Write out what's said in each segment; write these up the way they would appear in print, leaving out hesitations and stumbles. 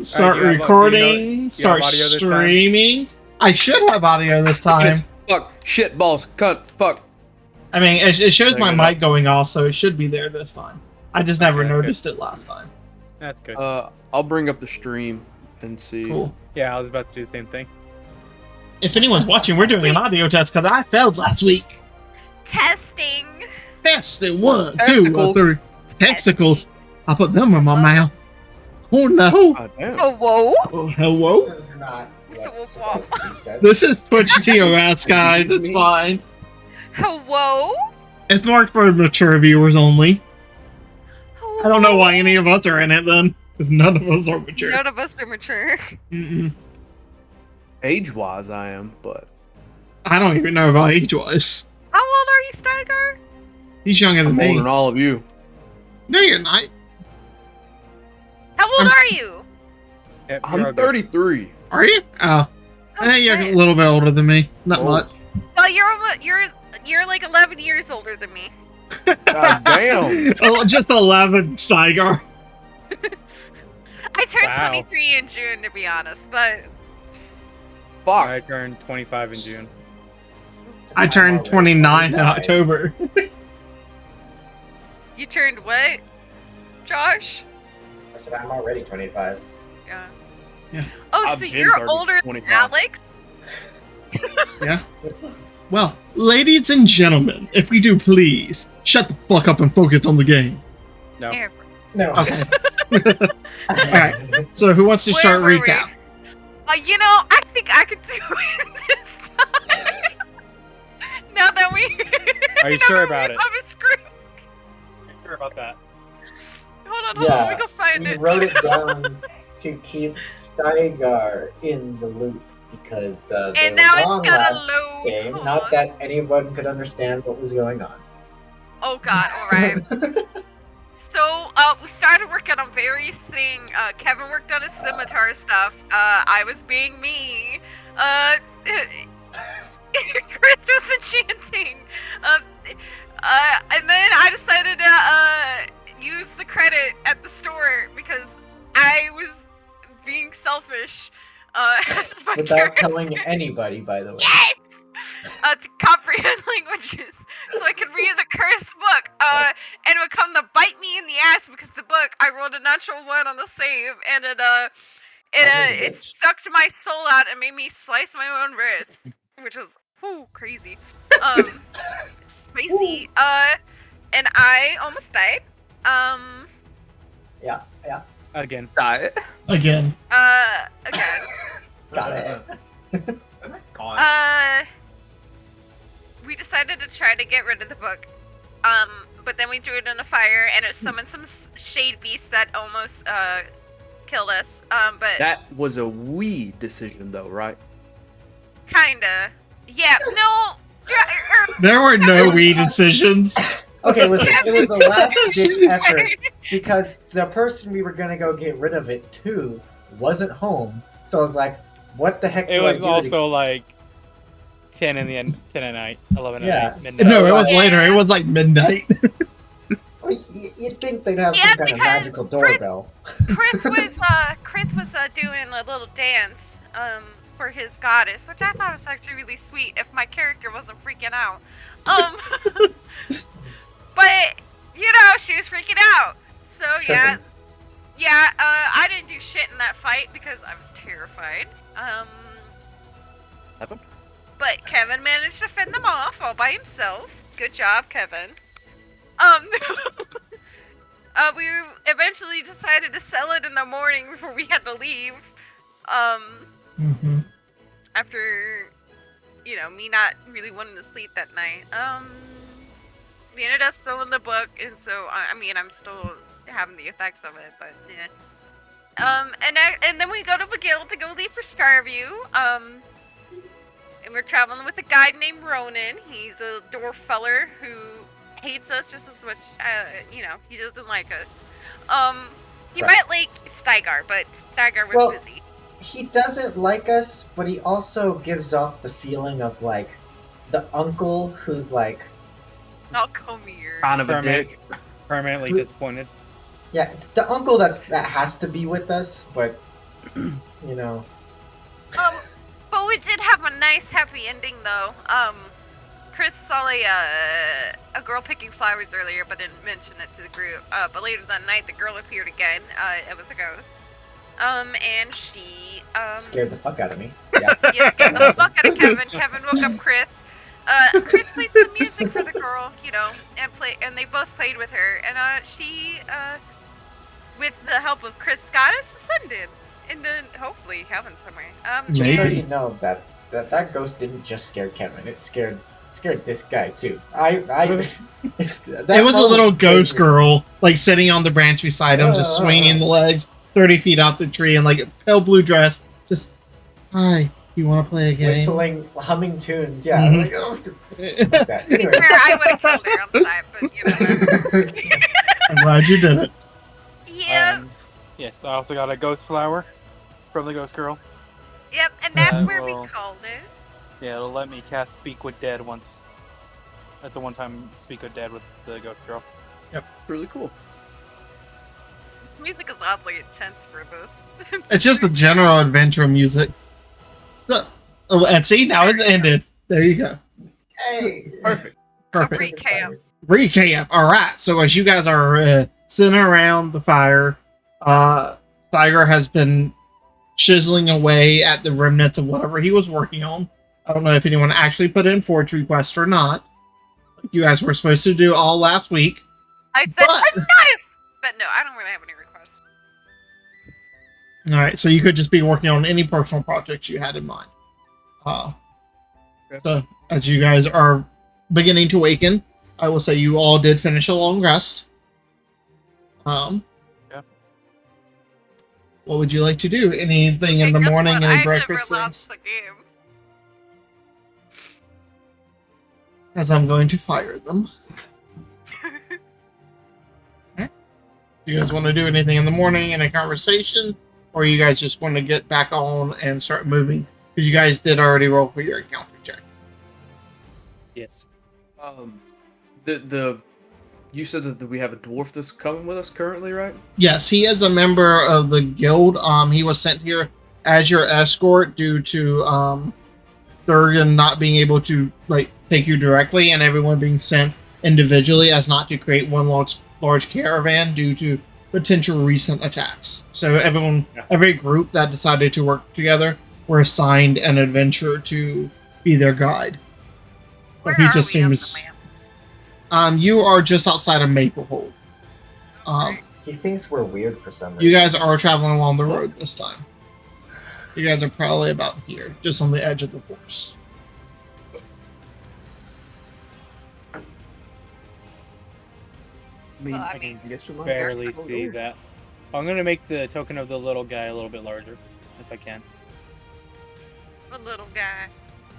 Start do you recording. have Start audio this time? streaming. I should have audio this time. Yes, fuck, shit, balls, cunt, fuck. I mean, it shows Bring my it mic up. going off, so it should be there this time. I just never Okay, noticed it last time. That's good. I'll bring up the stream and see. Cool. Yeah, I was about to do the same thing. If anyone's watching, we're doing an audio test because I failed last week. Testing. Testing 1, 2, Testicles. 3. Testicles. I put them in my mouth. Oh no. God damn. Oh, whoa. Oh, hello. This is not Mr. what's Wolf supposed to be said. This is Twitch TOS, guys. It's Me. fine. Hello? It's marked for mature viewers only. I don't know why any of us are in it then, because none of us are mature. None of us are mature. Mm-mm. Age-wise, I am, but I don't even know about age-wise. How old are you, Steiger? He's younger than I'm older me. than all of you. No, you're not. How old are you? Yeah, you're I'm all good. 33. Are you? Oh. Oh, You're a shit. little bit older than me. Not Oh. much. Well, you're like 11 years older than me. God damn. Oh, just 11, Steiger. I turned Wow. 23 in June, to be honest, but Fuck. I turned 25 in June. I turned already 29 in 29. October. you turned what, Josh? I said I'm already 25. Yeah. Yeah. Oh, I've so been you're 30, older than 25. Alex? Yeah. Well, ladies and gentlemen, if we do please, shut the fuck up and focus on the game. No. Here. No. Okay. Alright. So who wants to Where start were we? recap? You know, I think I could do it this time. now that we. Are you now sure that about we it? have a script. Sure about that. Hold on, let me go find we it. wrote it down to keep Steiger in the loop because they And were now it's wrong gotta last load. game. Hold Not on. that anyone could understand what was going on. Oh god, alright. So, we started working on various things. Kevin worked on his scimitar stuff. I was being me. Chris was enchanting. And then I decided to use the credit at the store because I was being selfish. As my Without character. telling anybody, by the way. Yes! To comprehend languages, so I could read the cursed book. And it would come to bite me in the ass because the book I rolled a natural 1 on the save, and it sucked my soul out and made me slice my own wrist, which was crazy. Spicy. And I almost died. Yeah. Again. Diet. Again. Again. Got it. We decided to try to get rid of the book. But then we threw it in a fire and it summoned some shade beasts that almost killed us. But That was a we decision, though, right? kinda. Yeah, no. There were no we decisions. Okay, listen, it was a last-ditch effort because the person we were gonna go get rid of it to wasn't home. So I was like, what the heck It do I was do also to... like 10 in the end, 10 at night, 11 Yeah. at night, midnight. No, it was Yeah. later. It was like midnight. You'd think they'd have Yeah, some kind of because magical doorbell. Chris was doing a little dance for his goddess, which I thought was actually really sweet if my character wasn't freaking out. But you know, she was freaking out. So yeah. Tripping. Yeah, I didn't do shit in that fight because I was terrified. Happened? But Kevin managed to fend them off all by himself. Good job, Kevin. We eventually decided to sell it in the morning before we had to leave. Mm-hmm. After, you know, me not really wanting to sleep that night. We ended up selling the book, and so, I mean, I'm still having the effects of it, but, yeah. And then we go to McGill to go leave for Starview, and we're traveling with a guy named Ronan. He's a dwarf feller who hates us just as much, you know, he doesn't like us. He Right. might like Steiger, but Steiger was Well- busy. He doesn't like us, but he also gives off the feeling of like the uncle who's like, Oh, come here. Kind of a Permanent. dick. Permanently disappointed. yeah, the uncle that has to be with us, but You know. But we did have a nice happy ending though. Chris saw a girl picking flowers earlier, but didn't mention it to the group. But later that night, the girl appeared again. It was a ghost. And she Scared the fuck out of me. Yeah. yeah, scared the fuck out of Kevin. Kevin woke up Chris. Chris played some music for the girl, you know, and they both played with her. And she, with the help of Chris, got us ascended into hopefully heaven somewhere. Just so Maybe. you know that ghost didn't just scare Kevin. It scared this guy too. It was a little ghost girl, like sitting on the branch beside him, just swinging the legs 30 feet out the tree in like a pale blue dress. Just, hi, you want to play a game? whistling, humming tunes. Yeah. Mhm. Like, like that. Anyways. Fair, I would have killed her on the side, but you know. I'm glad you did it. Yeah. Yes, I also got a ghost flower from the ghost girl. Yep, and that's where we Well, called it. Yeah, it'll let me cast Speak with Dead once. That's the one time Speak with Dead with the ghost girl. Really cool. This music is oddly intense for this. It's just the general adventure music. Oh, and see, now it's ended. There you go. Hey. Perfect. Perfect. Recap. Recap. All right. So as you guys are sitting around the fire, Steiger has been chiseling away at the remnants of whatever he was working on. I don't know if anyone actually put in forge request or not. Like you guys were supposed to do all last week. I said But- a knife! But no, I don't really have any requests. All right. So you could just be working on any personal projects you had in mind. So as you guys are beginning to awaken, I will say you all did finish a long rest. Yeah. What would you like to do? Anything in the Guess morning? what? Any I breakfast never things? lost the game. As I'm going to fire them. You guys want to do anything in the morning in a conversation, or you guys just want to get back on and start moving? Because you guys did already roll for your encounter check. Yes. You said that we have a dwarf that's coming with us currently, right? Yes, he is a member of the guild. He was sent here as your escort due to Thurgan not being able to like take you directly, and everyone being sent individually as not to create one large caravan due to potential recent attacks. So every group that decided to work together were assigned an adventurer to be their guide. Where He are just we on the seems. map? You are just outside of Maplehold. He thinks we're weird for some reason. You guys are traveling along the road this time. You guys are probably about here, just on the edge of the forest. I mean, Well, I mean, guess we might Barely have to see go. that. I'm gonna make the token of the little guy a little bit larger, if I can. The little guy.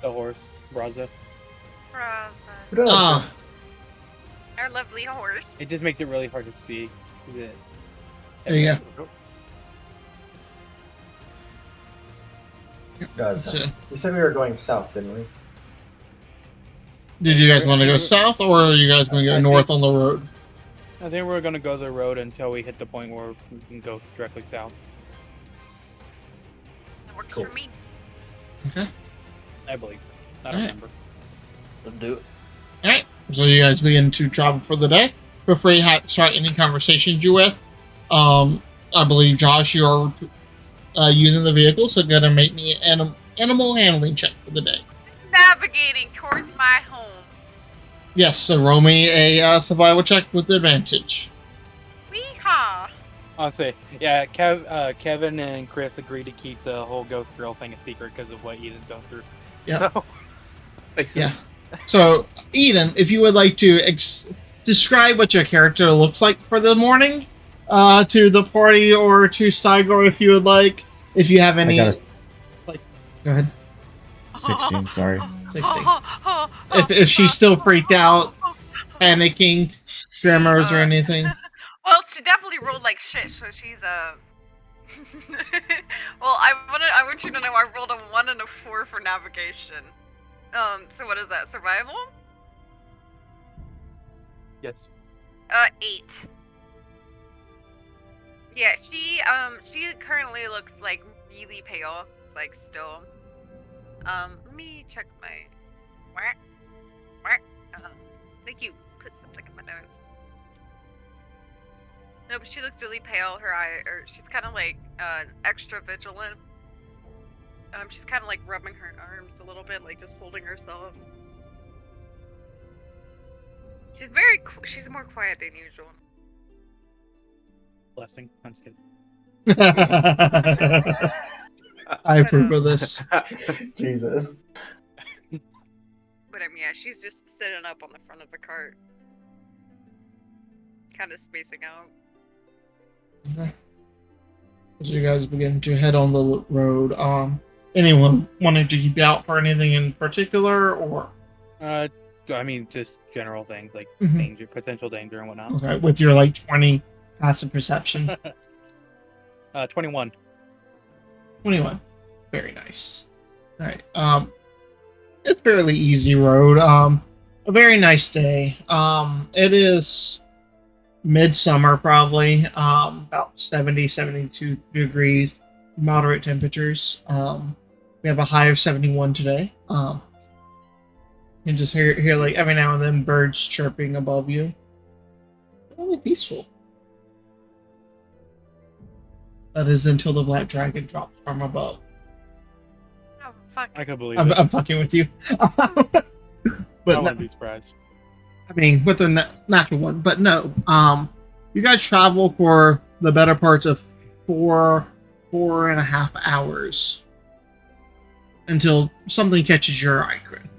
The horse, Braza. Raza. Ah, Our lovely horse. It just makes it really hard to see. there you go. So, We said we were going south, didn't we? did you guys want to go south, or are you guys going to go I north think- on the road? I think we're gonna go the road until we hit the point where we can go directly south. That works Cool. for me. Okay. I believe. I don't Alright. remember. Let's do it. Alright, so you guys begin to travel for the day. Feel free to start any conversations you with. I believe, Josh, you're using the vehicle, so go ahead and make me an animal handling check for the day. Navigating towards my home. Yes, so roll me a survival check with advantage. Weehaw. Honestly, yeah, Kevin and Chris agreed to keep the whole ghost girl thing a secret because of what Ethan's going through. Yeah. So, Makes Yeah. sense. So, Eden, if you would like to describe what your character looks like for the morning to the party, or to Steiger if you would like. If you have any... I got Go ahead. a 16, sorry. 16. If she's still freaked out, panicking, tremors, or anything. Well, she definitely rolled like shit, so she's well, I want you to know I rolled a 1 and a 4 for navigation. So what is that? Survival? yes. 8. Yeah, she currently looks like really pale, like still. Let me check my. Thank you. Put something in my notes. No, but she looks really pale. Her eye, or she's kind of like extra vigilant. She's kind of like rubbing her arms a little bit, like just holding herself. She's she's more quiet than usual. Blessing. I'm just kidding. I approve of this. Jesus. But yeah, she's just sitting up on the front of the cart, kind of spacing out. Okay. As you guys begin to head on the road, anyone wanting to keep out for anything in particular, or I mean, just general things like Mhm. danger, potential danger, and whatnot. okay, with your like 20 passive perception, 21. 21, very nice. All right, it's fairly easy road. A very nice day. It is midsummer probably. About 70, 72 degrees, moderate temperatures. We have a high of 71 today. You can just hear like every now and then birds chirping above you. Really peaceful. That is until the black dragon drops from above. Oh fuck! I could believe I'm, it. I'm fucking with you. I But no, wouldn't be surprised. I mean, with a natural one. But no, you guys travel for the better parts of 4.5 hours until something catches your eye, Chris.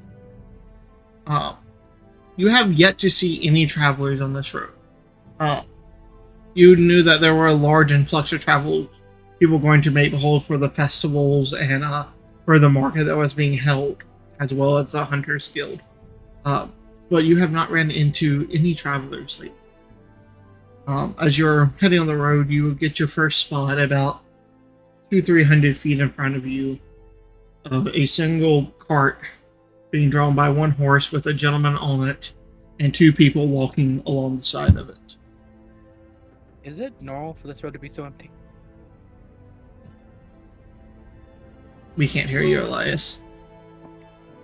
You have yet to see any travelers on this road. You knew that there were a large influx of travel people going to Maplehold for the festivals and for the market that was being held, as well as the Hunters Guild. But you have not ran into any travelers lately. As you're heading on the road, you get your first spot about 200-300 feet in front of you of a single cart being drawn by one horse with a gentleman on it and two people walking along the side of it. Is it normal for this road to be so empty? We can't hear you, Elias.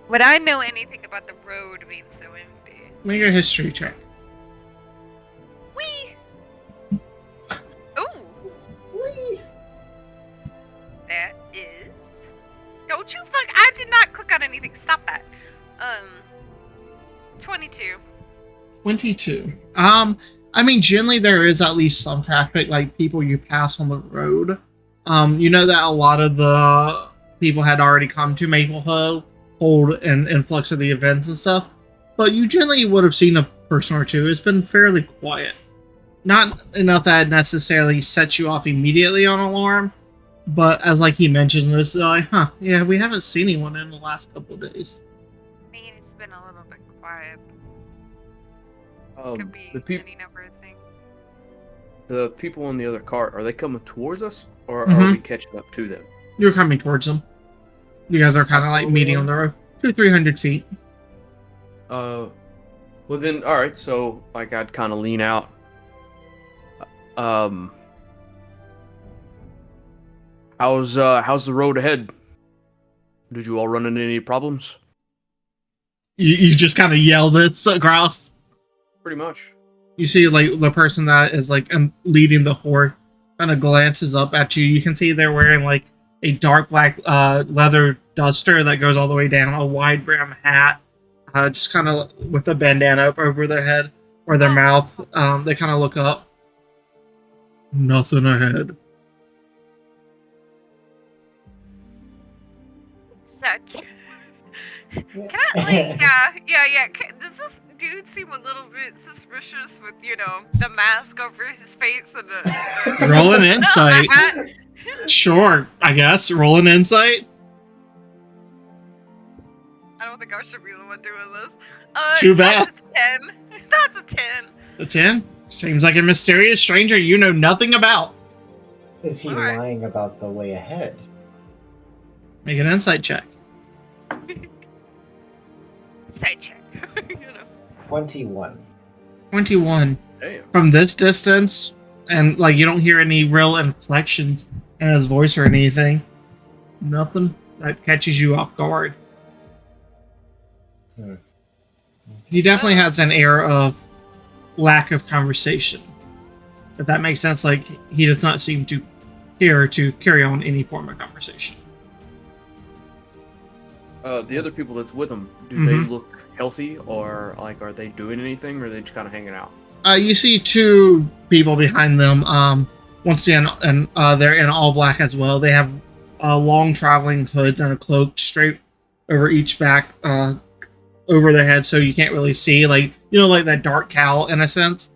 Would I know anything about the road being so empty? Make a history check. Wee! Ooh! Whee! That is... Don't you fuck... I did not click on anything. Stop that. 22. 22. I mean, generally there is at least some traffic, like people you pass on the road. You know that a lot of the people had already come to Maplehold, hold an influx of the events and stuff, but you generally would have seen a person or two. It's been fairly quiet. Not enough that it necessarily sets you off immediately on alarm, but as like he mentioned, it's like, yeah, we haven't seen anyone in the last couple of days. I mean, it's been a little bit quiet. Could be any number of things. The people on the other cart, are they coming towards us, or Mhm. are we catching up to them? You're coming towards them. You guys are kind of like meeting on the road. 200-300 feet. Well then, all right. So like, I'd kind of lean out. How's the road ahead? Did you all run into any problems? You just kind of yell this across. Pretty much. You see, like, the person that is, like, leading the horde kind of glances up at you. You can see they're wearing, like, a dark black leather duster that goes all the way down, a wide brim hat, just kind of with a bandana up over their head or their mouth. They kind of look up. Nothing ahead. Such. Can I, like, yeah. Does this dude seem a little bit suspicious with, the mask over his face and the... Roll an insight. Sure, I guess. Roll an insight. I don't think I should be the one doing this. Too bad. That's a 10. That's a 10. The 10? Seems like a mysterious stranger you know nothing about. Is he Alright. lying about the way ahead? Make an insight check. Side check. 21. 21. Damn. From this distance, and like you don't hear any real inflections in his voice or anything, Nothing that catches you off guard. Hmm. He definitely has an air of lack of conversation. If that makes sense, like he does not seem to care to carry on any form of conversation. The other people that's with him, do they look healthy, or like are they doing anything, or are they just kind of hanging out? You see two people behind them. Once again, and they're in all black as well. They have long traveling hoods and a cloak straight over each back, over their head, so you can't really see, like, you know, like that dark cowl in a sense.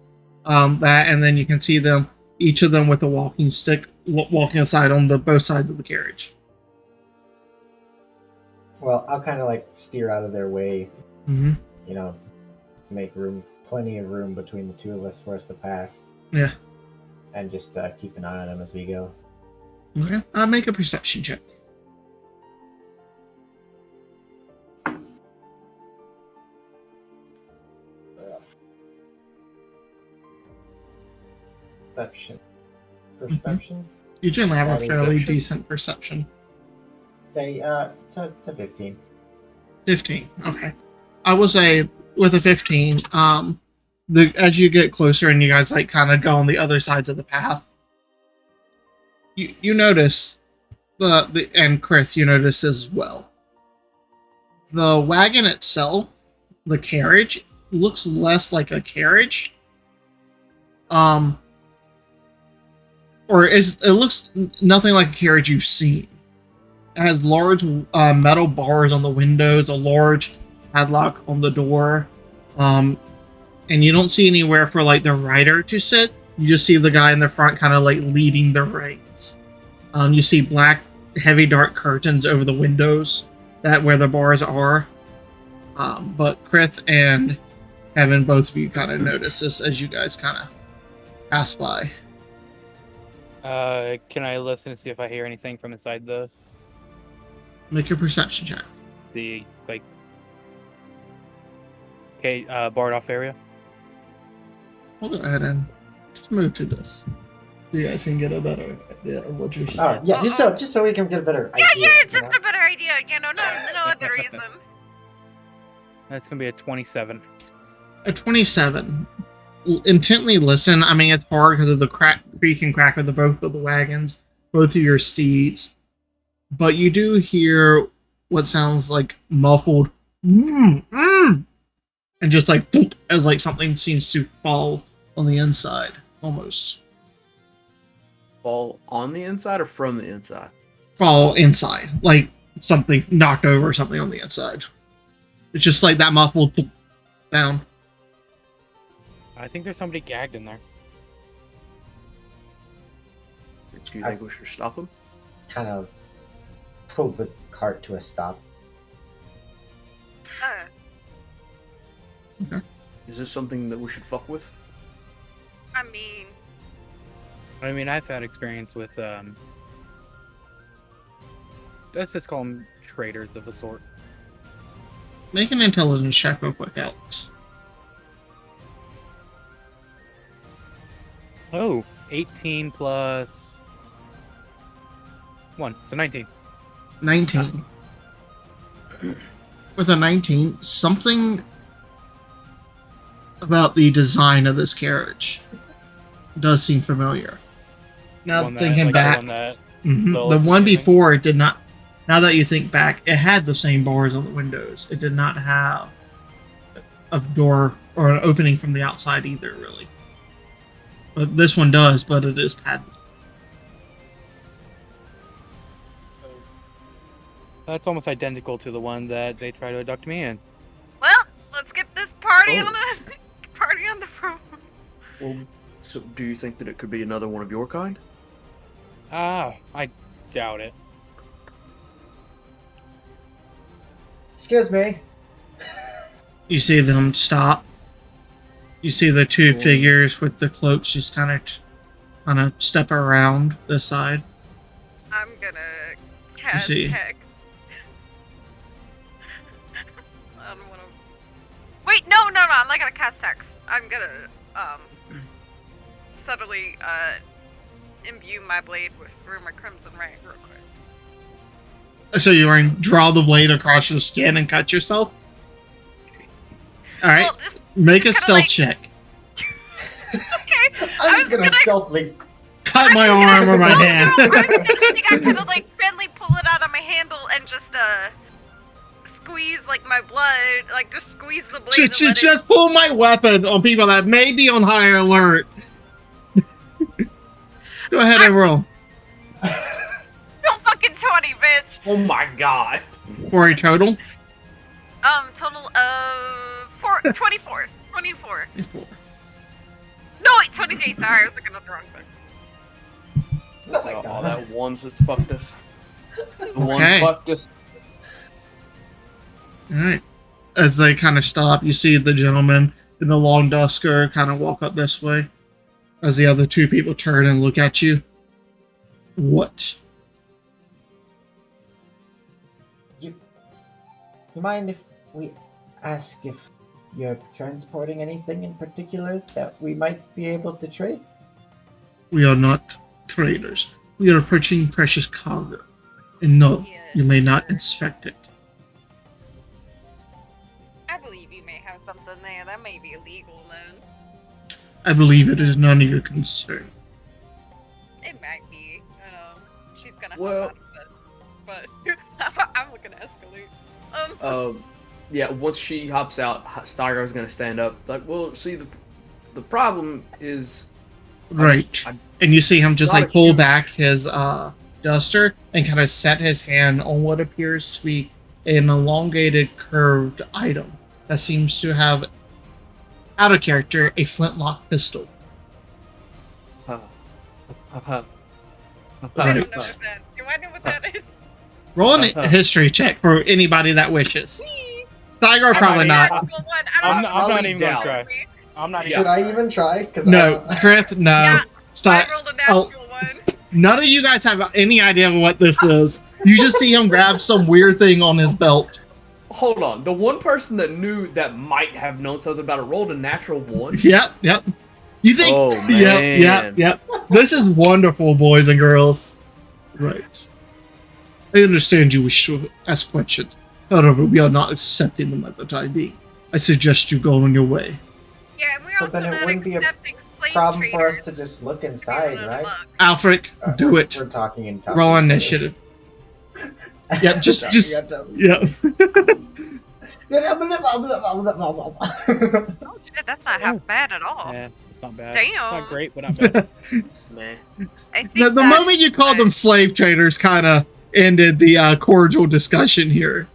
That, and then you can see them, each of them with a walking stick, walking aside on the both sides of the carriage. Well, I'll kind of like steer out of their way, Mm-hmm. you know, make room, plenty of room between the two of us for us to pass. Yeah. And just keep an eye on them as we go. Okay. I'll make a perception check. Perception. You generally have a fairly Perception? decent perception. They it's a 15. 15. Okay. I will say with a 15, as you get closer and you guys like kind of go on the other sides of the path, you notice and Chris, you notice as well. The wagon itself, the carriage, looks less like a carriage. It looks nothing like a carriage you've seen. It has large metal bars on the windows, a large padlock on the door, and you don't see anywhere for like the rider to sit. You just see the guy in the front kind of like leading the reins. You see black, heavy, dark curtains over the windows that where the bars are. But Krith and Kevin, both of you kind of notice this as you guys kind of pass by. Can I listen and see if I hear anything from inside Make a perception check. the like barred off area? We'll go ahead and just move to this. So you guys can get a better idea of what you're seeing. Oh yeah, just so we can get a better idea. Yeah, you just know? a better idea. You know, no other reason. That's gonna be a 27. A 27. Intently listen. I mean, it's hard because of the creak and crack of both of the wagons, both of your steeds. But you do hear what sounds like muffled, and just like thump, as like something seems to fall on the inside, almost Fall on the inside or from the inside? fall inside, like something knocked over or something on the inside. It's just like that muffled thump sound. I think there's somebody gagged in there. Do you think we should stop them? Kind of pull the cart to a stop. Is this something that we should fuck with? I mean, I've had experience with let's just call them traders of a sort. Make an intelligence check real quick, Alex. Oh, 18 plus 1, so 19. 19. With a 19, something about the design of this carriage does seem familiar. Now One that- thinking like back, the one that the one before it did not. Now that you think back, it had the same bars on the windows. It did not have a door or an opening from the outside either, really. But this one does, but it is padded. That's almost identical to the one that they try to abduct me in. well, let's get this party Oh. on the phone. Well, so do you think that it could be another one of your kind? I doubt it. Excuse me. You see them stop. You see the two Cool. figures with the cloaks just kind of step around this side. I'm gonna cast see. heck. I don't wanna. Wait, no, I'm not gonna cast hex. I'm gonna subtly imbue my blade with Rumor Crimson Ray real quick. So you're going to draw the blade across your skin and cut yourself? Alright, Well, just make a kinda stealth like- check. okay. I'm just gonna stealthily. Cut my arm or my hand. I kind of like friendly pull it out of my handle and just squeeze like my blood, like just squeeze the blade. And let Just pull my weapon on people that may be on high alert. Go ahead and roll. Don't fucking 20, bitch. Oh my god. For a total? Total of 24. 24. No, wait, 23. Sorry, I was looking at the wrong thing. Oh my Oh, god. that one's has fucked us. The one Okay. fucked us. Alright. As they kind of stop, you see the gentleman in the long dusker kind of walk up this way. As the other two people turn and look at you. What? You mind if we ask if you're transporting anything in particular that we might be able to trade? We are not traders. We are approaching precious cargo. And no, Yeah. you may not inspect it. I believe you may have something there. That may be illegal, then. I believe it is none of your concern. It might be. I know. She's gonna Well- hop out of it. But I'm looking to escalate. Yeah, once she hops out, Steiger's gonna stand up. Like, well, see, the problem is... Right. I- And you see him just Not like a pull huge- back his duster and kind of set his hand on what appears to be an elongated curved item that seems to have, out of character, a flintlock pistol. I Right. don't know what that. Do I know what that is? Roll a history check for anybody that wishes. Steiger, probably not. Natural one. I I'm don't not know. even gonna try. I'm not Should even. I even try? Because No, Krith, no. Yeah. Stop. I rolled a natural one. None of you guys have any idea what this is. You just see him grab some weird thing on his belt. Hold on. The one person that knew that might have known something about it rolled a natural one. Yep. You think? Oh, Yep. man. This is wonderful, boys and girls. Right. I understand you wish to ask questions. However, we are not accepting them at the time being. I suggest you go on your way. Yeah, and we're But also then it not wouldn't be a accepting slave problem for us traders. to just look Be inside, able to right? look. Alfred, do it. We're talking in time. Roll initiative. Yep, just. Yeah. Oh shit, that's not half bad at all. Yeah, it's not bad. Damn. Not great, but not bad. Man. I think The that- moment you called them slave traders kind of ended the cordial discussion here.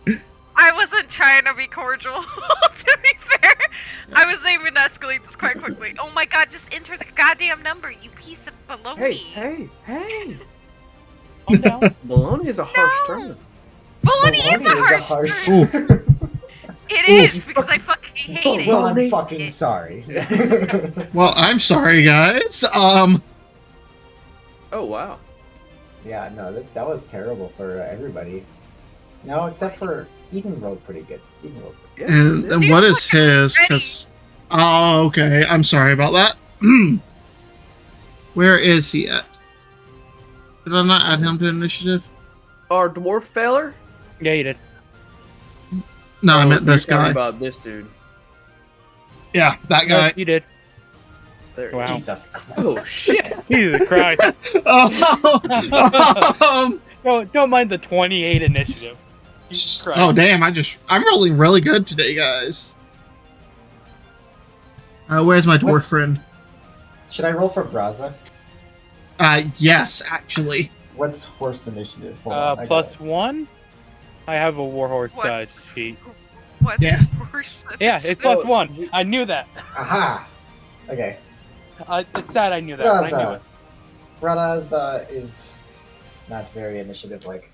I wasn't trying to be cordial, to be fair. I was aiming to escalate this quite quickly. Oh my god, just enter the goddamn number, you piece of baloney. Hey. Calm down. Baloney is a harsh No. term. Baloney is a harsh term. It is, because I fucking hate it. Well, I'm fucking sorry. Well, I'm sorry, guys. Oh, wow. Yeah, no, that was terrible for everybody. No, except for Eden rolled pretty good. Eden rolled pretty Yeah. And what is his? Because oh, okay. I'm sorry about that. Where is he at? Did I not add him to initiative? Our dwarf feller? Yeah, you did. No, I Oh, meant this you're talking guy. about this dude. Yeah, that guy. You did. There. Wow. good. Jesus Christ. Oh, shit. Jesus Christ. Don't mind the 28 initiative. Jesus Christ. Oh damn! I'm rolling really good today, guys. Where's my dwarf What's- friend? Should I roll for Braza? Yes, actually. What's horse initiative? Hold on, I got Plus it. 1? I have a warhorse What? sheet. What? Yeah. Yeah, it's plus 1. I knew that. Aha! Okay. It's sad I knew that. But I knew it. Braza is not very initiative-like.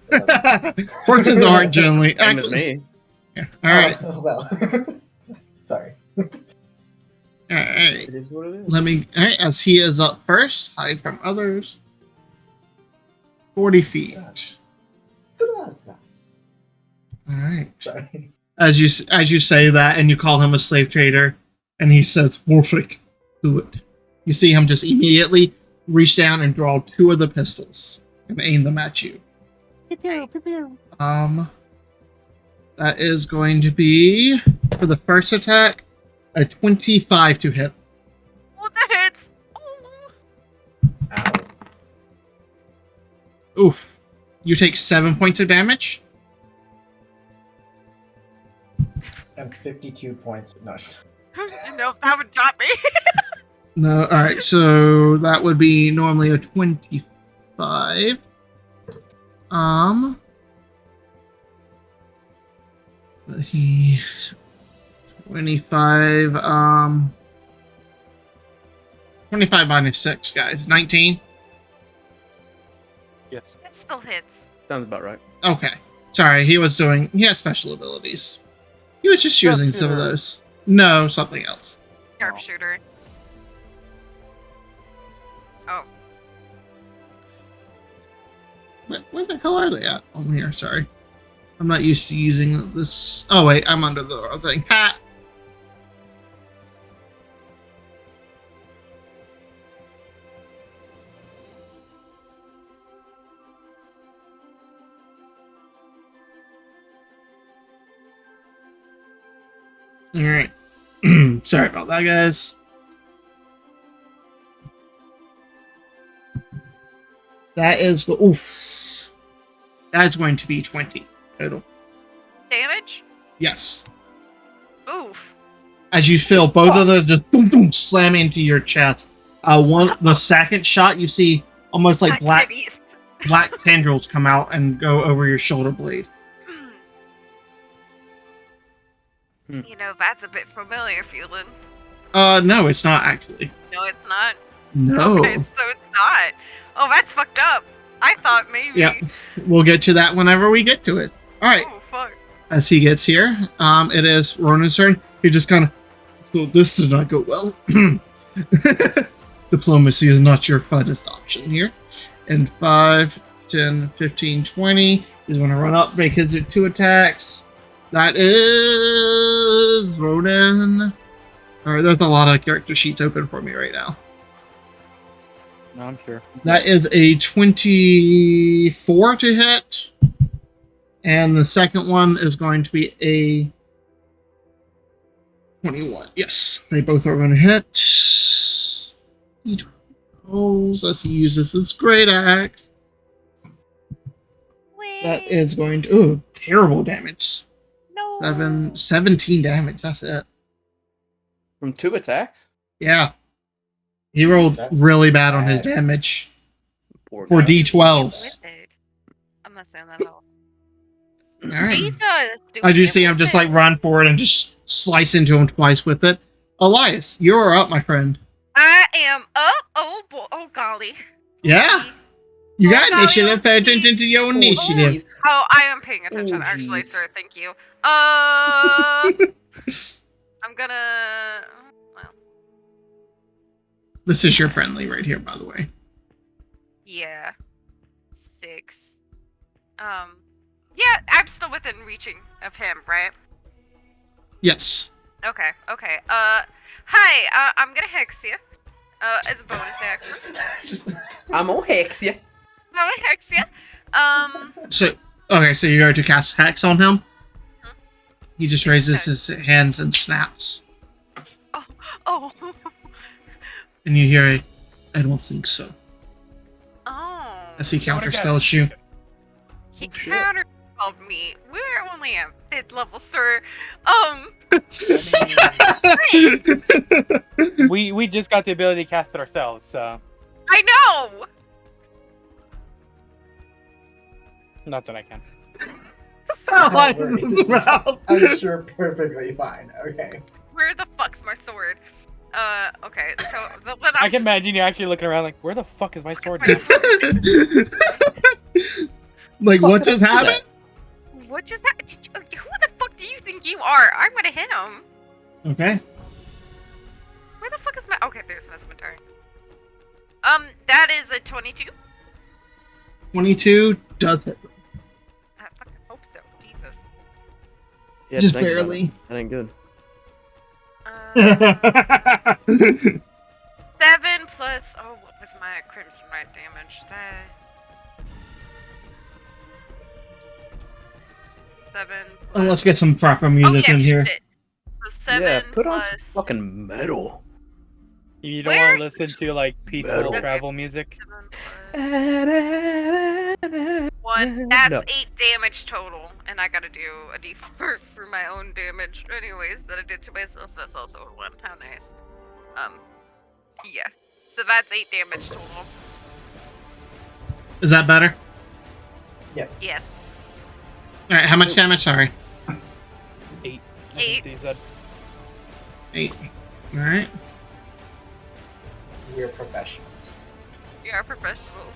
Horses aren't generally. Same as Actually, me. yeah. All right. Oh, well. Sorry. All right. It is what it is. Let me. All right. As he is up first, hide from others. 40 feet. Braza. All right. Sorry. As you say that, and you call him a slave trader, and he says, "Wolfric, do it." You see him just immediately reach down and draw 2 of the pistols and aim them at you. That is going to be, for the first attack, a 25 to hit. Oh, that hits. Oh. Ow. Oof. You take 7 points of damage. And 52 points. No. No, that would drop me. No, alright, so that would be normally a 25. 25, 25 minus 6, guys. 19? Yes. It still hits. Sounds about right. Okay. Sorry, he has special abilities. He was just using some of those. No, something else. Sharpshooter. Oh. Where the hell are they at? Oh, here, sorry. I'm not used to using this. Oh, wait, I'm under the wrong thing. Ha! Alright. Sorry about that, guys. That is... Oof. That's going to be 20 total. Damage? Yes. Oof. As you feel both of them just boom, boom, slam into your chest. The second shot, you see almost like Hot titties. black tendrils come out and go over your shoulder blade. You know, that's a bit familiar feeling. No, it's not actually. No, it's not. No. Okay, so it's not. Oh, that's fucked up. I thought maybe. Yeah, we'll get to that whenever we get to it. All right. Oh, fuck. As he gets here, it is Ronan's turn. He just kind of, so this did not go well. Diplomacy is not your finest option here. And 5, 10, 15, 20. He's going to run up, make his 2 attacks. That is Ronan. All right, there's a lot of character sheets open for me right now. No, I'm sure. That is a 24 to hit. And the second one is going to be a 21. Yes, they both are going to hit. He rolls as he uses his great axe. That is going to... Ooh, terrible damage. No. 17 damage, that's it. From 2 attacks? Yeah. He rolled That's really bad on his bad. damage. Poor For guy. D12s. I'm not saying that at all. Alright. Jesus. I do see him just like run forward and just slice into him twice with it. Elias, you're up, my friend. I am up. Oh, boy. Oh, golly. Yeah. You got golly, initiative. Pay attention to your initiative. Jeez. Oh, I am paying attention, Oh, actually, jeez. sir. Thank you. I'm gonna... Well, This is your friendly right here, by the way. yeah. 6. Yeah, I'm still within reaching of him, right? Yes. Okay, okay. Hi, I'm gonna hex you. As a bonus action. Just I'm gonna hex you. I'm gonna hex you. So, okay, so you're going to cast Hex on him? He just raises his hands and snaps. Oh. And you hear a, I don't think so. Oh. As he counterspells you. He Oh, shit. counterspelled me. We're only at 5th level, sir. We just got the ability to cast it ourselves, so I know! not that I can. I'm sure perfectly fine. Okay. Where the fuck's my sword? Okay, so then I can imagine you actually looking around like, where the fuck is my sword? Like, what just happened? What just happened? Who the fuck do you think you are? I'm gonna hit him. Okay. Where the fuck is my... Okay, there's my inventory. That is a 22. 22 does hit them. I fucking hope so. Jesus. Yeah, Just think about barely. it. That ain't good. 7 plus... Oh, what was my Crimson Red damage? 7 And let's plus... get some proper Oh music yeah, in here. shit. So 7 Yeah, put on some plus... fucking metal. You don't Where? want to listen to like peaceful Metal. travel music. 7 plus 1. That's No. 8 damage total, and I gotta do a d4 for my own damage. Anyways, that I did to myself. That's also a 1. How nice. Yeah. So that's 8 damage total. Is that better? Yes. Yes. All right. How much damage? Sorry. 8. I 8. think he said. 8. All right. We're professionals. We are professionals.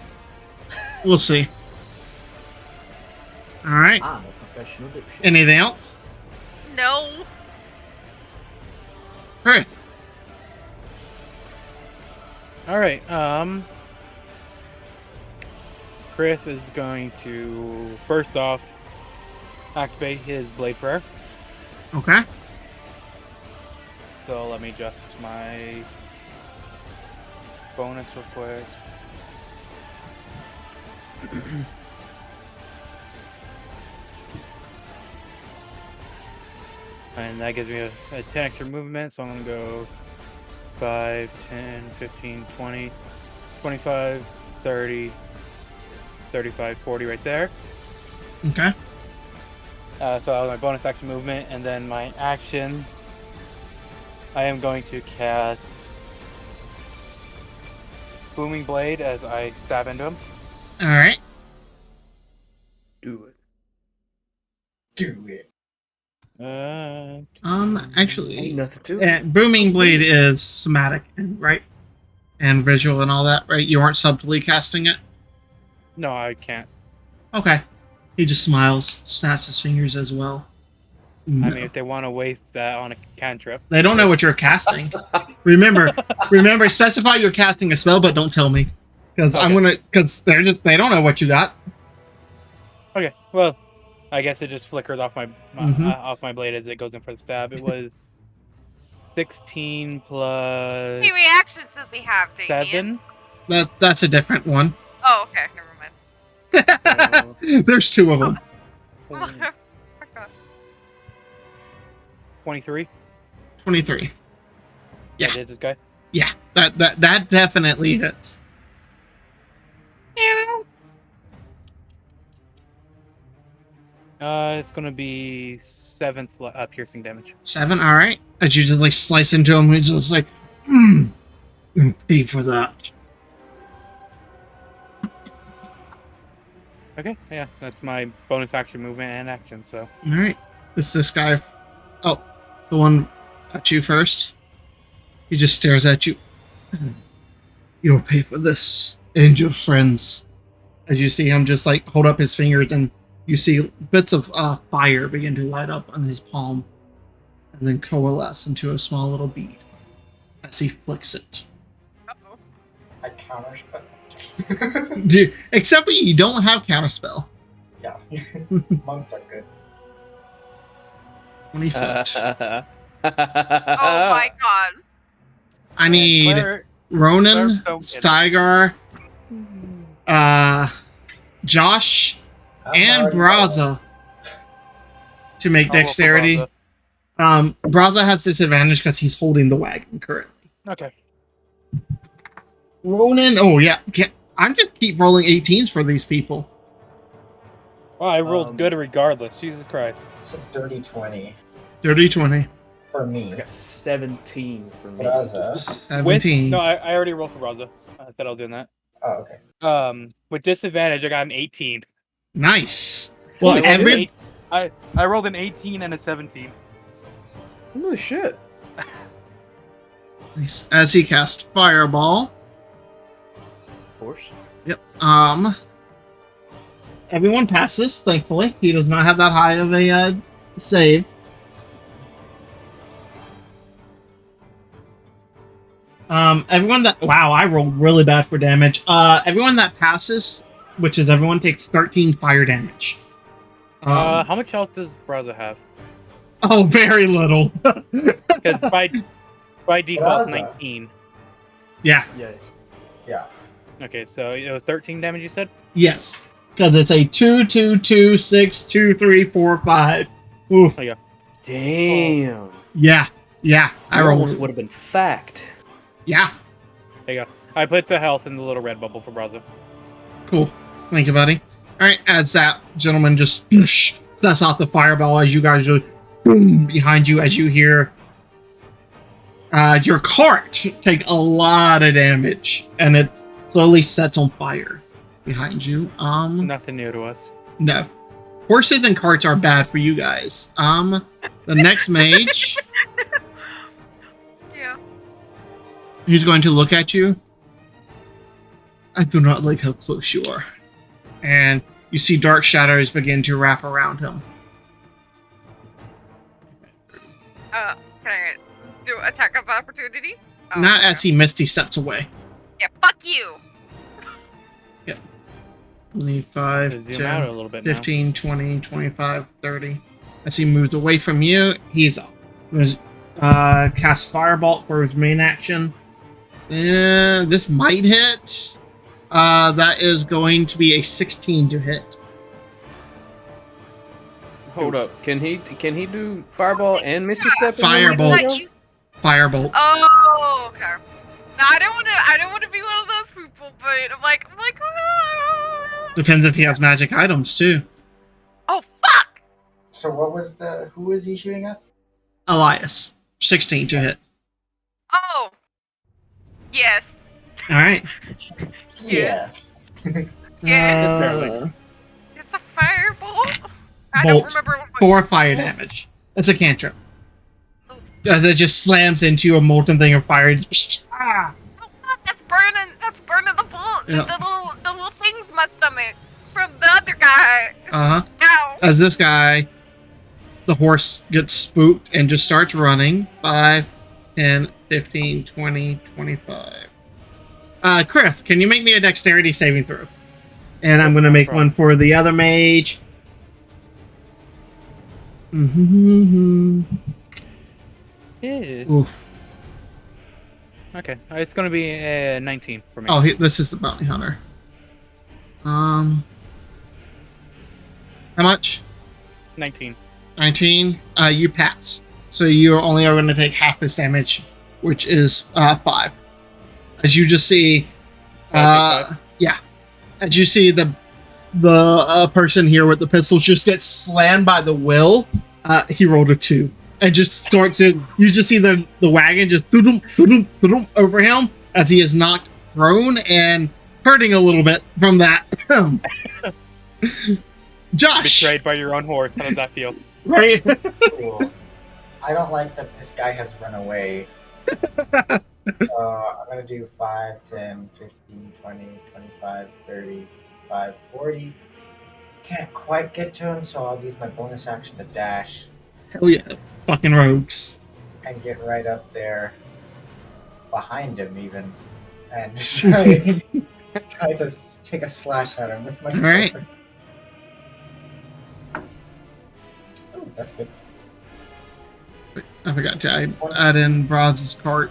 We'll see. All right. I'm a professional dipshit. Anything else? No. Chris. All right. Chris is going to first off activate his blade prayer. Okay. So let me adjust my bonus real quick. And that gives me a 10 extra movement, so I'm going to go 5, 10, 15, 20, 25, 30, 35, 40 right there. Okay. So I have my bonus action movement, and then my action, I am going to cast Booming Blade as I stab into him. All right. Do it. Do it. Ain't Actually, nothing to it. Booming Blade is somatic, right? And visual and all that, right? You aren't subtly casting it? No, I can't. Okay. He just smiles, snaps his fingers as well. I mean, if they want to waste that on a cantrip. They don't know what you're casting. remember, specify you're casting a spell, but don't tell me. Because they don't know what you got. Okay, well, I guess it just flickers off my Mhm. off my blade as it goes in for the stab. It was 16 plus How many reactions does he have, Damien? 7. That's a different one. Oh, okay. Never mind. There's 2 of them. 23. 23. Yeah. I did this guy. Yeah, that definitely hits. It's gonna be 7 piercing damage. 7, all right. As you just like slice into him, he's just like, you're gonna pay for that. Okay, yeah, that's my bonus action movement and action. So All right. This guy. Oh, the one at you first. He just stares at you. You'll pay for this and your friends. As you see him just like hold up his fingers, and you see bits of fire begin to light up on his palm, and then coalesce into a small little bead as he flicks it. Uh-oh. I counterspell. Dude, except for you don't have counterspell. Yeah. Monks are good. 20 foot. Oh my god. I need Ronan, Claire's so Stygar, Josh, I'm and already Braza to make I'll roll for dexterity. Braza. Braza has disadvantage because he's holding the wagon currently. Okay. Ronan, oh yeah, I'm just keep rolling 18s for these people. Well, I rolled good regardless. Jesus Christ. It's a dirty 20 Dirty 20, for me. I got 17 for me. Braza. 17. No, I already rolled for Braza. I said I was doing that. Oh, okay. With disadvantage, I got an 18. Nice. Well, I rolled every I rolled an 18 and a 17. Holy shit. nice. As he casts Fireball. Of course. Yep. Everyone passes, thankfully. He does not have that high of a save. Everyone that I rolled really bad for damage. Everyone that passes, which is everyone, takes 13 fire damage. How much health does Braza have? Oh, very little. Because by default, Braza. 19. Yeah. Yeah. Yeah. Okay, so it was 13 damage, you said? Yes. because it's a 2, 2, 2, 6, 2, 3, 4, 5. Ooh, Damn. yeah. I That almost rolled. would have been fact. Yeah, There you go. I put the health in the little red bubble for Braza. cool. Thank you, buddy. All right, as that gentleman just sets off the fireball as you guys are boom behind you as you hear your cart take a lot of damage and it slowly sets on fire behind you. Nothing new to us. No. Horses and carts are bad for you guys. The next mage, Yeah. he's going to look at you. I do not like how close you are. And you see dark shadows begin to wrap around him. Can I do attack of opportunity? Oh, Not okay. as he misty steps away. Yeah, fuck you. 25, Zoom out a 10, little bit 15, 20, 25, 30. As he moves away from you, he's up. Cast Firebolt for his main action. This might hit. That is going to be a 16 to hit. Hold up. Can he do fireball and Misty Step? Firebolt. Firebolt. Oh, okay. No, I don't want to be one of those people, but I'm like, oh. Depends if he has magic items too. Oh, fuck! So what was who was he shooting at? Elias. 16 to hit. Oh. Yes. All right. Yes. Yes. It's a firebolt. I Bolt. don't remember what. 4 fire damage. That's a cantrip. As it just slams into a molten thing of fire. Ah! Oh, fuck, that's burning. That's burning the bullet. Yeah. The little things in my stomach from the other guy. Uh-huh. Ow. As this guy, the horse gets spooked and just starts running. 5, 10, 15, 20, 25. Chris, can you make me a dexterity saving throw? And I'm going to make one for the other mage. Yeah. Oof. Okay. It's going to be 19 for me. Oh, this is the bounty hunter. How much? 19. 19. You pass. So you only are going to take half this damage, which is 5. As you just see, yeah. As you see the person here with the pistols just get slammed by the will. He rolled a 2. And just start to, you just see the wagon just doo-dum over him as he is knocked prone and hurting a little bit from that. Josh! Betrayed by your own horse. How does that feel? Right? Cool. I don't like that this guy has run away. I'm gonna do 5, 10, 15, 20, 25, 30, 5, 40. Can't quite get to him, so I'll use my bonus action to dash Hell yeah. Fucking rogues. and get right up there behind him even. And just try to take a slash at him with my sword. Alright. Oh, that's good. I forgot to add in Brod's cart.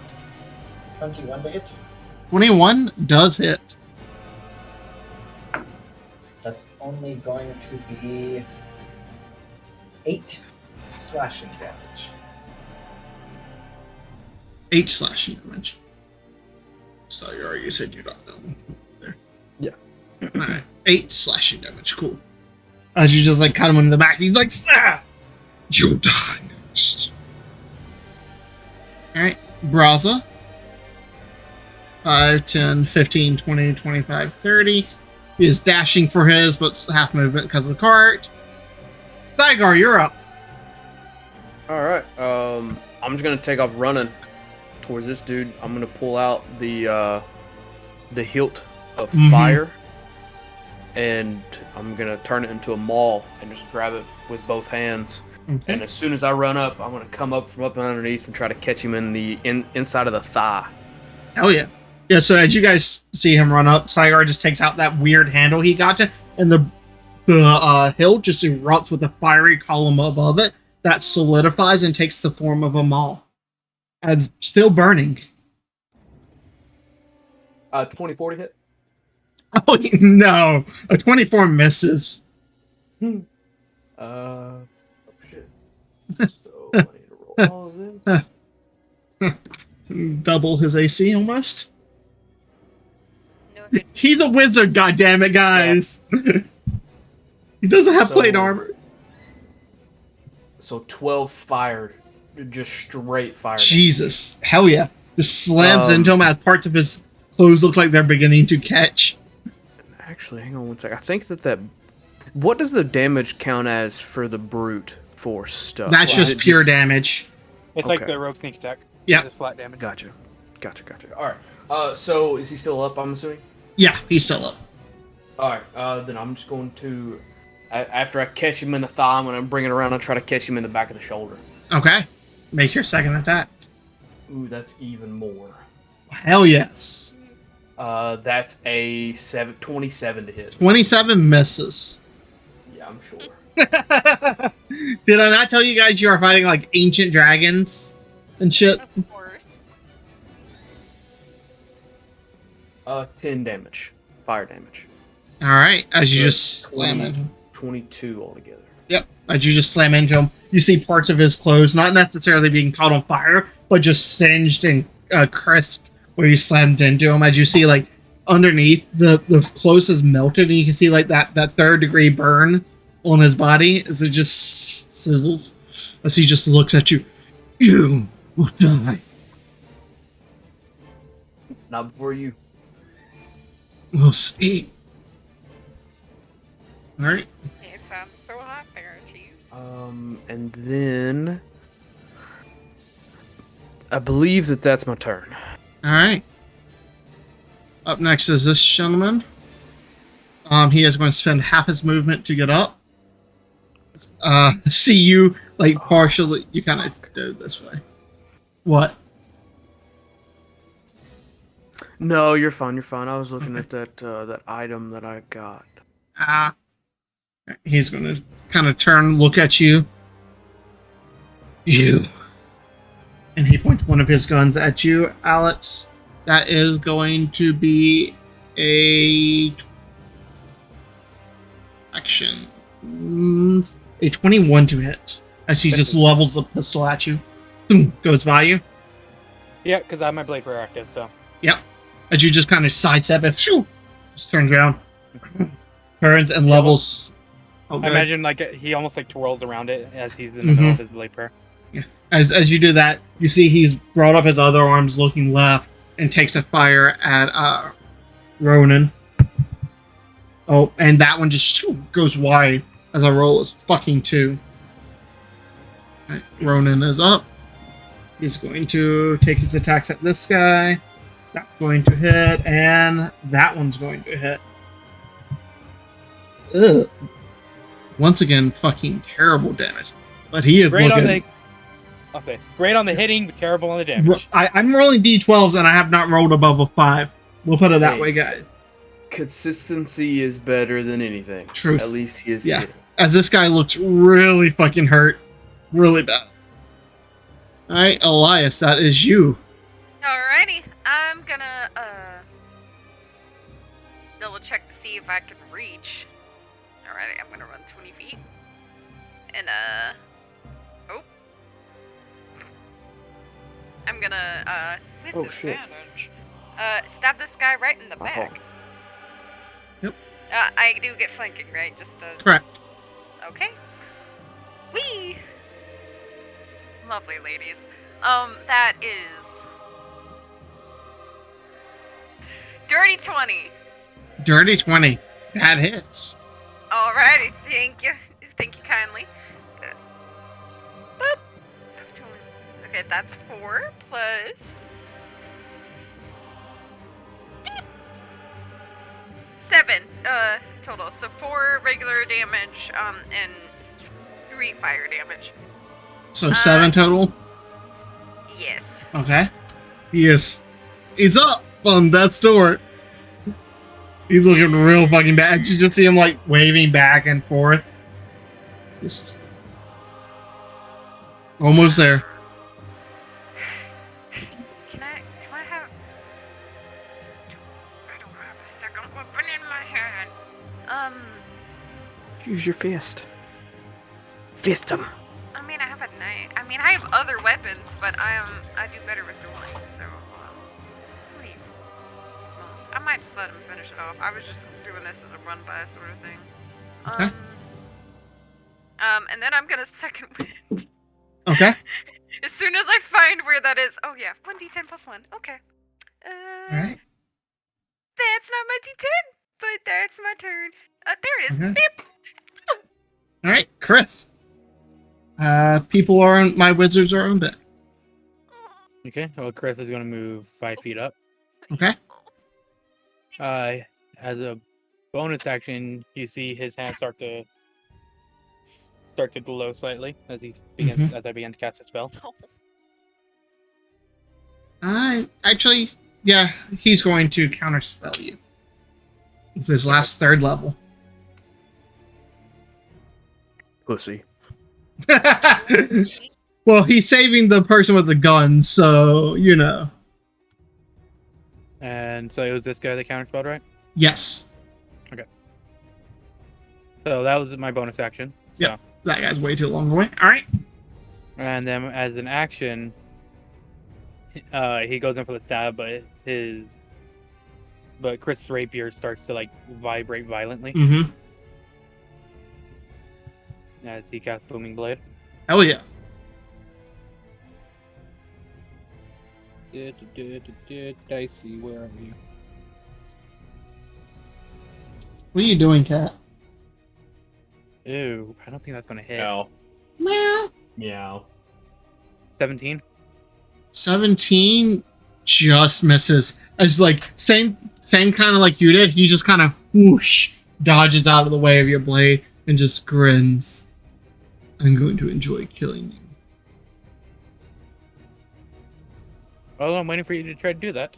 21 to hit. 21 does hit. That's only going to be 8 slashing damage. 8 slashing damage. So you said you don't know. There. Yeah. Alright. 8 slashing damage. Cool. As you just like cut him in the back, he's like, ah! You'll die next. Alright. Braza. 5, 10, 15, 20, 25, 30. He is dashing for his, but it's half movement because of the cart. Stygar, you're up. All right. I'm just gonna take off running towards this dude. I'm gonna pull out the hilt of fire, and I'm gonna turn it into a maul and just grab it with both hands. Okay. And as soon as I run up, I'm gonna come up from up underneath and try to catch him in the inside of the thigh. Hell yeah. Yeah, so as you guys see him run up, Stygar just takes out that weird handle he got to, and the hilt just erupts with a fiery column above it that solidifies and takes the form of a maul. And it's still burning. 20-40 hit. Oh no, a 24 misses. Oh shit. So I need to roll all of this. Double his AC almost. No good. He's a wizard, goddammit, guys. He doesn't have plate So- armor. So 12 fired. Just straight fire. Jesus, hell yeah! Just slams into him as parts of his clothes look like they're beginning to catch. Actually, hang on one sec. I think that. What does the damage count as for the brute force stuff? That's Is just it pure damage. It's like Okay. the rogue sneak attack. Yeah. Just flat damage. Gotcha. All right. So is he still up? I'm assuming. Yeah, he's still up. All right. Then I'm just going to. After I catch him in the thigh, I'm going to bring it around and try to catch him in the back of the shoulder. Okay, make your second attack. Ooh, that's even more. Hell yes. That's a 27 to hit. 27 misses. Yeah, I'm sure. Did I not tell you guys you are fighting like ancient dragons and shit? Of course. 10 damage. Fire damage. All right, as you So just slam 20. into him. 22 altogether. Yep, as you just slam into him, you see parts of his clothes not necessarily being caught on fire, but just singed and crisp where you slammed into him. As you see, like underneath the clothes is melted, and you can see like that 3rd degree burn on his body as it just sizzles. As he just looks at you, you will die. Not before you. We'll see. All right. It sounds so hot there, Chief. And then I believe that's my turn. All right. Up next is this gentleman. He is going to spend half his movement to get up. See you like partially. You kind of go this way. What? No, you're fine. You're fine. I was looking at that item that I got. He's going to kind of turn, look at you. You. And he points one of his guns at you, Alex. That is going to be a action. A 21 to hit. As he just levels the pistol at you. Boom, goes by you. Yeah, because I have my blade prayer active, so. Yep. As you just kind of sidestep it, shoo, just turns around. Turns and levels. Oh, I imagine like he almost like twirls around it as he's in the middle of his blade prayer. Yeah. As you do that, you see he's brought up his other arms looking left and takes a fire at Ronan. Oh, and that one just goes wide as I roll is fucking 2. Right, Ronan is up. He's going to take his attacks at this guy. That's going to hit, and that one's going to hit. Ugh. Once again, fucking terrible damage. But he is Great looking... on the... I'll say, great on the hitting, but terrible on the damage. I'm rolling d12s, and I have not rolled above a 5. We'll put it that Hey. way, guys. Consistency is better than anything. Truth. At least he is Yeah. hitting. As this guy looks really fucking hurt. Really bad. Alright, Elias, that is you. Alrighty, I'm gonna double check to see if I can reach. Alrighty, I'm gonna run 20 feet. And oh. I'm gonna with Oh, shit. advantage stab this guy right in the back. Yep. I do get flanking, right? Just Correct. okay. Whee! Lovely ladies. That is dirty 20. Dirty 20. That hits. Alrighty, thank you. Thank you kindly. Boop. Okay, that's 4 plus 7 total. So 4 regular damage and 3 fire damage. So 7 total? Yes. Okay. He's up on death's door. He's looking real fucking bad. You just see him like waving back and forth. Just almost there. Can I? Do I have? I don't have a second weapon in my Use your fist. Fist him. I mean, I have a knife. I mean, I have other weapons, but I do better with dueling. So, what do you? I might just let him finish it off. I was just doing this as a run by sort of thing. Okay. And then I'm gonna second wind. Okay. As soon as I find where that is. Oh yeah, 1d10 plus 1. Okay. All right. That's not my d10, but that's my turn. There it is. Okay. Beep. So, All right, Chris. People are on my wizards are on deck. Okay. Well, Chris is going to move 5 feet up. Okay. As a bonus action, you see his hand start to glow slightly as he begins as I begin to cast a spell. Actually, yeah, he's going to counterspell you. It's his last 3rd level. Pussy. Well, he's saving the person with the gun, so you know. And so it was this guy that counterspelled, right? Yes. So that was my bonus action. So. Yep. That guy's way too long away. All right. And then as an action, he goes in for the stab, but Chris' rapier starts to like vibrate violently Mm-hmm. as he casts Booming Blade. Hell yeah. Dicey, where are you? What are you doing, Cat? Ew, I don't think that's gonna hit. Meow. Meow. Meow. 17. 17 just misses. It's like same kind of like you did. He just kind of whoosh dodges out of the way of your blade and just grins. I'm going to enjoy killing you. Well, I'm waiting for you to try to do that.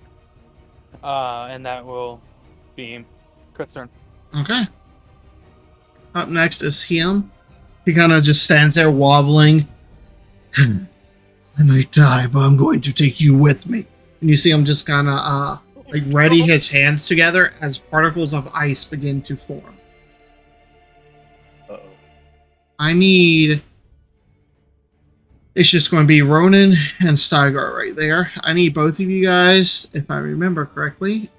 And that will be Chris' turn. Okay. Up next is him. He kind of just stands there wobbling. I might die, but I'm going to take you with me. And you see him just kind of like ready his hands together as particles of ice begin to form. Uh-oh. I need... It's just going to be Ronan and Stygar right there. I need both of you guys, if I remember correctly,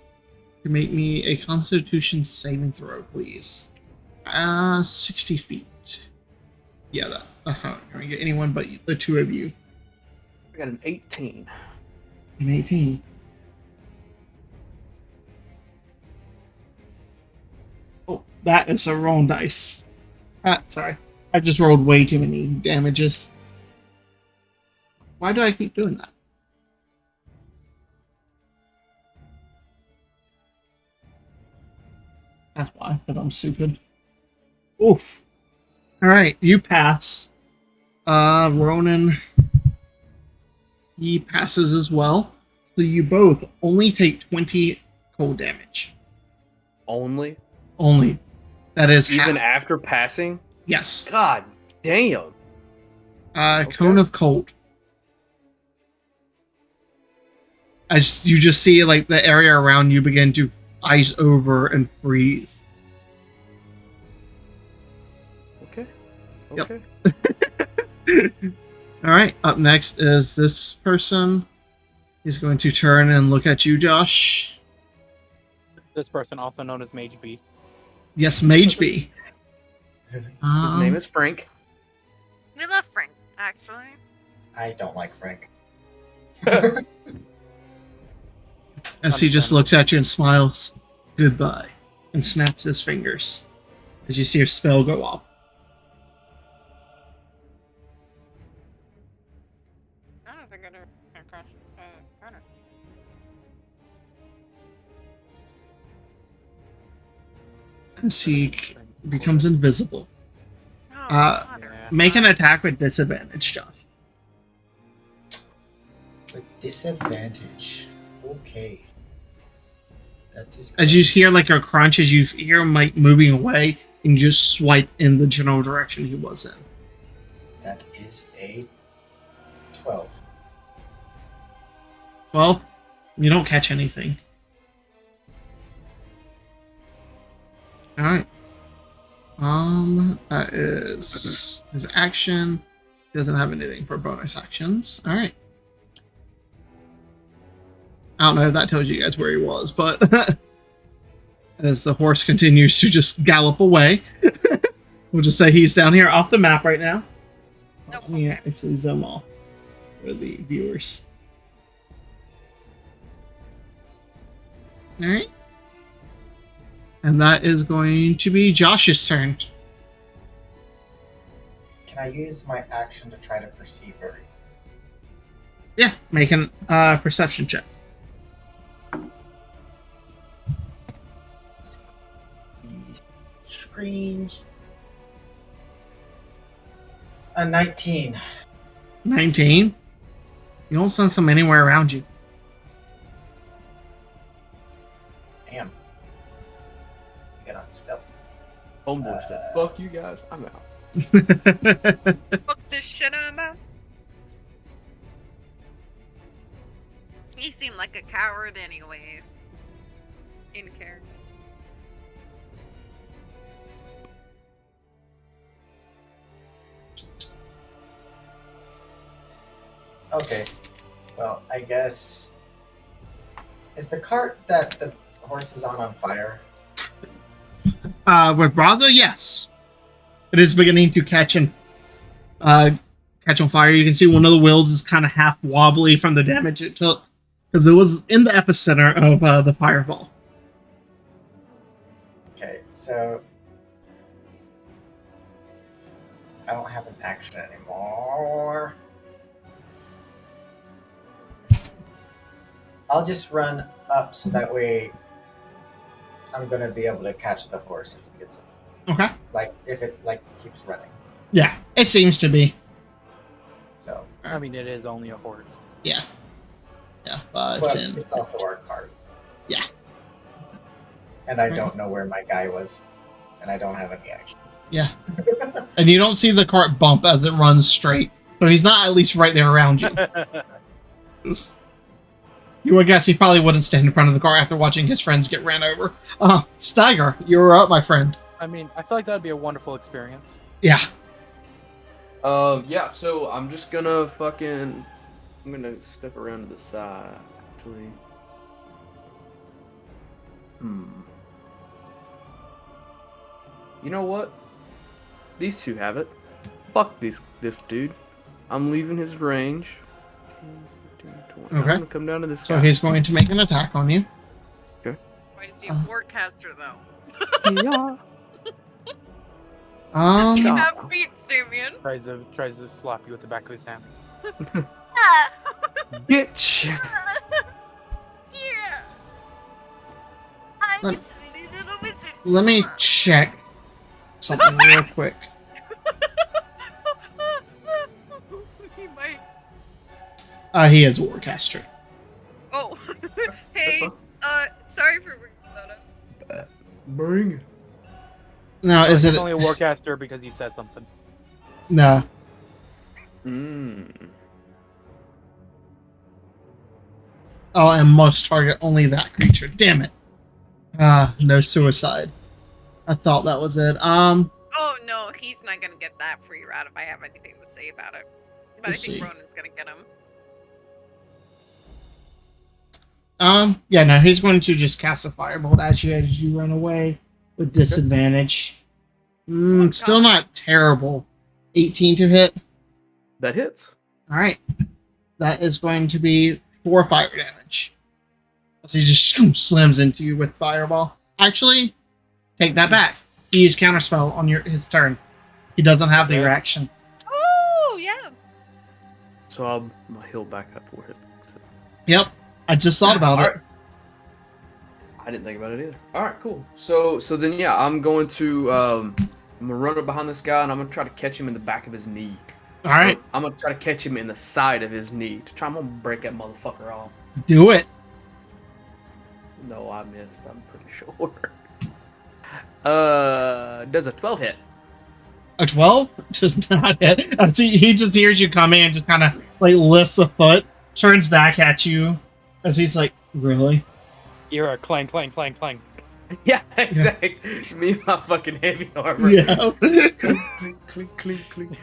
to make me a Constitution saving throw, please. 60 feet. Yeah, that's not going to get anyone but the 2 of you. I got an 18. An 18. Oh, that is the wrong dice. Sorry. I just rolled way too many damages. Why do I keep doing that? That's why, because I'm stupid. Oof. Alright, you pass. Ronan, he passes as well. So you both only take 20 cold damage. Only? Only. That is Even half. after passing? Yes. God damn. Cone of cold. As you just see, like, the area around you begin to ice over and freeze. Okay. Yep. Okay. Alright, up next is this person. He's going to turn and look at you, Josh. This person, also known as Mage B. Yes, Mage B. His name is Frank. we love Frank, actually. I don't like Frank. As he just looks at you and smiles. Goodbye. And snaps his fingers. As you see a spell go off. I don't think I know. As he becomes invisible. Oh, Yeah. Make an attack with disadvantage, Josh. With disadvantage. Okay. That is As you hear like a crunch, as you hear him like moving away, and you just swipe in the general direction he was in. That is a 12. 12? You don't catch anything. Alright. That is his action. He doesn't have anything for bonus actions. All right. I don't know if that tells you guys where he was, but as the horse continues to just gallop away, we'll just say he's down here off the map right now. Nope. Let me actually zoom off for the viewers. All right. And that is going to be Josh's turn. Can I use my action to try to perceive her? Yeah, make an perception check. Screens. A 19. 19. You don't sense them anywhere around you. Damn. Get on stealth. Homeboy said, "Fuck you guys, I'm out." Fuck this shit, I'm out. He seemed like a coward anyways. In character. Okay. Well, I guess. Is the cart that the horse is on fire? With Brazo, yes. It is beginning to catch on fire. You can see one of the wheels is kind of half wobbly from the damage it took, because it was in the epicenter of the fireball. Okay, so I don't have an action anymore. I'll just run up so that way I'm gonna be able to catch the horse if it gets Okay. like if it like keeps running. Yeah, it seems to be. So I mean, it is only a horse. Yeah. Yeah, 5, but 10. it's also our cart. Yeah. And I don't know where my guy was, and I don't have any actions. Yeah. And you don't see the cart bump as it runs straight. So he's not at least right there around you. You would guess he probably wouldn't stand in front of the car after watching his friends get ran over. Steiger, you're up, my friend. I mean, I feel like that would be a wonderful experience. Yeah. Yeah, so I'm just gonna I'm gonna step around to the side, actually. You know what? These two have it. Fuck this dude. I'm leaving his range. 10, 15, 20. I'm Okay. gonna come down to this So guy. he's going to make an attack on you. Why does he have Warcaster though? Yeah. You Yeah. have feet, Stamian. Tries to slap you with the back of his hand. Ah. Bitch! Yeah. I'm Let- a silly little wizard. Let me check something real quick. He might. He is Warcaster. Oh. That's Hey. fine. Sorry for bringing that up. Bring it. Now, is It's it... only a warcaster because he said something. No. Oh, and must target only that creature. Damn it. No suicide. I thought that was it. Oh no, he's not gonna get that free route if I have anything to say about it. But We'll I think see. Ronan's gonna get him. Yeah, no, he's going to just cast a firebolt at you as you run away with disadvantage. Still not terrible. 18 to hit. That hits. Alright. That is going to be 4 fire damage. So he just slams into you with fireball. Actually, take that back. He used counterspell on his turn. He doesn't have the Okay. reaction. Oh yeah. So I'll heal back up for it. Yep. I just thought about it. Alright. I didn't think about it either. Alright, cool. So then yeah, I'm gonna run up behind this guy and I'm gonna try to catch him in the back of his knee. Alright, I'm gonna try to catch him in the side of his knee. I'm gonna break that motherfucker off. do it. No, I missed, I'm pretty sure. Does a 12 hit? A 12 does not hit. He just hears you coming and just kind of like lifts a foot, turns back at you as he's like, really? You're a clang, clang, clang, clang. Yeah, exactly. Me and my fucking heavy armor. Yeah. Clink, clink, clink, clink, clink.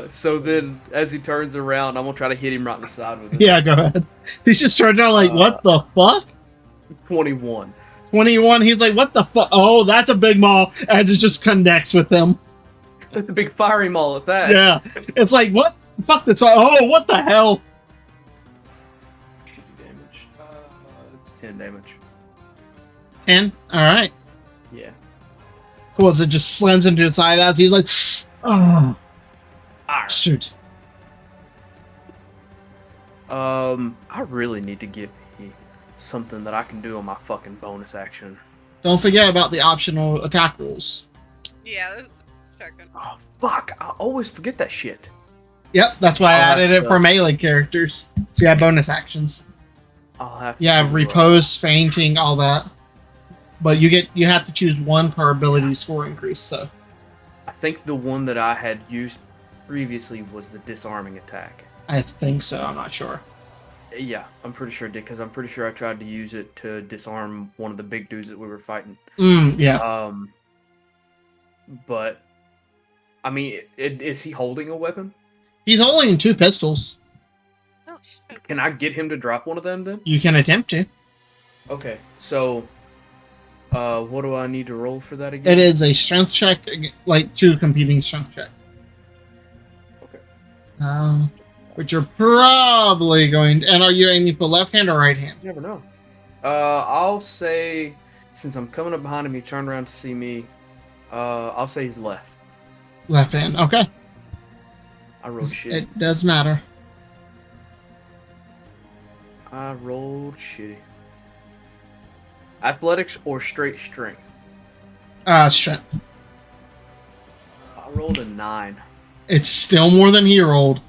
So then, as he turns around, I'm gonna try to hit him right in the side with it. Yeah, go ahead. He's just turned out like, what the fuck? 21. 21. He's like, what the fuck? Oh, that's a big maul. As it just connects with him. That's a big fiery maul at that. Yeah. It's like, what the fuck? That's oh, what the hell? Shitty damage. It's 10 damage. 10. All right. Yeah. Cool. As it just slams into his side as he's like, oh, Alright. shoot. I really need to get me something that I can do on my fucking bonus action. Don't forget about the optional attack rules. Yeah, this is checking. Oh, fuck. I always forget that shit. Yep, that's why I I'll added have it to- for melee characters. So you have bonus actions. I'll have to. Yeah, repose, fainting, all that. But you have to choose one per ability score increase. So I think the one that I had used previously was the disarming attack. I think so. I'm not sure. Yeah, I'm pretty sure it did, because I'm pretty sure I tried to use it to disarm one of the big dudes that we were fighting. Yeah. But I mean, is he holding a weapon? He's holding 2 pistols. Oh, shit. Can I get him to drop one of them then? You can attempt to. Okay, so what do I need to roll for that again? It is a strength check, like 2 competing strength checks. Okay. Which you're probably going. And are you aiming for left hand or right hand? You never know. I'll say, since I'm coming up behind him, he turned around to see me. I'll say he's left. Left hand. Okay. I rolled shitty. It does matter. I rolled shitty. Athletics or straight strength? Strength. I rolled a 9. It's still more than he rolled.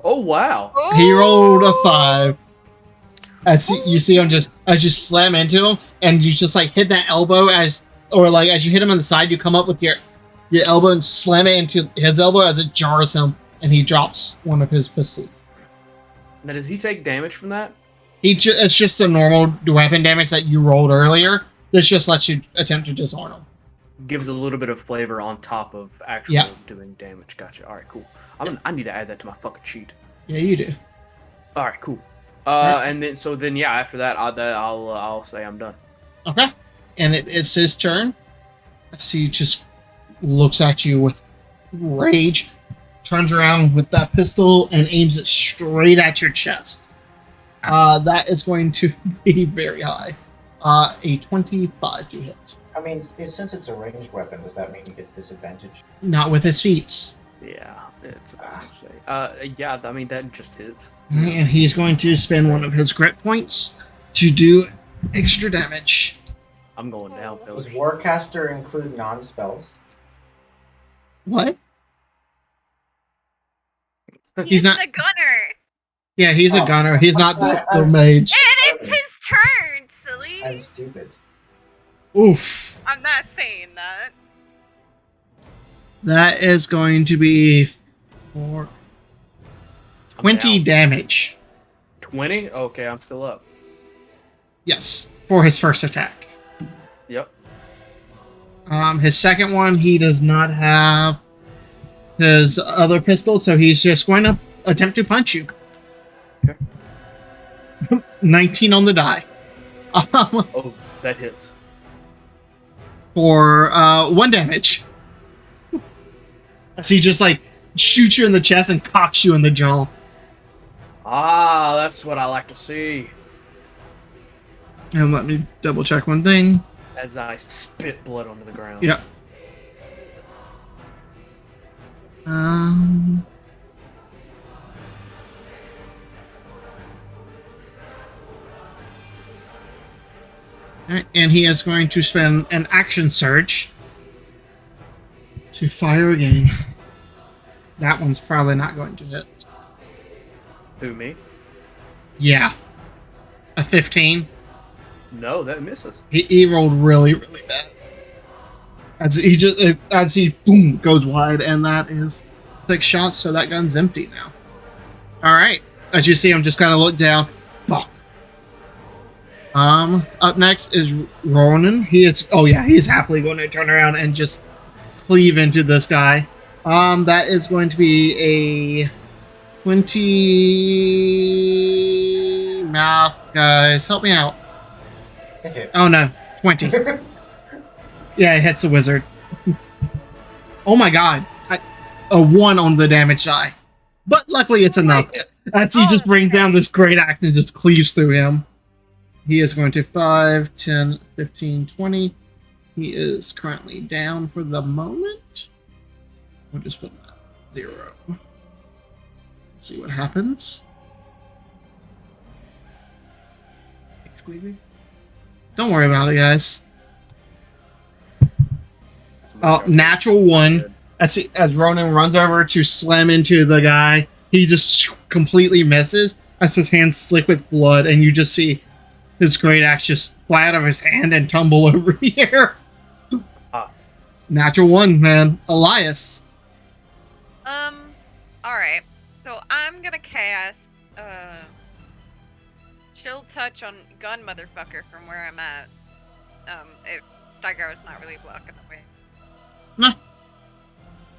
Oh wow! He rolled a 5. As you see him just as you slam into him, and you just like hit that elbow as you hit him on the side, you come up with your elbow and slam it into his elbow as it jars him, and he drops one of his pistols. Now, does he take damage from that? It's just the normal weapon damage that you rolled earlier. This just lets you attempt to disarm him. Gives a little bit of flavor on top of actually doing damage. Gotcha. All right, cool. I need to add that to my fucking sheet. Yeah, you do. All right, cool. Right. And then yeah, after that, I'll say I'm done. Okay. And it's his turn. So he just looks at you with rage, turns around with that pistol, and aims it straight at your chest. That is going to be very high. A 25 to hit. I mean, since it's a ranged weapon, does that mean he gets disadvantage? Not with his feats. Yeah, it's what I was gonna say. Yeah, I mean that just hits. And he's going to spend one of his grit points to do extra damage. I'm going down, Does fellas. Warcaster include non-spells? What? He's not- the gunner. Yeah, he's a Oh. gunner. He's not the mage. And it's his turn, silly. I'm stupid. Oof. I'm not saying that. That is going to be for I'm 20 down. damage. 20? Okay, I'm still up. Yes, for his first attack. Yep. His second one, he does not have his other pistol, so he's just going to attempt to punch you. Okay. 19 on the die. Oh, that hits. For 1 damage. So he just like shoots you in the chest and cocks you in the jaw. Ah, that's what I like to see. And let me double check one thing. As I spit blood onto the ground. Yep. Alright, and he is going to spend an action surge to fire again. That one's probably not going to hit. Who, me? Yeah. A 15. No, that misses. He rolled really, really bad. As he boom goes wide, and that is 6 shots, so that gun's empty now. Alright. As you see him just kind of look down. Pop. Up next is Ronan. He is happily going to turn around and just cleave into this guy. That is going to be a 20 math, guys. Help me out. It hits. Oh no, 20. Yeah, it hits the wizard. Oh my god. A 1 on the damage die. But luckily it's enough. As he just brings down this great axe and just cleaves through him. He is going to 5, 10, 15, 20. He is currently down for the moment. We'll just put that 0. See what happens. Don't worry about it, guys. Oh, natural 1. As Ronan runs over to slam into the guy, he just completely misses as his hands slick with blood, and you just see his great axe just fly out of his hand and tumble over here. Natural 1, man. Elias. Alright. So I'm gonna cast Chill Touch on Gun Motherfucker from where I'm at. If Daigaro's not really blocking the way. No.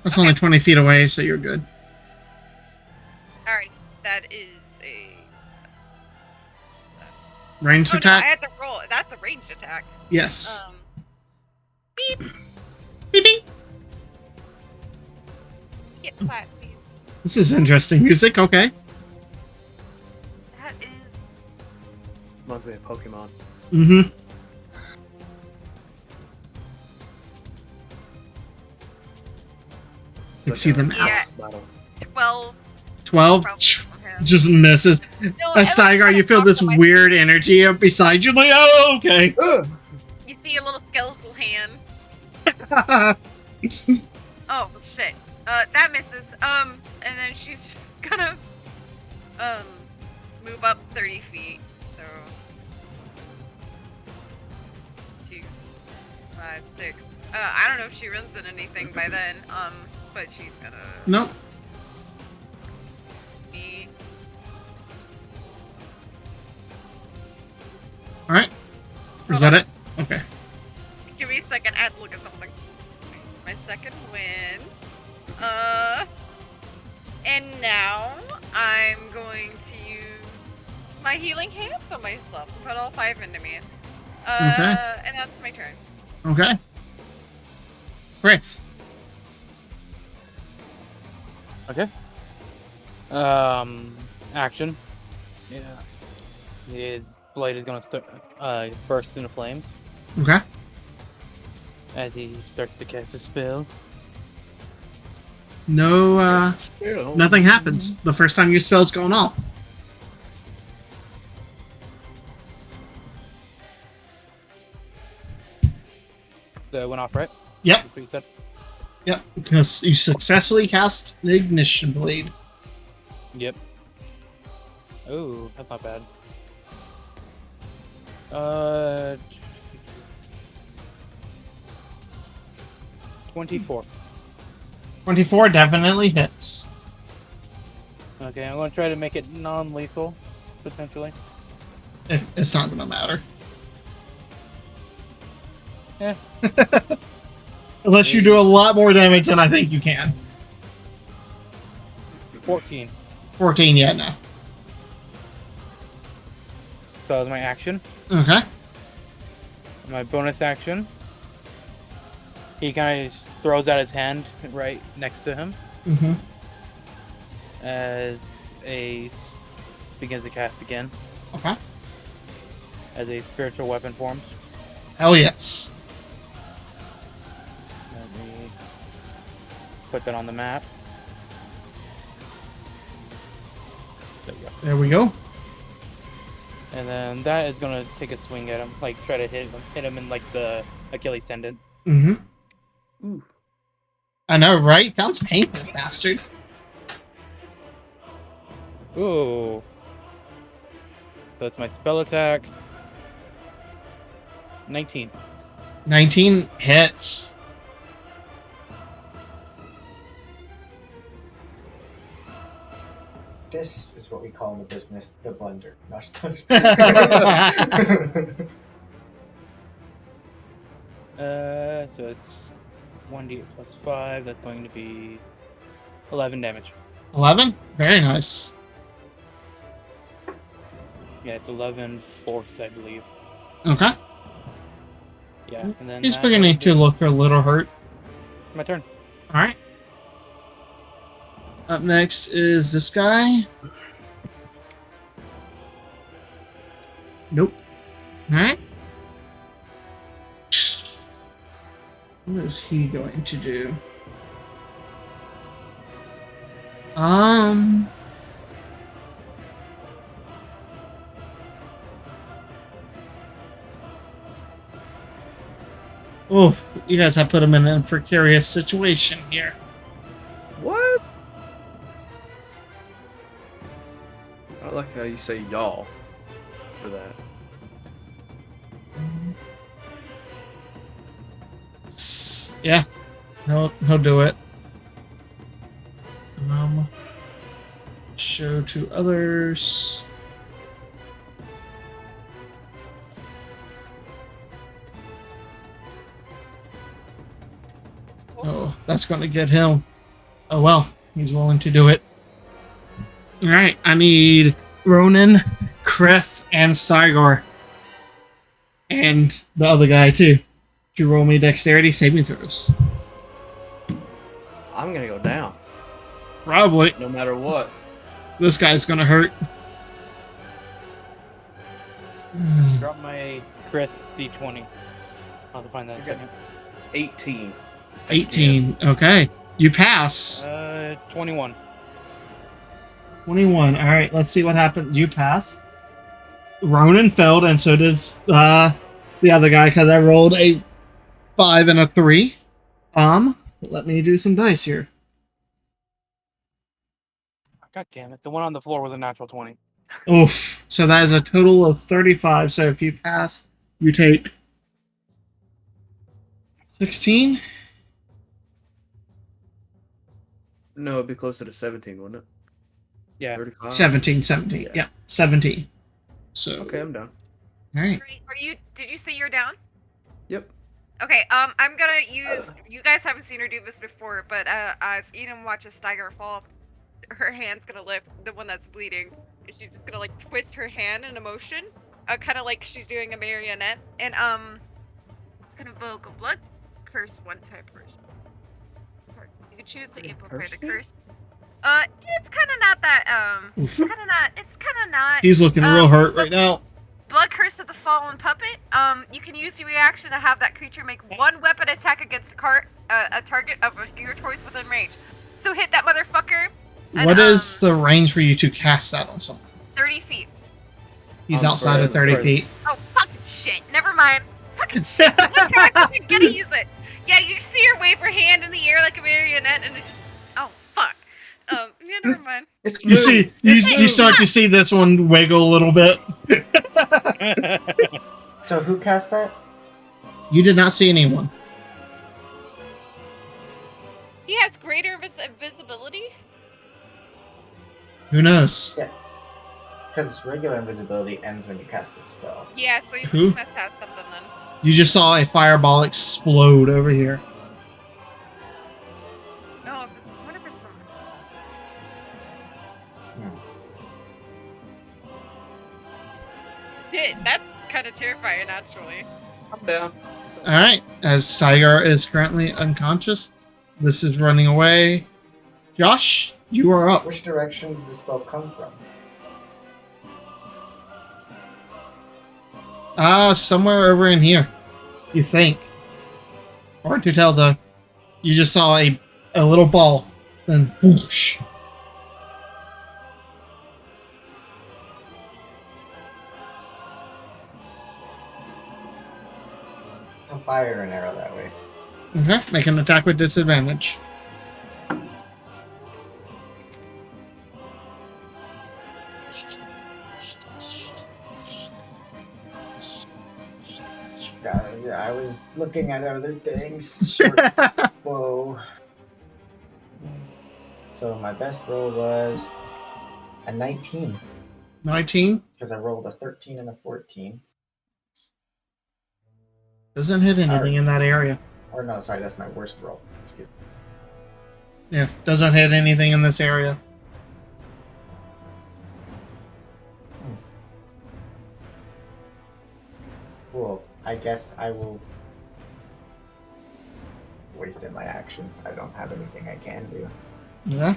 That's only 20 feet away, so you're good. Alright, that is a Ranged attack? No, I had to roll. That's a ranged attack. Yes. Beep. Beep beep. Get flat, please. This is interesting music, okay. That is. Reminds me of Pokemon. Mm-hmm. You can see the mouth. Yeah. 12. 12? Probably from him. Just misses. No, As Steigar, you feel this weird energy up beside you, like, oh, okay. You see a little skeletal hand. Oh, shit. That misses. And then she's just gonna, move up 30 feet. So. 2, 5, 6. I don't know if she runs in anything by then, but she's gonna. Nope. Be. Alright. Is that it? Okay. Give me a second. I had to look at something. My second win. And now I'm going to use my healing hands on myself and put all 5 into me. Okay. And that's my turn. Okay. Chris. Okay. Action. Yeah. His blade is gonna start burst into flames Okay. as he starts to cast a spell. No, nothing happens the first time your spell's going off. That went off, right? Yep. That's what you said? Yep. Because you successfully cast the ignition blade. Yep. Oh, that's not bad. 24. 24 definitely hits. Okay, I'm gonna try to make it non-lethal, potentially. It's not gonna matter. Yeah. Unless you do a lot more damage than I think you can. 14. 14, yeah, no. So that was my action. Okay. My bonus action. He kind of throws out his hand right next to him Mm-hmm. as begins to cast again Okay. as a spiritual weapon forms. Hell yes. Let me put that on the map. There we go. There we go. And then that is gonna take a swing at him, like try to hit him in like the Achilles tendon. Mm-hmm. Ooh. I know, right? Sounds painful, bastard. Ooh. So it's my spell attack. 19. 19 hits. This is what we call in the business the blunder. No, So it's 1d8 plus 5. That's going to be 11 damage. 11? Very nice. Yeah, it's 11 force, I believe. Okay. Yeah, and then He's that beginning is to look a little hurt. my turn. Alright. Up next is this guy. Nope. Alright. What is he going to do? Oh, you guys have put him in a precarious situation here. What? I like how you say y'all for that. Yeah, he'll do it. Show to others. Oh, that's going to get him. Oh well, he's willing to do it. All right, I need Ronan, Kreth, and Stygor, and the other guy too, to roll me dexterity saving throws. I'm gonna go down, Probably. no matter what. This guy's gonna hurt. Drop my Chris D20. I'll have to find that in a Okay. second. 18. 18. Okay. You pass. 21. 21. All right, let's see what happens. You pass. Ronan failed, and so does the other guy, because I rolled a 5 and a 3. Let me do some dice here. God damn it. The one on the floor was a natural 20. Oof. So that is a total of 35. So if you pass, you take 16. No, it'd be closer to 17, wouldn't it? Yeah. 35. 17. Yeah, 17. So Okay, I'm down. all right. Are you? Did you say you're down? Yep. Okay. I'm gonna use. You guys haven't seen her do this before, but as Eden watches Steiger fall, her hand's gonna lift, the one that's bleeding. And she's just gonna like twist her hand in a motion, kind of like she's doing a marionette, and gonna invoke a blood curse one time first. You can choose to amplify the curse. It's kind of not that Oof. It's kind of not. He's looking real hurt right now. Blood Curse of the Fallen Puppet. You can use your reaction to have that creature make one weapon attack against a target of your choice within range. So hit that motherfucker. And, What is the range for you to cast that on someone? 30 feet. He's I'm outside of 30 afraid. feet. Oh, fucking shit. Never mind. Fucking shit. The one time I'm gonna use it. Yeah, you see her wave her hand in the air like a marionette, and it just. Oh, fuck. Yeah, never mind. It's You see, you start to see this one wiggle a little bit. So who cast that? You did not see anyone. He has greater visibility. Who knows? Because regular invisibility ends when you cast the spell. Yeah, so you Who? must have something then. You just saw a fireball explode over here. No, I wonder if it's from. Shit, that's kind of terrifying, actually. I'm down. All right, as Steiger is currently unconscious, this is running away. Josh, you are up. Which direction did the spell come from? Somewhere over in here, you think. Hard to tell though. You just saw a little ball, then whoosh. I'll fire an arrow that way. Okay, make an attack with disadvantage. I was looking at other things. Short bow. So my best roll was A 19, 19 because I rolled a 13 and a 14. doesn't hit anything in that area. Or no, sorry, that's my worst roll. Excuse me. Yeah, doesn't hit anything in this area. Cool. I guess I will waste my actions. I don't have anything I can do. Yeah.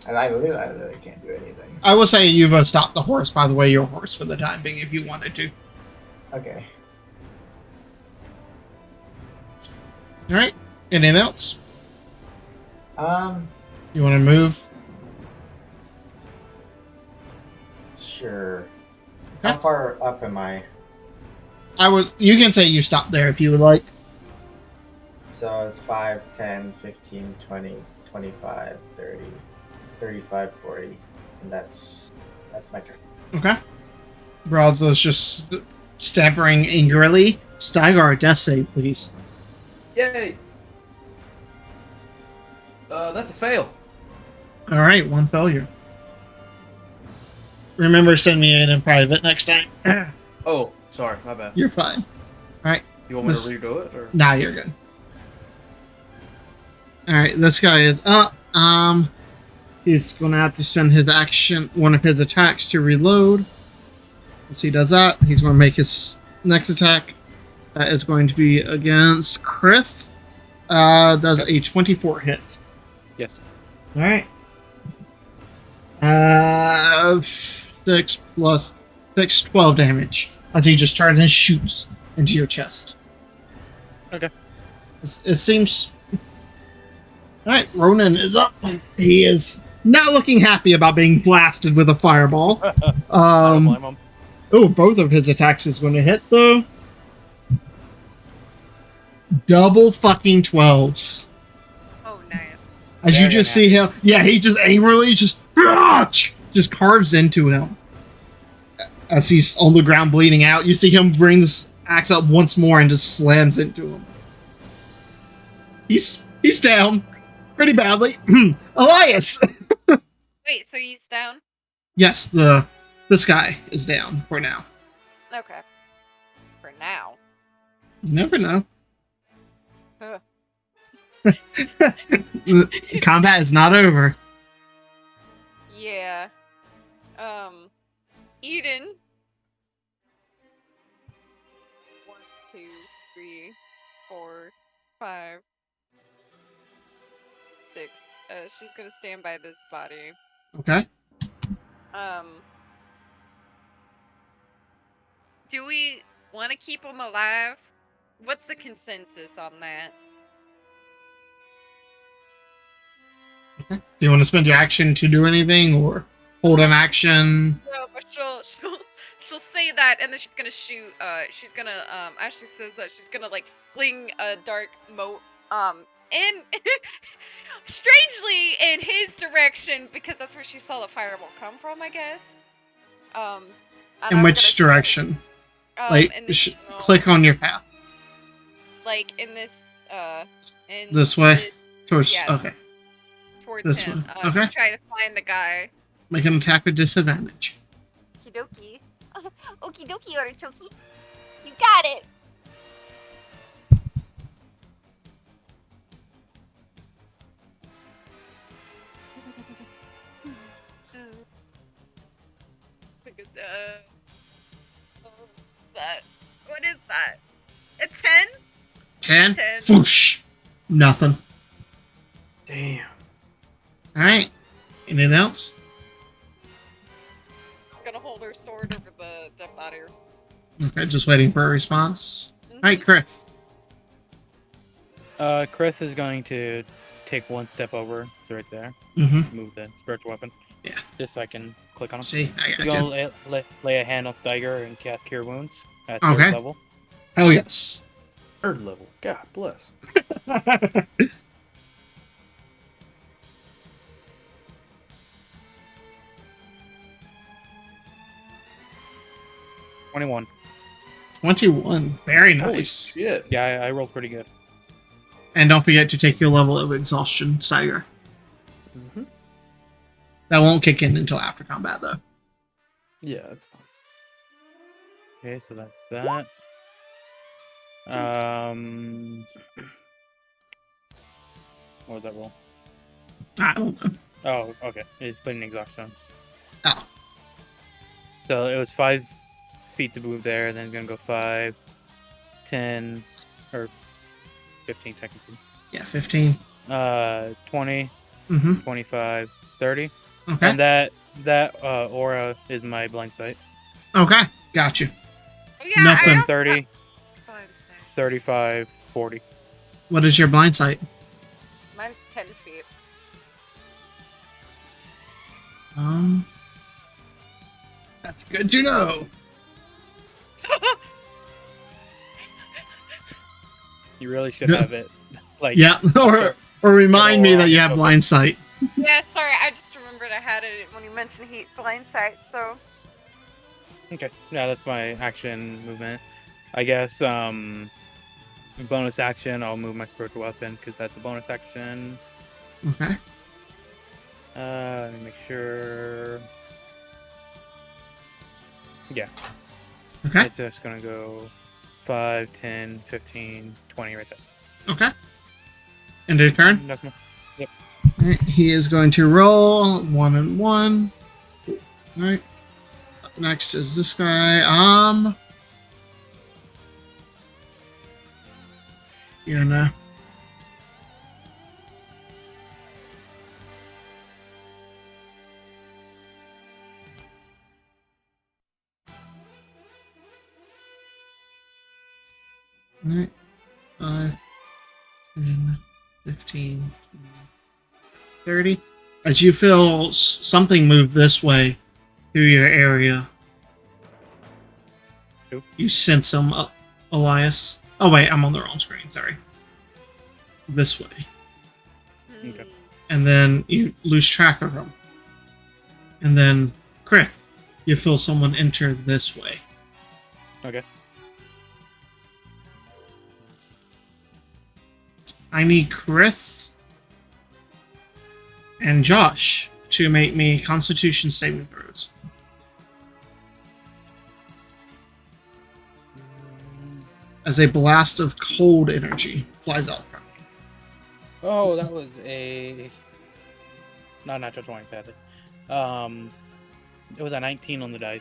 And I literally can't do anything. I will say you've stopped the horse, by the way, your horse for the time being, if you wanted to. Okay. All right. Anything else? You want to move? Sure. Okay. How far up am I? You can say you stop there if you would like. So it's 5, 10, 15, 20, 25, 30, 35, 40. And that's my turn. Okay. Brazos just stammering angrily. Stygar, death save, please. Yay! That's a fail. All right, one failure. Remember, send me in private next time. Oh, sorry, my bad. You're fine. All right. You want me to redo it, or? Nah, you're good. All right, this guy is up. He's going to have to spend his action, one of his attacks, to reload. Once he does that, he's going to make his next attack. That is going to be against Chris. Does a 24 hit. Yes. All right. 6 plus 6, 12 damage as he just turns and shoots into your chest. Okay. It seems. All right, Ronan is up. He is not looking happy about being blasted with a fireball. I don't blame him. Oh, both of his attacks is going to hit though. Double fucking 12s. Oh, nice. As Very you just see him, yeah, he just angrily just carves into him. As he's on the ground bleeding out, you see him bring this axe up once more and just slams into him. He's down pretty badly. Elias. Wait, so he's down? Yes, this guy is down for now. Okay. For now. You never know. Huh. The combat is not over. Yeah. Eden. 1, 2, 3, 4, 5, 6. She's gonna stand by this body. Okay. Do we want to keep him alive? What's the consensus on that? Do you want to spend your action to do anything, or hold an action? No, but she'll say that, and then she's gonna shoot. She's gonna Ashley says that she's gonna like fling a dark mote in strangely in his direction, because that's where she saw the fireball come from, I guess. And In I'm which gonna- direction? in this Click on your path. like in this in This way? Towards, yeah. okay. towards this him. one, okay. Try to find the guy. Make an attack with disadvantage. Okie dokie. Okie dokie, artichoke. You got it. What is that? A 10? 10? 10. Whoosh! Nothing. Damn. Alright. Anything else? I'm gonna hold her sword over the dead body. Okay, just waiting for a response. Alright, Chris. Chris is going to take one step over. It's right there. Mm-hmm. Move the spiritual weapon. Yeah. Just so I can click on him. See, I He's got gonna you. lay a hand on Steiger and cast Cure Wounds at Okay. third level. Hell yes. Third level. God bless. '21. 21. Very Holy nice. shit. Yeah, I rolled pretty good. And don't forget to take your level of exhaustion, Sire. Mm-hmm. That won't kick in until after combat, though. Yeah, that's fine. Okay, so that's that. What was that roll? I don't know. Oh, okay. It's putting exhaustion. Oh, So it was 5 feet to move there, then gonna go 5, 10, or 15 technically. yeah, 15. 20, Mm-hmm. 25, 30. Okay. And that aura is my blind sight. Okay. Got you. Oh, yeah, Nothing. I also 30, got- 35, 40. What is your blind sight? Mine's 10 feet. That's good to know. You really should have it. Like, Yeah, or remind me that you have Okay. blind sight. Yeah, sorry, I just remembered I had it when you mentioned heat blind sight, so. Okay, yeah, that's my action movement. I guess, bonus action, I'll move my spiritual weapon, because that's a bonus action. Okay. Let me make sure. Yeah, Okay. it's just gonna go 5, 10, 15, 20 right there. Okay. End of turn. Nothing. Alright, he is going to roll 1 and 1. Alright. Up next is this guy. Yeah, no. Alright. 5, 10, 15, 20, 30. As you feel something move this way through your area, Who? you sense him, Elias. Oh, wait, I'm on the wrong screen. Sorry. This way. Okay. And then you lose track of him. And then, Krith, you feel someone enter this way. Okay. I need Krith and Josh to make me Constitution saving throws. As a blast of cold energy flies out from you. Oh, that was a not natural 20, sadly. It was a 19 on the dice.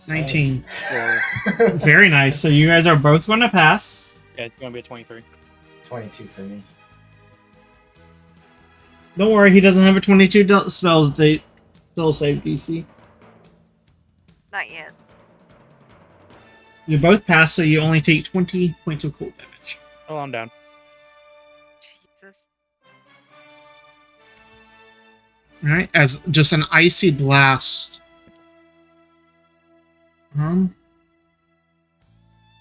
19. Or Very nice. So you guys are both going to pass. yeah, it's gonna be a 23. 22 for me. Don't worry, he doesn't have a 22 spell save DC. Not yet. You both pass, so you only take 20 points of cold damage. Oh, I'm down. Jesus. Alright, as just an icy blast.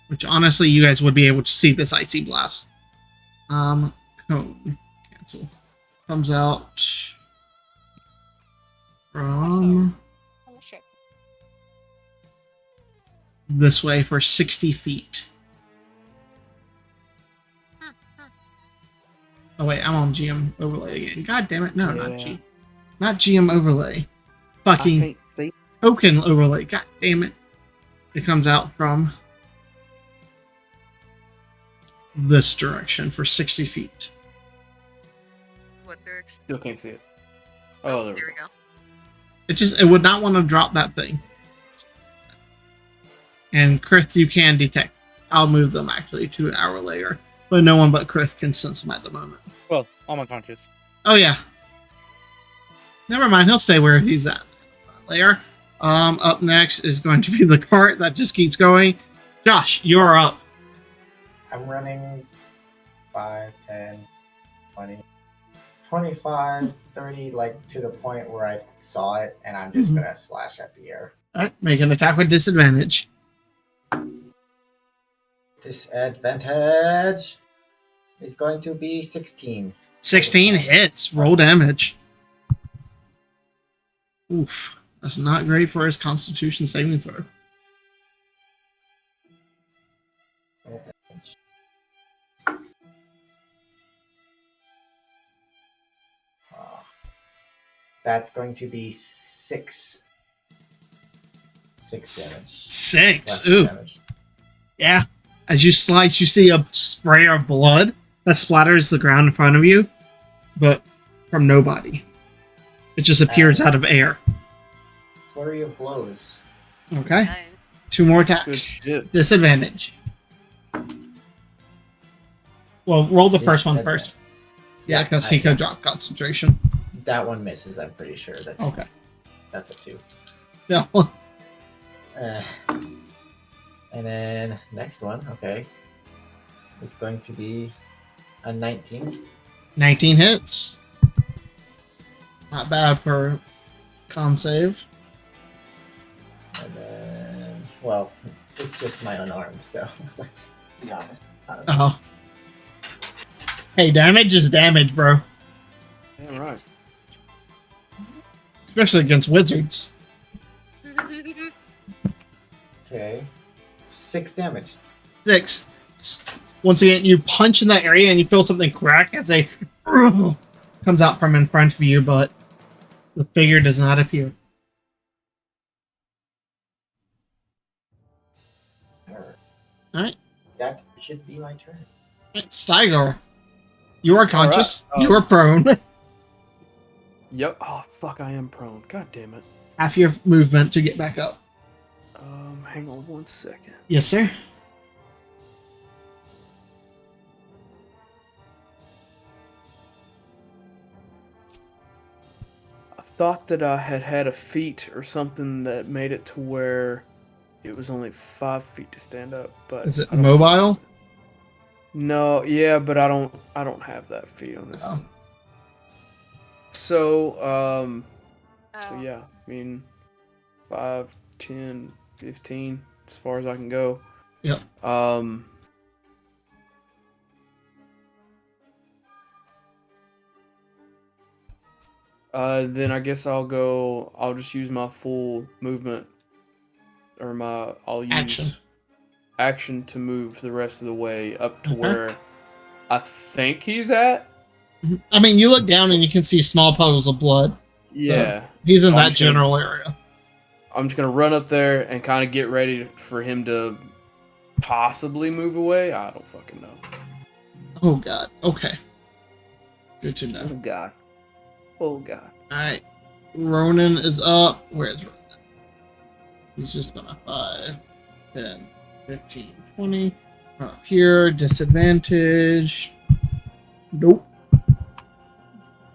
Which honestly, you guys would be able to see this icy blast. Cone. Cancel. Comes out from Oh, shit. this way for 60 feet. Oh wait, I'm on GM overlay again. God damn it! No, not GM overlay. Fucking token overlay. God damn it! It comes out from this direction for 60 feet. What direction? Still can't see it. Oh, there we There go. we go. It would not want to drop that thing. And Krith, you can detect. I'll move them actually to our layer, but no one but Krith can sense them at the moment. Well, I'm unconscious. Oh yeah. Never mind. He'll stay where he's at. Layer. Up next is going to be the cart that just keeps going. Josh, you're up. I'm running 5, 10, 20, 25, 30, like to the point where I saw it, and I'm just gonna slash at the air. All right, make an attack with disadvantage. Disadvantage is going to be 16. 16 hits. Roll damage. Oof. That's not great for his Constitution saving throw. Roll damage. That's going to be 6. 6 damage. 6. Less Ooh. damage. Yeah. As you slice, you see a spray of blood that splatters the ground in front of you, but from nobody. It just appears out of air. Flurry of blows. Okay. Nice. 2 more Good attacks. shit. Disadvantage. Well, roll the first one first. Yeah, because he could drop concentration. That one misses, I'm pretty sure. Okay. That's a 2. Yeah. And then next one, okay, is going to be a 19. 19 hits. Not bad for con save. And then, well, it's just my unarmed, so let's be honest. Oh. Hey, damage is damage, bro. Damn right. Especially against wizards. Okay. 6 damage. 6. Once again, you punch in that area and you feel something crack as a comes out from in front of you, but the figure does not appear. Alright. That should be my turn. Steiger. You are conscious. All right, You are prone. Yep. Oh fuck! I am prone. God damn it. Half your movement to get back up. Hang on 1 second. Yes, sir. I thought that I had a feat or something that made it to where it was only 5 feet to stand up. But Is it I don't- mobile? No, yeah, but I don't have that feat on this Oh. one. So, Oh. so yeah, I mean, 5, 10, 15, as far as I can go. Yep. Then I guess I'll just use my full movement, or I'll use action to move the rest of the way up to where I think he's at. I mean, you look down and you can see small puddles of blood. Yeah. He's in So that general area. I'm just gonna run up there and kind of get ready for him to possibly move away. I don't fucking know. Oh, God. Okay. Good to know. God. Oh god. Alright. Ronan is up. Where's Ronan? He's just gonna 5, 10, 15, 20. Up here. Disadvantage. Nope.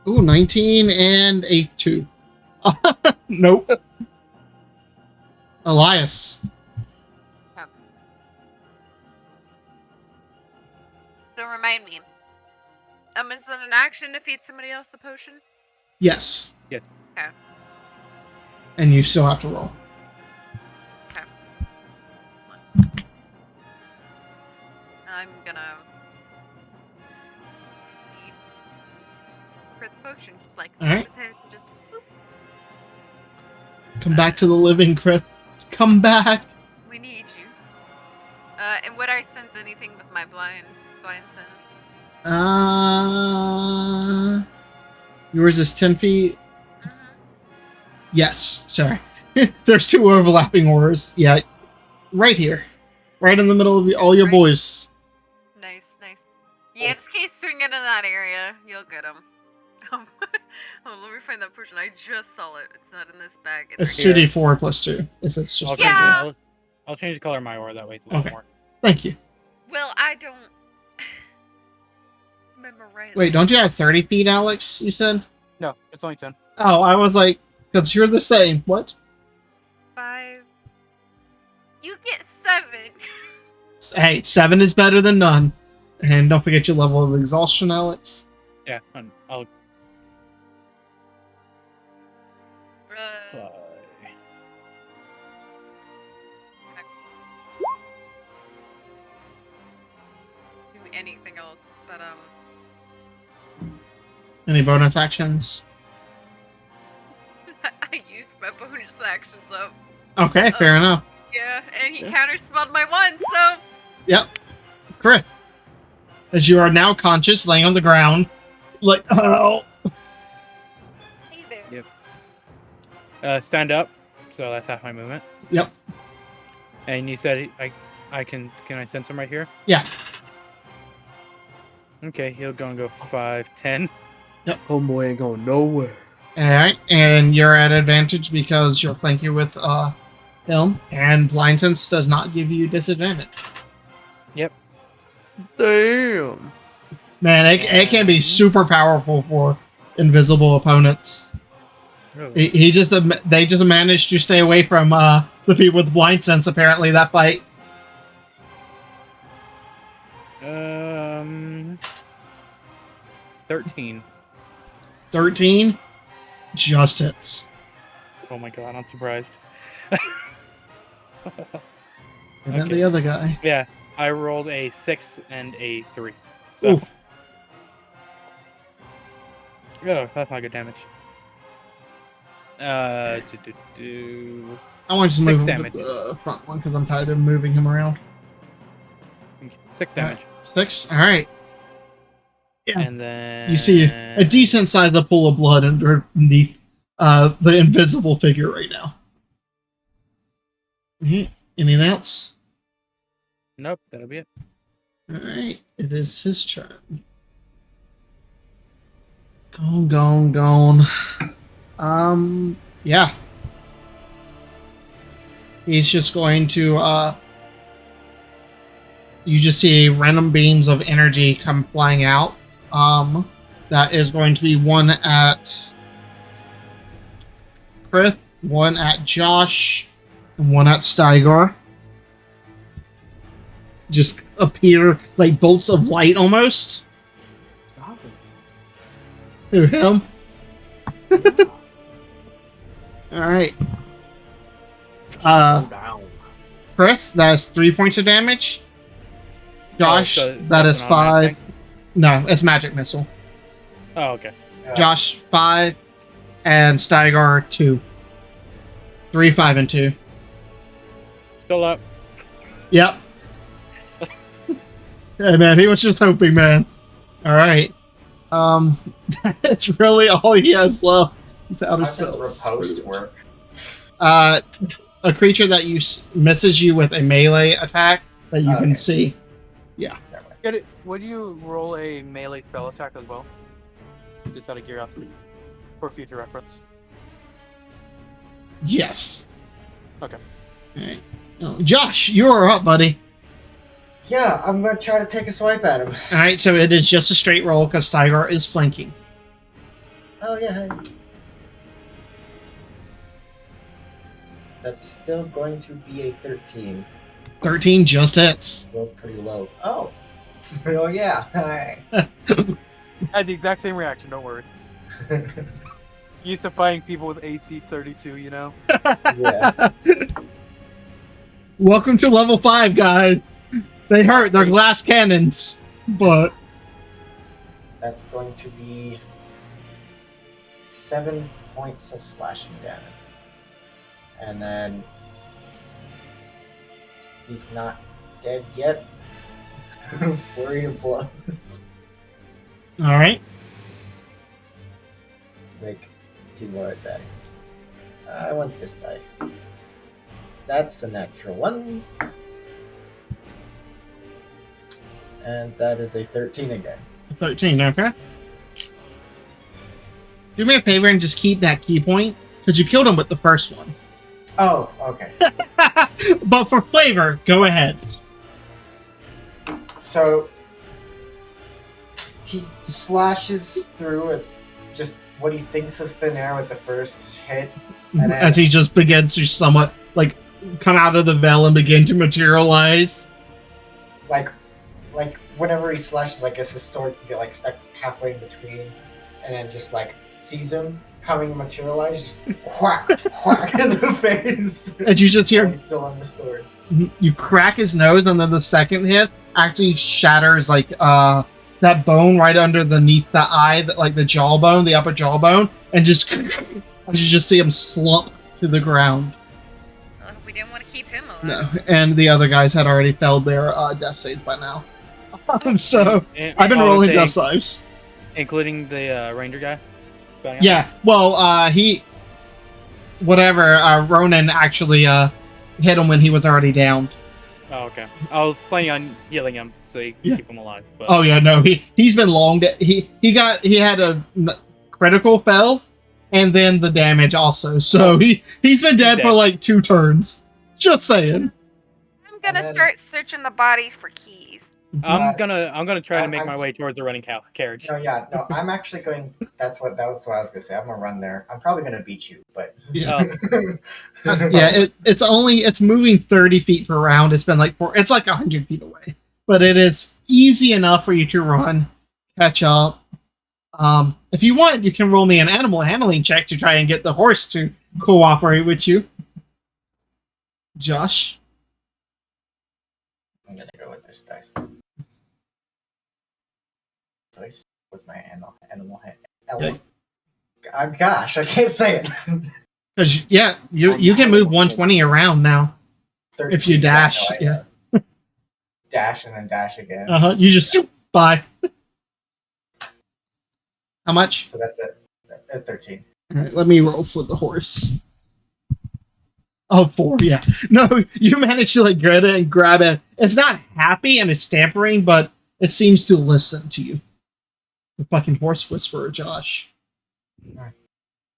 Ooh, 19 and a 2. Nope. Elias. So remind me. Is it an action to feed somebody else a potion? Yes. Yes. Okay. And you still have to roll. Okay. I'm gonna feed for the potion, just like Alright. his head, just whoop. Come back to the living, Chris. Come back. We need you. And would I sense anything with my blind sense? Yours is 10 feet. Mm-hmm. Yes, sorry. There's 2 overlapping auras. Yeah, right here. Right in the middle of all your Right. boys. Nice, nice. Yeah, just keep swinging in that area. You'll get them. Oh, let me find that potion. I just saw it. It's not in this bag. It's right 2d4 plus 2, if it's just... I'll Yeah. change, I'll change the color of my aura that way. It's a lot Okay. more. Thank you. Well, I don't memorize. Wait, don't you have 30 feet, Alex, you said? No, it's only 10. Oh, I was like, because you're the same. What? 5. You get 7. Hey, 7 is better than none. And don't forget your level of exhaustion, Alex. Yeah, I'll. Do anything else, but Any bonus actions? I used my bonus actions up. Okay, fair enough. Yeah, and he Yeah. counterspelled my one, so Yep. Correct. As you are now conscious, laying on the ground. Like, oh. hey there. Yep. Stand up. So that's half my movement. Yep. And you said I can I sense him right here? Yeah. Okay, he'll go and go 5, 10. Homeboy ain't going nowhere. All right, and you're at advantage because you're flanking with him, and blind sense does not give you disadvantage. Damn. Man, it can be super powerful for invisible opponents. Really? They just managed to stay away from the people with blind sense. Apparently, that fight. 13. 13 just hits. Oh my god, I'm surprised. And then Okay. the other guy. Yeah, I rolled a 6 and a 3. So, Oof. oh, that's not good damage. I want to just move him damage. to the front one because I'm tired of moving him around. 6 damage. 6. All right. Yeah. And then You see a decent sized pool of blood underneath the invisible figure right now. Anything else? Nope, that'll be it. Alright, it is his turn. Gone. Yeah. He's just going to, you just see random beams of energy come flying out. That is going to be one at Chris, one at Josh, and one at Steiger. Just appear like bolts of light almost. Stop Through him. it. Alright. Down. Chris, that's 3 points of damage. Josh, so that that's is an 5. automatic No, it's magic missile. Oh, okay. Josh, 5. And Steiger, 2. 3, 5, and 2. Still up. Yep. Hey man, he was just hoping, man. Alright. That's really all he has left. He's out of How does spells. riposte work? A creature that misses you with a melee attack that you Okay. can see. Get it? Would you roll a melee spell attack as well? Just out of curiosity. For future reference. Yes. Okay. Alright. Oh, Josh, you're up, buddy. Yeah, I'm gonna try to take a swipe at him. Alright, so it is just a straight roll because Steiger is flanking. Oh yeah. That's still going to be a 13. 13 just hits. Still pretty low. Oh. Oh yeah. Hi. I had the exact same reaction, don't worry. Used to fighting people with AC 32, you know? Yeah. Welcome to level 5, guys. They hurt. They're glass cannons. But That's going to be 7 points of slashing damage. And then he's not dead yet. Flurry of blows. alright. Make 2 more attacks. I want this die. That's a natural 1. And that is a 13 again. 13, okay. Do me a favor and just keep that key point, because you killed him with the first one. Oh, okay. But for flavor, go ahead. So he slashes through as just what he thinks is thin air with the first hit. And then, As he just begins to somewhat, like, come out of the veil and begin to materialize. like whenever he slashes, I guess his sword can get like stuck halfway in between, and then just like sees him coming materialize, just whack, whack in the face. And you just While hear, he's still on the sword. you crack his nose, and then the second hit actually shatters, like, that bone right underneath the eye, like the jawbone, the upper jawbone, and just, as you just see him slump to the ground. Well, we didn't want to keep him alive. No, and the other guys had already failed their death saves by now. So And I've been all rolling the- death saves. Including the ranger guy? Going out? Yeah, well, he whatever. Ronan actually hit him when he was already down. Oh, okay. I was planning on healing him so you can Yeah. keep him alive. But Oh yeah, no, he's been long. He had a critical fell, and then the damage also. So he's been dead dead. for like 2 turns. Just saying. I'm gonna And then- start searching the bodies for keys. I'm gonna try to make I'm- my way towards the running carriage. No, I'm actually going. That was what I was gonna say. I'm gonna run there. I'm probably gonna beat you, but Yeah. Yeah, it's moving 30 feet per round. It's been like it's like 100 feet away, but it is easy enough for you to run, catch up. If you want, you can roll me an animal handling check to try and get the horse to cooperate with you. Josh, I'm gonna go with this dice. Dice was my animal head. Yeah. Gosh, I can't say it. because you can move 120 around now if you 13, dash. no, I Yeah. dash and then dash again. You just zoop by. How much? So that's it. 13. All right, let me roll for the horse. Oh, 4, yeah. No, you managed to like get it and grab it. It's not happy and it's tampering, but it seems to listen to you. The fucking horse whisperer, Josh.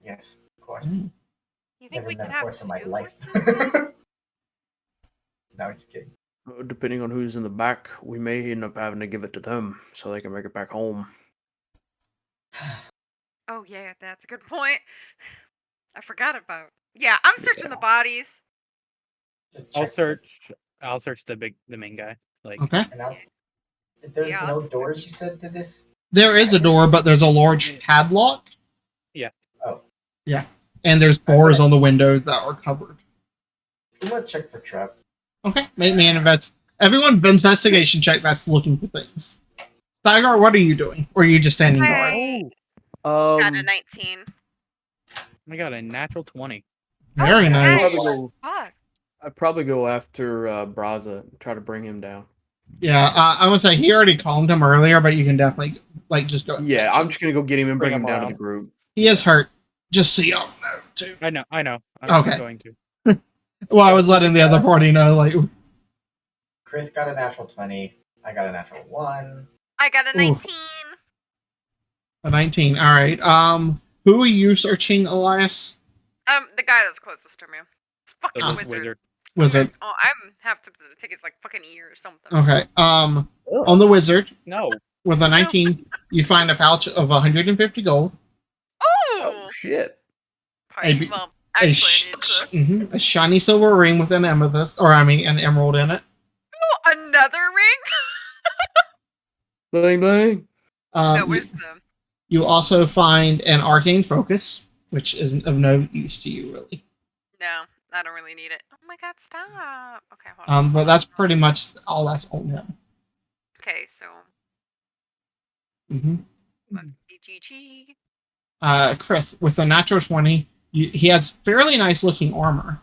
Yes, of course. You think Never we met can a have horse in my 2 life. horses? No, just kidding. Depending on who's in the back, we may end up having to give it to them so they can make it back home. Oh yeah, that's a good point. I forgot about. Yeah, I'm searching the bodies. I'll Check I'll search the main guy. Like Okay. And there's Yeah, no I'll doors, you said, to this? There is a door, but there's a large padlock. Yeah. Oh. Yeah. And there's bars on the windows that are covered. I'm gonna check for traps. Okay. Make me an everyone investigation check that's looking for things. Stygar, what are you doing? Or are you just standing guard? oh, Got a 19. I got a natural 20. Very Oh, nice. nice. Fuck. I'd probably go after Braza and try to bring him down. Yeah, I would say he already calmed him earlier, but you can definitely just go. Yeah, I'm just gonna go get him and Bring bring him him down to around. the group. He is hurt. Just so y'all know too. I know. I'm Okay. going to. Well, I was letting the other party know, like, Chris got a natural 20. I got a natural 1. I got a 19. a 19. All right. Who are you searching, Elias? The guy that's closest to me. It's fucking The wizard. Wizard. Oh, I'm have to take his like fucking ear or something. Okay. On the wizard No. with a 19, you find a pouch of 150 gold. Oh, Shit. A- well, A, actually, I need to. a shiny silver ring with an amethyst, an emerald in it. Oh, another ring? Bang bang. No, where's the? You also find an arcane focus, which isn't of no use to you, really. No, I don't really need it. Oh my god, stop. Okay, hold on. But that's pretty much all that's on him. Okay, so Mm-hmm. GG. Chris, with a natural 20, he has fairly nice looking armor.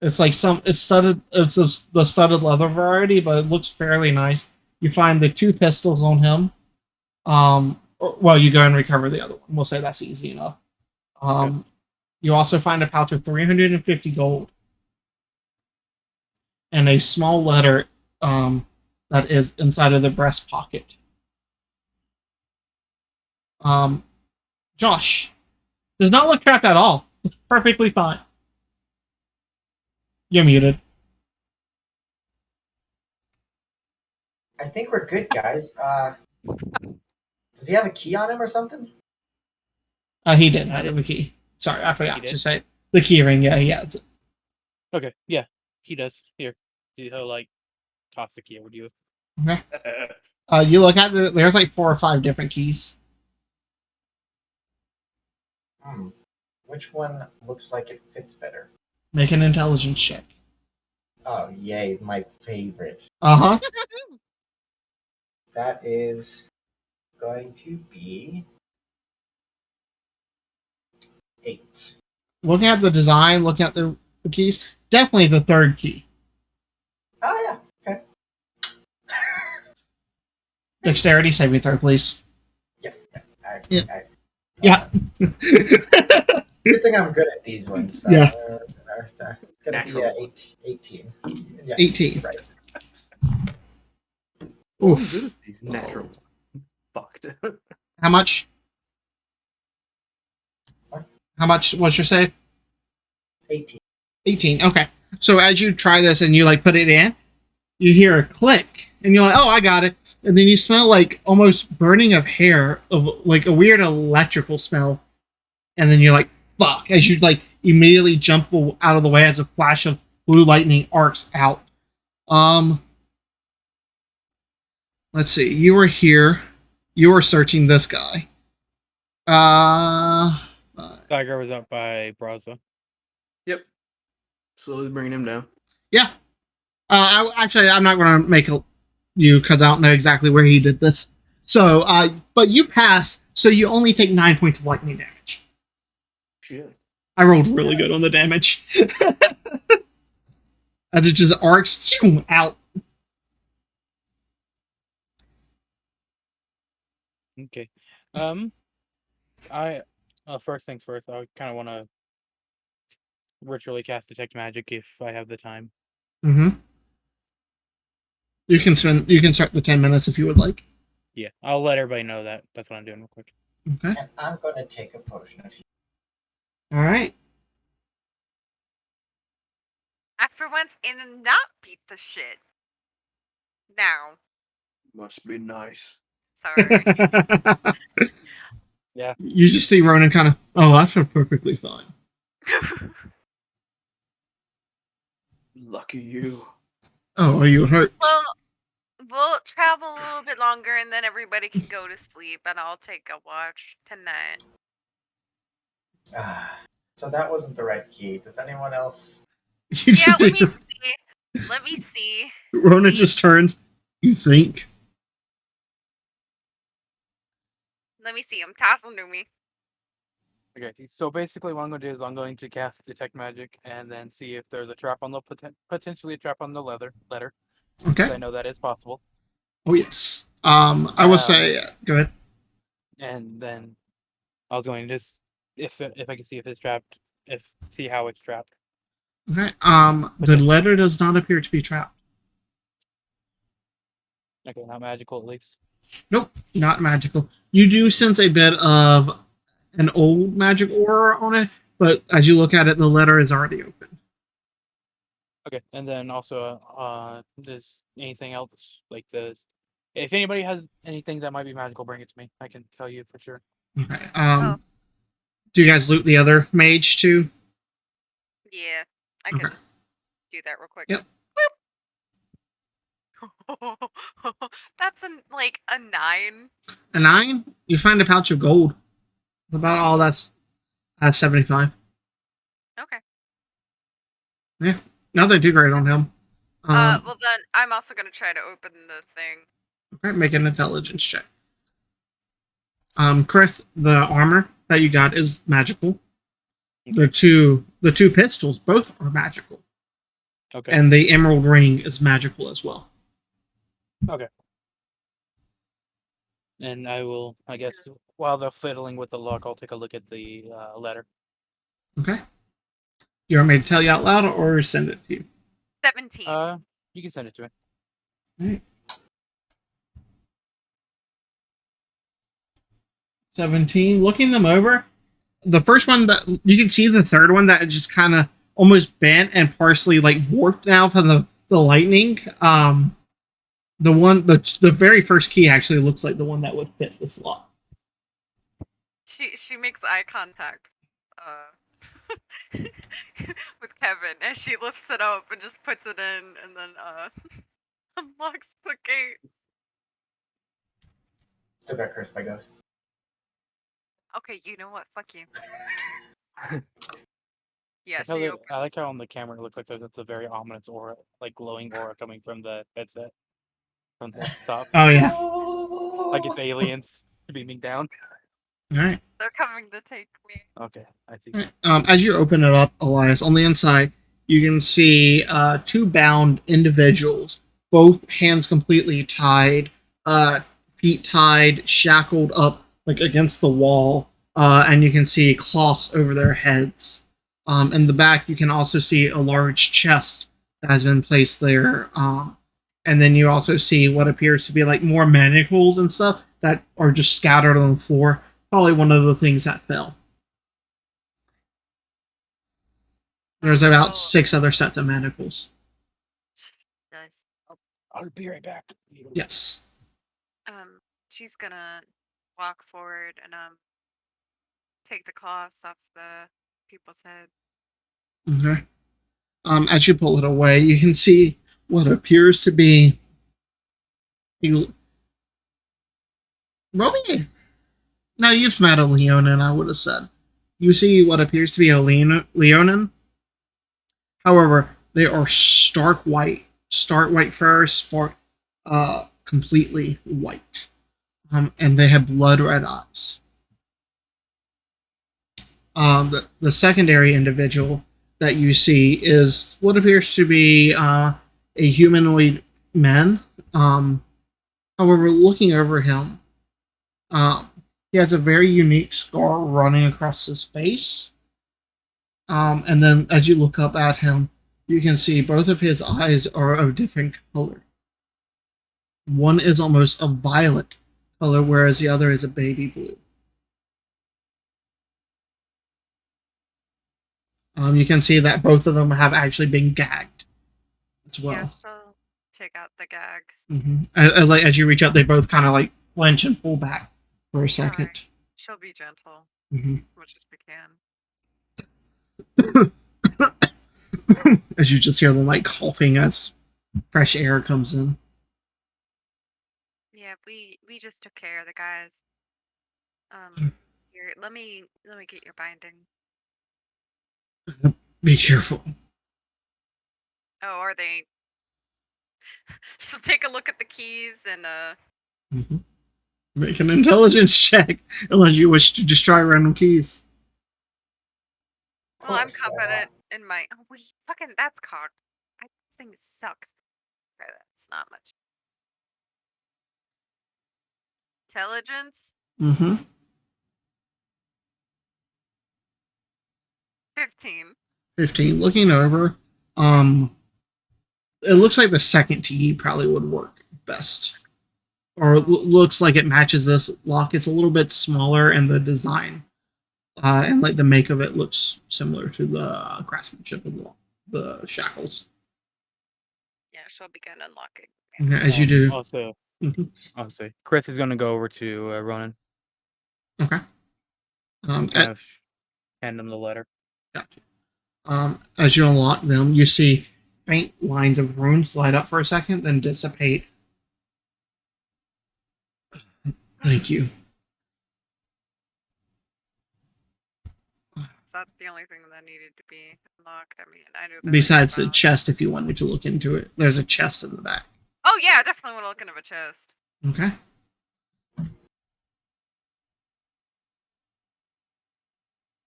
It's like it's studded. It's the studded leather variety, but it looks fairly nice. You find the 2 pistols on him. You go and recover the other one. We'll say that's easy enough. You also find a pouch of 350 gold and a small letter that is inside of the breast pocket. Josh does not look trapped at all. Looks perfectly fine. You're muted. I think we're good, guys. Does he have a key on him or something? He did. I have the key. Sorry, I forgot He to did? say it. The key ring. Yeah, he has it. Okay. Yeah, he does. Here, he'll like toss the key over to you. Okay. You look at there's like 4 or 5 different keys. Which one looks like it fits better? Make an intelligence check. Oh, yay, my favorite. Uh-huh. That is going to be 8. Looking at the design, looking at the keys, definitely the 3rd key. Oh, yeah. Okay. Dexterity saving throw, please. Yeah. Yeah. Good thing I'm good at these ones. Yeah. It's gonna be Natural. 18. Yeah, 18. Right. Oh, I'm Oof. good at these. Natural. Fucked. How much? What? How much was your save? 18. 18. Okay. So as you try this and you like put it in, you hear a click and you're like, oh, I got it. And then you smell like almost burning of hair, of like a weird electrical smell. And then you're like, fuck, as you like immediately jump out of the way as a flash of blue lightning arcs out. Let's see. You were here. You were searching this guy. Tiger was up by Braza. Yep. Slowly bringing him down. Yeah. I'm not going to make you because I don't know exactly where he did this. So, but you pass, so you only take 9 points of lightning damage. Shit. I rolled really good on the damage. As it just arcs out. Okay. I first things first. I kind of want to ritually cast detect magic if I have the time. Mm-hmm. You can start the 10 minutes if you would like. Yeah, I'll let everybody know that. That's what I'm doing real quick. Okay. And I'm gonna take a potion of healing. All right. I for once and not beat the shit. Now, Must be nice. sorry. Yeah. You just see Ronan kind of, oh, I feel perfectly fine. Lucky you. Oh, are you hurt? Well, we'll travel a little bit longer, and then everybody can go to sleep, and I'll take a watch tonight. So that wasn't the right key. Does anyone else? You Yeah, just let me see. Let me see. Ronan just turns. You think? Let me see. I'm tassel to me. Okay, so basically what I'm going to do is I'm going to cast detect magic and then see if there's a trap on the potentially a trap on the letter. Okay. I know that is possible. Oh yes. I will say. Go ahead. And then I was going to just if I can see if it's trapped, see how it's trapped. Okay. The letter does not appear to be trapped. Okay, not magical at least. Nope, not magical. You do sense a bit of an old magic aura on it, but as you look at it, the letter is already open. Okay, and then also, there's anything else like this? If anybody has anything that might be magical, bring it to me. I can tell you for sure. Okay. Do you guys loot the other mage too? Yeah, I can Okay. do that real quick. Yep. Boop. That's a 9. A 9? You find a pouch of gold. About all that's 75. Okay. Yeah. Nothing too great on him. Well then, I'm also gonna try to open the thing. Okay, make an intelligence check. Chris, the armor that you got is magical. The two pistols both are magical. Okay. And the emerald ring is magical as well. Okay. And I will, I guess, while they're fiddling with the lock, I'll take a look at the letter. Okay. You want me to tell you out loud or send it to you? 17. You can send it to me. All right. 17. Looking them over, the first one that you can see, the third one that just kind of almost bent and partially like warped now from the lightning. The very first key actually looks like the one that would fit this lock. She makes eye contact with Kevin, and she lifts it up and just puts it in, and then unlocks the gate. Still got cursed by ghosts. Okay, you know what? Fuck you. Yeah, I she opens. like how on the camera it looks like there's a very ominous aura, like glowing aura coming from the headset, from the top. Oh yeah. Like it's aliens beaming down. All right. They're coming to take me. Okay, I see. All right. As you open it up, Elias, on the inside, you can see two bound individuals, both hands completely tied, feet tied, shackled up like against the wall. and you can see cloths over their heads. In the back, you can also see a large chest that has been placed there. And then you also see what appears to be like more manacles and stuff that are just scattered on the floor. Probably one of the things that fell. There's about 6 other sets of manacles. Nice. I'll be right back. Yes. She's gonna walk forward and take the cloths off the people's head. Okay. As you pull it away, you can see what appears to be Romy. No, you've met a Leonin, I would have said. You see what appears to be a Leonin. However, they are stark white fur, completely white, and they have blood red eyes. The secondary individual that you see is what appears to be a humanoid man. However, looking over him, he has a very unique scar running across his face. And then as you look up at him, you can see both of his eyes are of different color. One is almost a violet color, whereas the other is a baby blue. You can see that both of them have actually been gagged as well. Yeah, she'll take out the gags. As you reach out, they both kind of like flinch and pull back for a second. Alright. She'll be gentle, Mhm. as much as we can. As you just hear them like coughing as fresh air comes in. Yeah, we just took care of the guys. Here, let me get your binding. Be careful. Oh, are they? She'll take a look at the keys and Make an intelligence check unless you wish to destroy random keys. Well, I'm course, confident in my. Oh, wait, fucking, that's cocked. This thing sucks. Okay, that's not much. Intelligence? 15. 15. Looking over, it looks like the second TE probably would work best. Or looks like it matches this lock. It's a little bit smaller, and the design and like the make of it looks similar to the craftsmanship of the shackles. Yeah, she'll begin unlocking. As you do. Also, Mhm. Chris is going to go over to Ronan. Okay. Kind of hand him the letter. Gotcha. As you unlock them, you see faint lines of runes light up for a second, then dissipate. Thank you. That's the only thing that needed to be unlocked. I mean, I knew that. Besides the chest, if you wanted to look into it, there's a chest in the back. Oh yeah, I definitely want to look into a chest. Okay.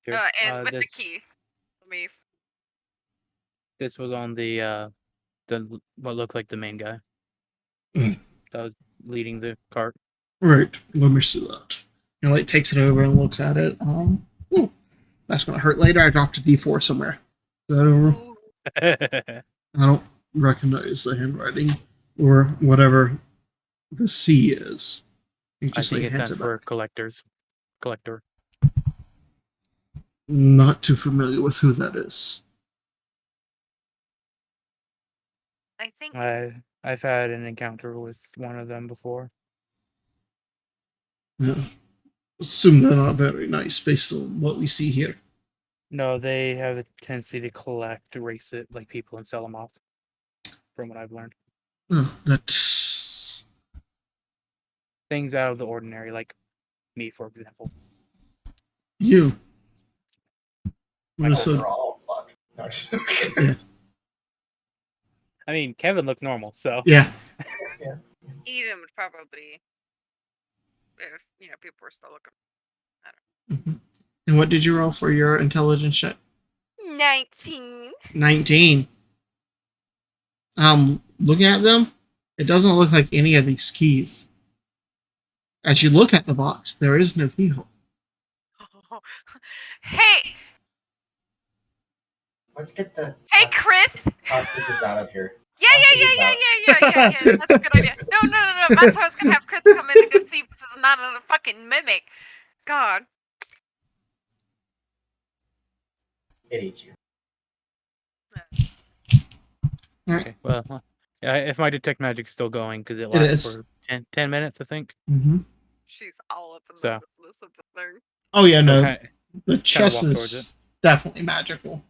Here, And with the key. Let me. This was on the what looked like the main guy. Mm. That was leading the cart. Right. Let me see that. And like takes it over and looks at it. Ooh, that's gonna hurt later. I dropped a D4 somewhere. Is that over? I don't recognize the handwriting or whatever the C is. It I just think like it heads stands it for back. collector. Not too familiar with who that is. I think. I've had an encounter with one of them before. Yeah. Assume they're not very nice based on what we see here. No, they have a tendency to collect, erase it like people, and sell them off. From what I've learned, Oh, that's things out of the ordinary, like me, for example. you. I So, We're all fucked. No, just- yeah. I mean, Kevin looked normal, so Yeah. Eden would probably. If people were still looking. Mm-hmm. And what did you roll for your intelligence check? 19. 19. Looking at them, it doesn't look like any of these keys. As you look at the box, there is no keyhole. Hey, Let's get the hey, Chris. hostages out of here. Yeah. That's a good idea. No. That's how I was gonna have Chris come in and go see if this is not another fucking mimic. God. It eats you. Okay, well, yeah, if my detect magic's still going, because it It lasts is. for 10 minutes, I think. Mm-hmm. She's all up in So. the business of the thing. Oh yeah, no. Okay. The chest walk towards is definitely magical.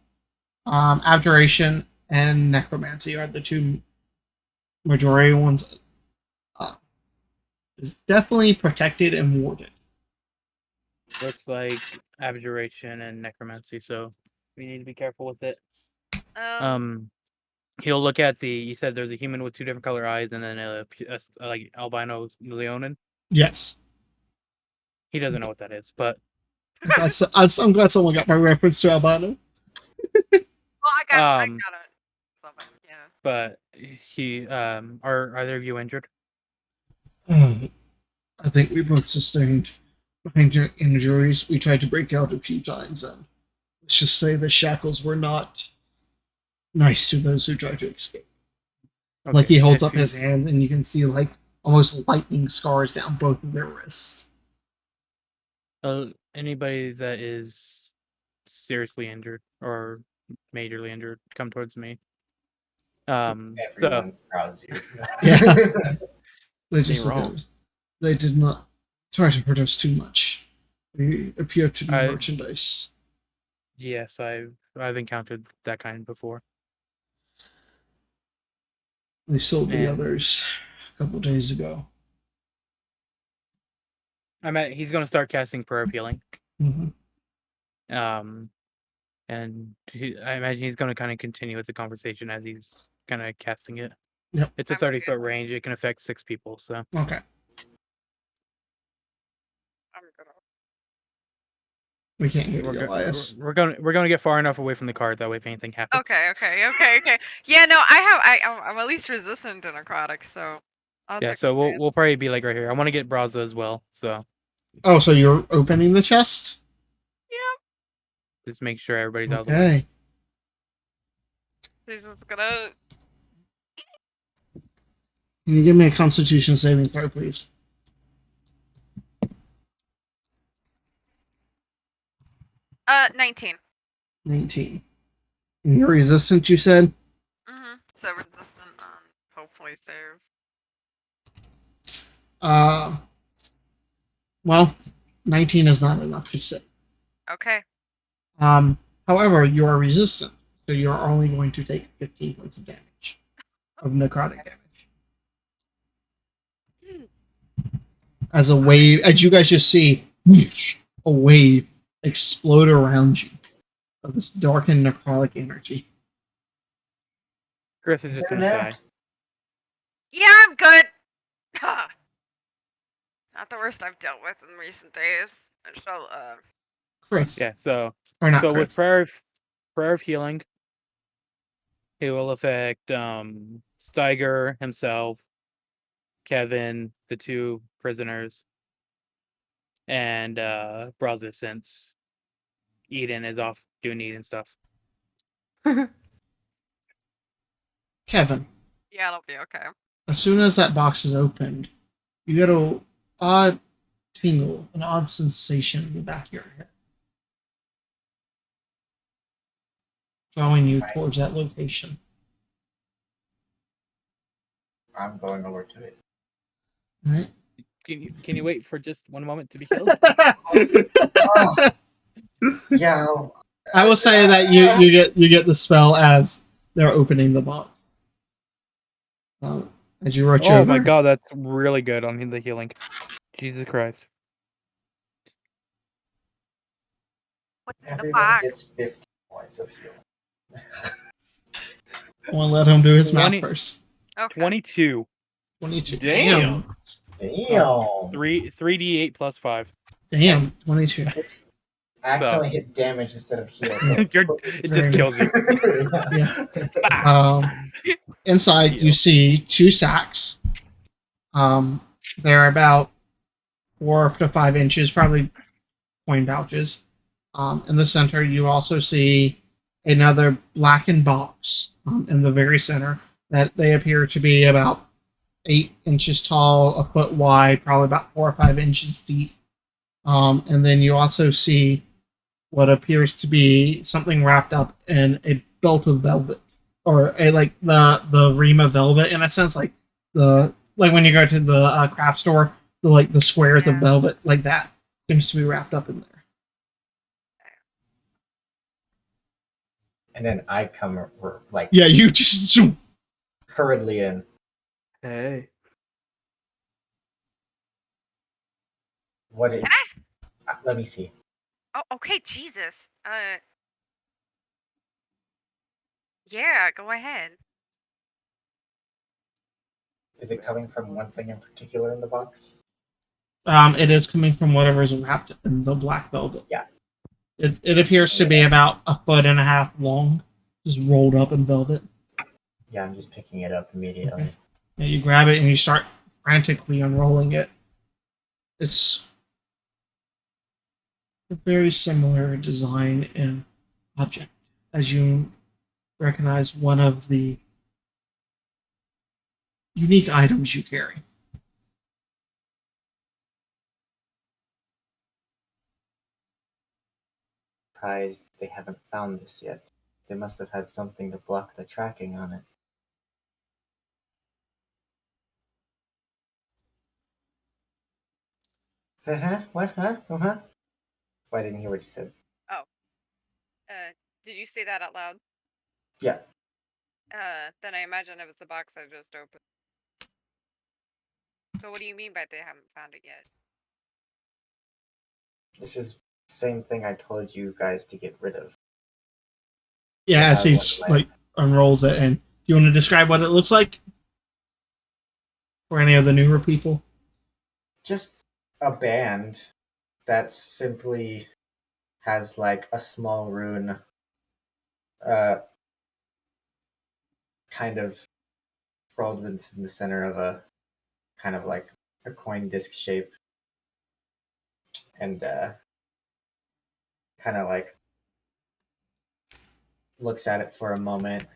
Abjuration and necromancy are the two majority ones. Is definitely protected and warded. Looks like abjuration and necromancy, so we need to be careful with it. He'll look at the. You said there's a human with 2 different color eyes, and then a like albino Leonin. Yes. He doesn't know what that is, but I'm glad someone got my reference to albino. Well, I got it. Something, yeah. But he are either of you injured? I think we both sustained minor injuries. We tried to break out a few times, and let's just say the shackles were not nice to those who tried to escape. Okay. Like he holds up his hands, and you can see like almost lightning scars down both of their wrists. Anybody that is seriously injured or majorly injured, come towards me. Everyone crowds you. Yeah. They just You're look at wrong. us. They did not try to hurt us too much. They appear to be I- merchandise. Yes, I've encountered that kind before. They sold the And- others a couple days ago. He's going to start casting prayer of healing. Mm-hmm. And I imagine he's going to kind of continue with the conversation as he's kind of casting it. Yep. It's a 30-foot range. It can affect 6 people. So Okay. I'm gonna. We can't hear we're you, go- Elias. we're going to get far enough away from the card that way if anything happens. Okay. Yeah, no, I'm at least resistant to necrotic, so. I'll Yeah. take So it. we'll probably be like right here. I want to get Braza as well. So Oh, so you're opening the chest? just make sure everybody's out of the way. Okay. She's just gonna. Can you give me a Constitution saving throw, please? 19. 19. And you're resistant, you said? So resistant on hopefully save. Well, 19 is not enough to save. Okay. However, you are resistant, so you're only going to take 15 points of damage. Of necrotic damage. As a wave, as you guys just see, a wave explode around you of this darkened necrotic energy. Chris is just going to Yeah. sigh. Yeah, I'm good. Not the worst I've dealt with in recent days. I shall, Chris. Yeah. So Or not so Chris. with prayer of healing, it will affect Steiger himself, Kevin, the 2 prisoners, and Braza since Eden is off doing Eden stuff. Kevin, yeah, it'll be okay. as soon as that box is opened, you get a odd tingle, an odd sensation in the back of your head. Drawing you towards that location. I'm going over to it. Alright. Can you wait for just one moment to be healed? Yeah. I will say that you get the spell as they're opening the box. As you rush over. Oh my god, that's really good on the healing. Jesus Christ. What's in the Everyone box? gets 15 points of healing. I want to let him do his math 20 first. Okay. 22. 22. Damn. Damn. 3d8 plus 5. Damn. 22. I accidentally hit damage instead of heal. So It just kills you. Yeah. Inside, you see 2 sacks. They're about 4 to 5 inches, probably coin pouches. In the center, you also see another blackened box in the very center that they appear to be about 8 inches tall, a foot wide, probably about 4 or 5 inches deep. And then you also see what appears to be something wrapped up in a belt of velvet, or a like the ream of velvet in a sense, like when you go to the craft store, the squares of Yeah. velvet like that seems to be wrapped up in there. And then I come like Yeah, you just hurriedly in. Hey. What is? Can I? Let me see. Oh, okay, Jesus. Yeah, go ahead. Is it coming from one thing in particular in the box? it is coming from whatever is wrapped in the black velvet. Yeah. It appears to be about a foot and a half long, just rolled up in velvet. Yeah, I'm just picking it up immediately. Okay. Yeah, you grab it and you start frantically unrolling it. It's a very similar design and object, as you recognize one of the unique items you carry. Surprised they haven't found this yet. They must have had something to block the tracking on it. What? Huh? Oh, I didn't hear what you said. Oh. Did you say that out loud? Yeah. Then I imagine it was the box I just opened. So what do you mean by they haven't found it yet? This is the same thing I told you guys to get rid of. Yeah, as he unrolls it, and you want to describe what it looks like for any of the newer people? Just a band that simply has like a small rune kind of scrawled within the center of a kind of like a coin disc shape, and kind of like looks at it for a moment,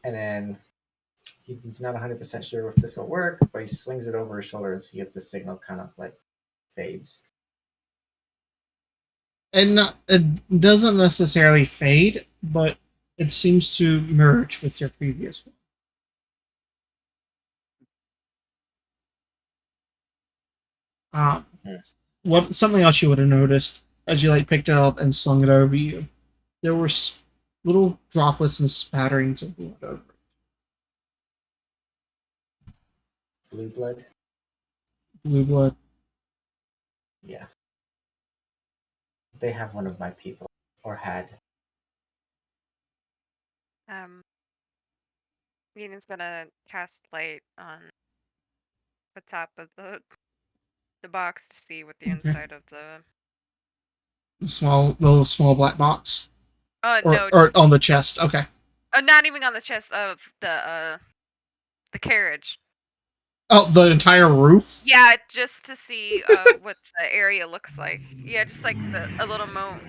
and then he's not 100% sure if this will work, but he slings it over his shoulder and see if the signal kind of like fades. And it doesn't necessarily fade, but it seems to merge with your previous one. What something else you would have noticed as you picked it up and slung it over you? There were little droplets and spatterings of blood over it. Blue blood? Blue blood. Yeah. They have one of my people, or had. Venus gonna cast light on the top of the box to see what the inside of the The small black box, no, or just, on the chest. Okay. not even on the chest of the carriage. Oh, the entire roof. Yeah, just to see what the area looks like. Yeah, just like a little moat.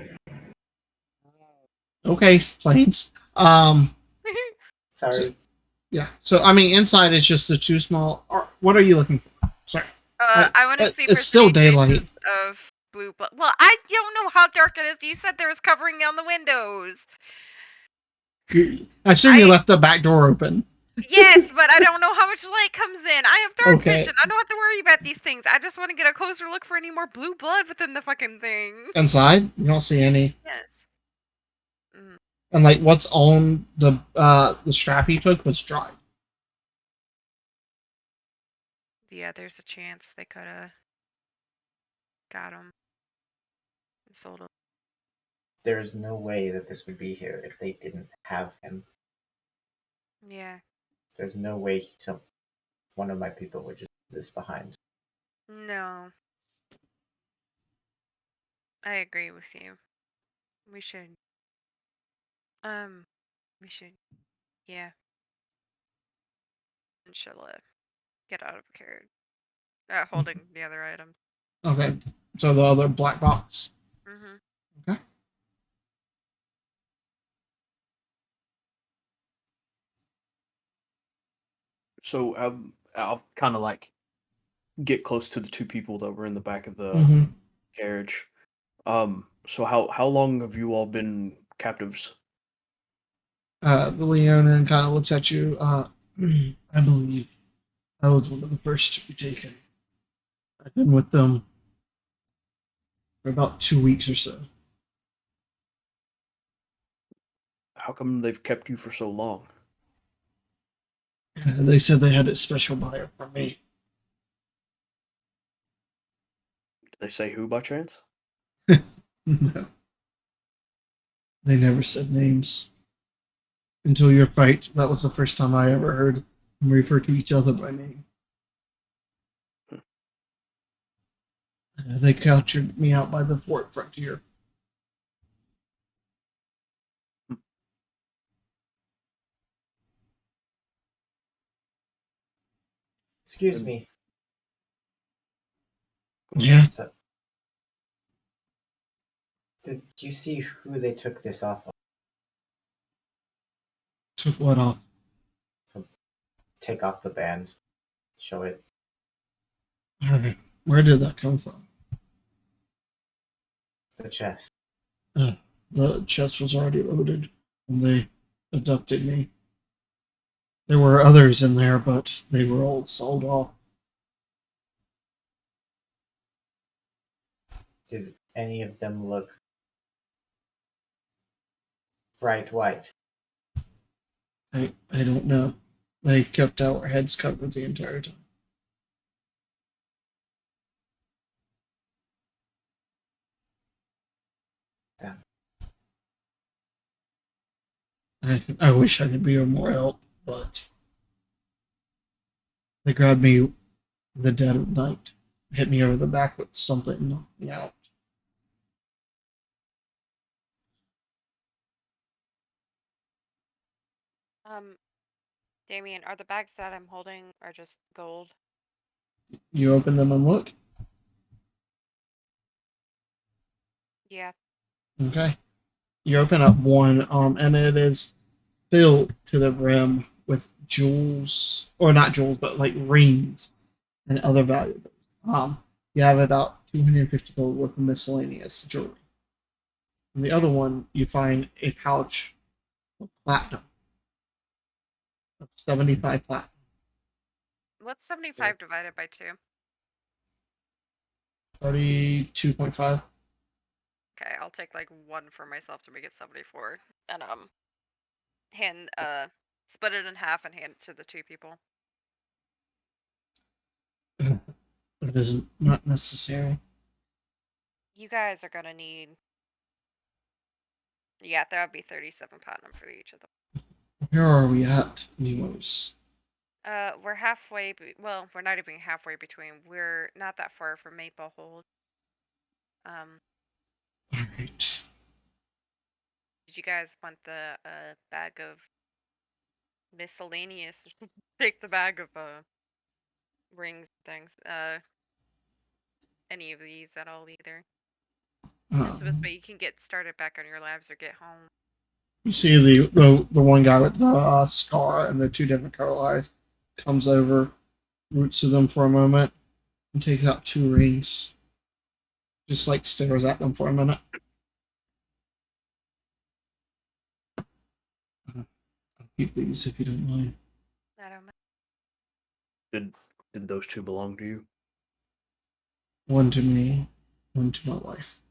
Okay, planes. Sorry. Yeah. So I mean, inside is just the two small. What are you looking for? Sorry. I want to see. It's still daylight. Of blue blood. Well, I don't know how dark it is. You said there was covering on the windows. I assume you left the back door open. Yes, but I don't know how much light comes in. I have dark Okay. vision. I don't have to worry about these things. I just want to get a closer look for any more blue blood within the fucking thing. Inside, you don't see any. Yes. And what's on the strap he took was dry. Yeah, there's a chance they could have got him and sold him. There's no way that this would be here if they didn't have him. Yeah. There's no way one of my people would just leave this behind. No. I agree with you. We should. Yeah. And she'll get out of the carriage. Holding the other item. Okay. So the other black box. Mm-hmm. Okay. So I'll kind of like get close to the two people that were in the back of the Mm-hmm. carriage. So how long have you all been captives? The Leonin kind of looks at you. I believe I was one of the first to be taken. I've been with them for about 2 weeks or so. How come they've kept you for so long? They said they had a special buyer for me. Did they say who by chance? No, they never said names until your fight. That was the first time I ever heard them refer to each other by name. They captured me out by the fort frontier. Excuse me. Yeah, So, did you see who they took this off of? took what off? Take off the band. Show it. Where did that come from? The chest. The chest was already loaded when they abducted me. There were others in there, but they were all sold off. Did any of them look bright white? I don't know. They kept our heads covered the entire time. Damn. I wish I could be of more help, but they grabbed me in the dead of night, hit me over the back with something, and knocked me out. Um, Damien, are the bags that I'm holding are just gold? You open them and look. Yeah. Okay. You open up one, and it is filled to the brim with jewels, or not jewels, but like rings and other valuables. You have about 250 gold worth of miscellaneous jewelry. In the other one, you find a pouch of platinum, of 75 platinum. What's 75 divided by 2? 32.5. Okay, I'll take like 1 for myself to make it 74. And hand split it in half and hand it to the 2 people. That is not necessary. You guys are gonna need. Yeah, that would be 37 platinum for each of them. Where are we at, anyways? We're halfway. Well, we're not even halfway between. We're not that far from Maple Hold. Alright. Did you guys want the bag of miscellaneous? Take the bag of rings things. Any of these at all either. Just so this way you can get started back on your labs or get home. You see the one guy with the scar and the two different color eyes comes over, roots to them for a moment, and takes out 2 rings. Just like stares at them for a minute. I'll keep these if you don't mind. I don't know. Did those two belong to you? One to me, one to my wife.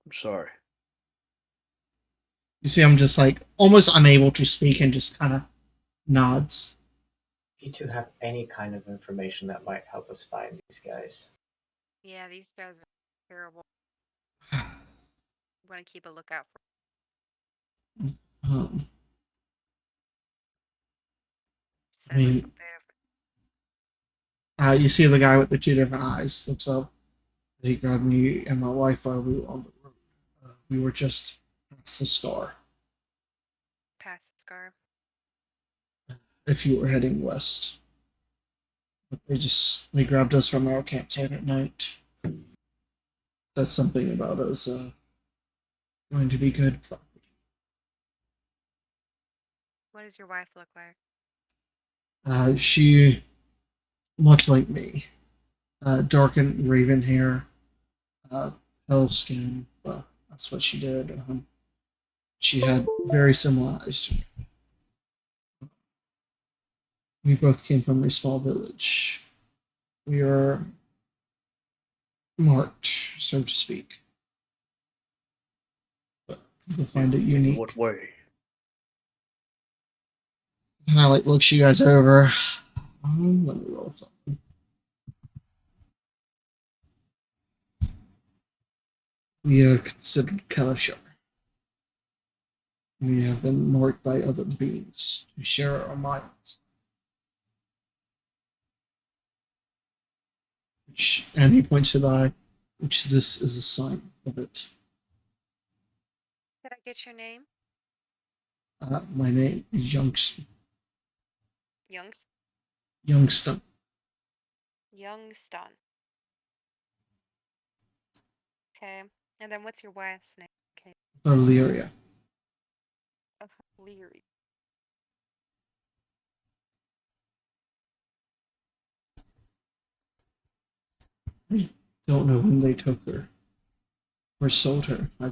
I'm sorry. You see, I'm just like almost unable to speak and just kind of nods. If you two have any kind of information that might help us find these guys. Yeah, these guys are terrible. Want to keep a lookout for. Um, Sadly, mean- you see the guy with the 2 different eyes looks up. They grabbed me and my wife while we were on the road. We were just past the scar. past the scar. If you were heading west, They grabbed us from our campsite at night. That's something about us going to be good. What does your wife look like? She, much like me, darkened raven hair, pale skin. Well, that's what she did. She had very similar eyes to me. We both came from a small village. We are marked, so to speak. But people find it In unique. what way? Kind of like looks you guys over. Let me roll something. We are considered Kalashar. We have been marked by other beings to share our minds. And he points to the eye, which this is a sign of it. Could I get your name? My name is Youngston. Youngston. Youngston. Okay. And then what's your wife's name? Okay. Valeria. Oh, Leary. I don't know when they took her or sold her. I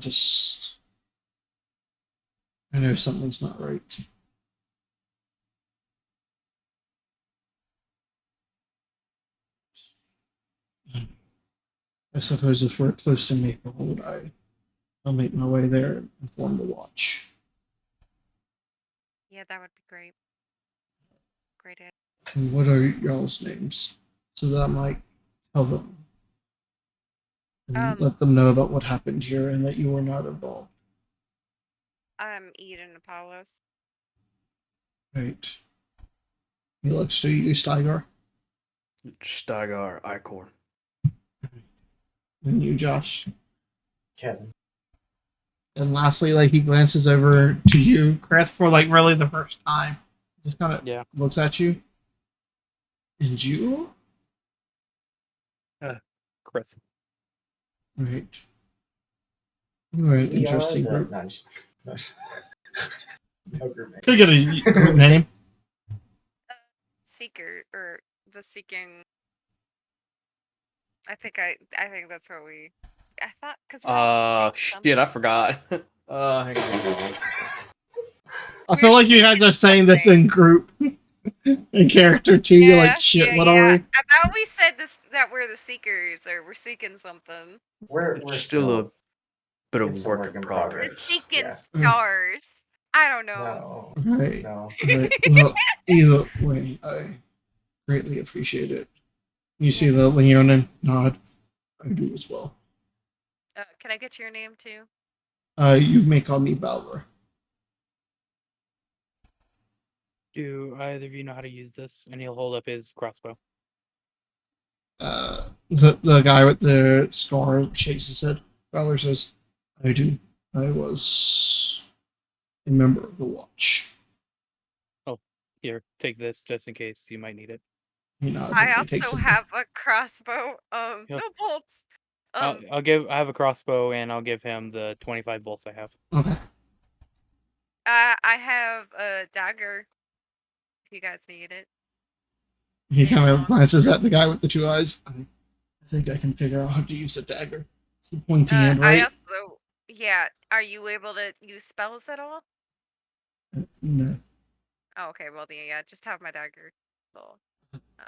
know something's not right. I suppose if we're close to Maplewood, I'll make my way there and form the watch. Yeah, that would be great. Great idea. And what are y'all's names? So that I might tell them. And let them know about what happened here and that you were not involved. I'm Eden Apollos. Right. He looks to you, Steiger. Steigar Icorn. And you, Josh. Kevin. And lastly, like he glances over to you, Kreth, for like really the first time. Just kind of looks at you. And you? Chris. Right. You are an interesting group. No group name. Could get a group name. Seeker or the Seeking. I think that's what we. I thought because shit, I forgot. Hang on. I feel like you had just saying this in group, in character too. You're like, shit, what are we? I thought we said this that we're the Seekers or we're seeking something. We're still a bit of it's work in We're progress. seeking stars. I don't know. No. Right. No. Right. Well, either way, I greatly appreciate it. You see the Leonin nod. I do as well. Can I get your name too? You may call me Valor. Do either of you know how to use this? And he'll hold up his crossbow. The guy with the scar shakes his head. Valor says, I do. I was a member of the Watch. Oh, here, take this just in case you might need it. He nods I and he takes also it. have a crossbow. Yeah. No bolts. I have a crossbow and I'll give him the 25 bolts I have. Okay. I have a dagger. If you guys need it. He kind of glances at the guy with the two eyes. I think I can figure out how to use a dagger. It's the pointy end, right? Are you able to use spells at all? No. Oh, okay. Well, then, just have my dagger. So,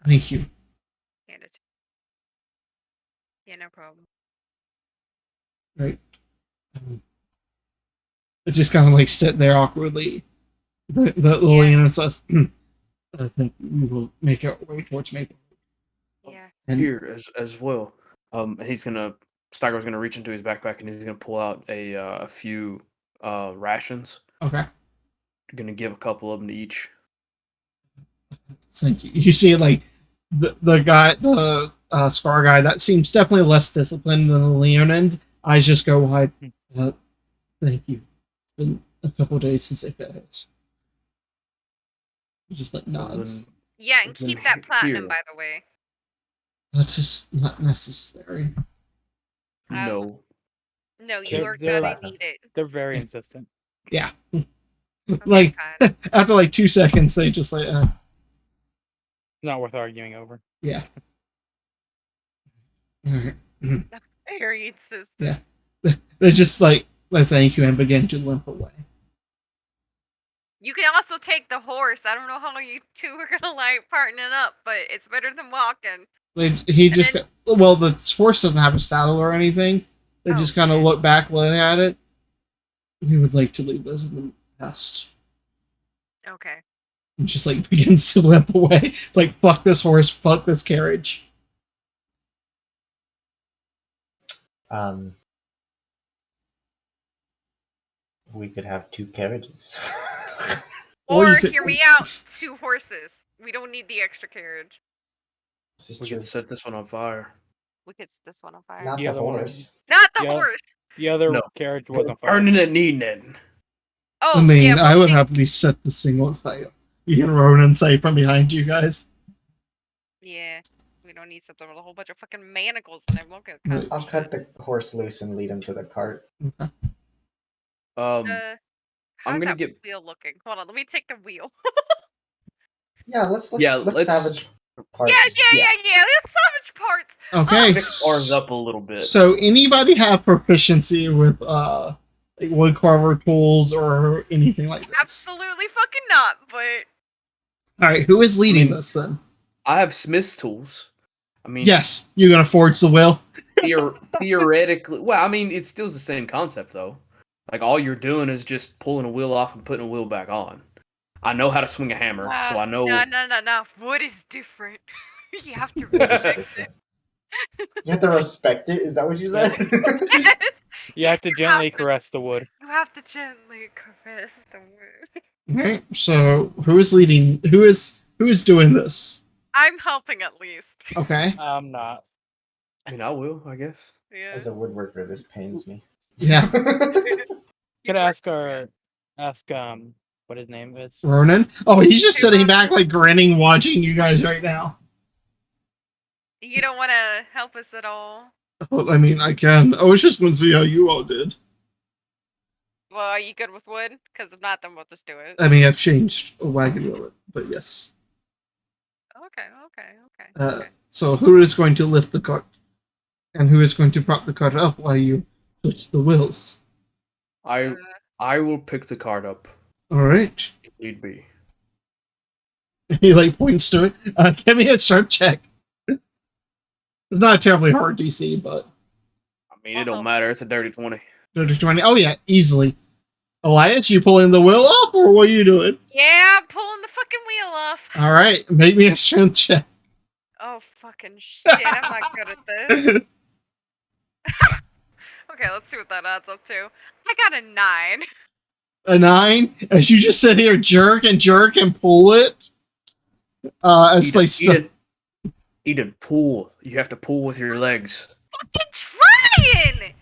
Thank you. hand it. Yeah, no problem. Right. It just kind of like sit there awkwardly. The Lillian says, I think we will make our way towards Maple. Yeah. And Here as well. Steiger's gonna reach into his backpack and he's gonna pull out a few rations. Okay. Gonna give a couple of them to each. Thank you. You see, like the guy, the Scar guy, that seems definitely less disciplined than the Leonins. Eyes just go wide. Thank you. It's been a couple days since they've had hits. Just like nods. Yeah, and It's in keep that platinum, here. by the way. That's just not necessary. No. No, you They're- are they're- gonna need it. They're very insistent. Yeah. Okay, Like fine. after like 2 seconds, they just like, Not worth arguing over. yeah. Alright. Very insistent. Yeah. They just like thank you and begin to limp away. You can also take the horse. I don't know how long you two are gonna like partner up, but it's better than walking. He And just then- well, the horse doesn't have a saddle or anything. They Oh, just kind of shit. look back, look at it. We would like to leave those in the past. Okay. And just like begins to limp away. Like fuck this horse, fuck this carriage. We could have 2 carriages. Or you Or could- hear me out, 2 horses. We don't need the extra carriage. This is We true. can set this one on fire. We could set this one on fire. Not The the other one. horse. Not the Yeah. horse. The other No. carriage wasn't fire. Burning it, needing it. Oh, I mean, yeah, I we'll would take- happily set the single and fail. You hear Ronan say from behind you guys. Yeah, we don't need something with a whole bunch of fucking manacles in it. We'll get Right. I'll cut the horse loose and lead him to the cart. Okay. Um, How's gonna that get- wheel looking? Hold on, let me take the wheel. Yeah, let's Yeah, let's let's- salvage parts. Yeah. Let's salvage parts. Okay. fix ours up a little bit. So anybody have proficiency with like wood carver tools or anything like this? Absolutely fucking not. But Alright, who is leading this then? I have Smith's tools. I mean, Yes, you're gonna forge the will. theoretically, well, I mean, it still's the same concept though. Like all you're doing is just pulling a wheel off and putting a wheel back on. I know how to swing a hammer, so I know. No. Wood is different. You have to This is respect it. different. You have to respect it. Is that what you said? Yes, You have to you gently have to. caress the wood. you have to gently caress the wood. Alright, so who is leading who is doing this? I'm helping at least. Okay. I'm not. I mean, I will, I guess. Yeah. As a woodworker, this pains me. Yeah. Could ask what his name is. Ronan? Oh, he's just Hey, sitting Ronan. back like grinning watching you guys right now. You don't want to help us at all? Well, I mean, I can. I was just going to see how you all did. Well, are you good with wood? Because if not, then we'll just do it. I mean, I've changed a wagon wheel, but yes. Okay. Okay. So who is going to lift the cart? And who is going to prop the cart up while you switch the wheels? I will pick the card up Alright. if need be. He like points to it. Give me a sharp check. It's not a terribly hard DC, but I mean, it don't matter. It's a dirty 20. 20. Oh yeah, easily. Elias, you pulling the wheel off, or what are you doing? Yeah, I'm pulling the fucking wheel off. Alright, make me a strength check. Oh, fucking shit. I'm not good at this. Okay, let's see what that adds up to. I got a 9. A 9? As you just sit here, jerk and pull it. As like He didn't pull. You have to pull with your legs. Fucking trying!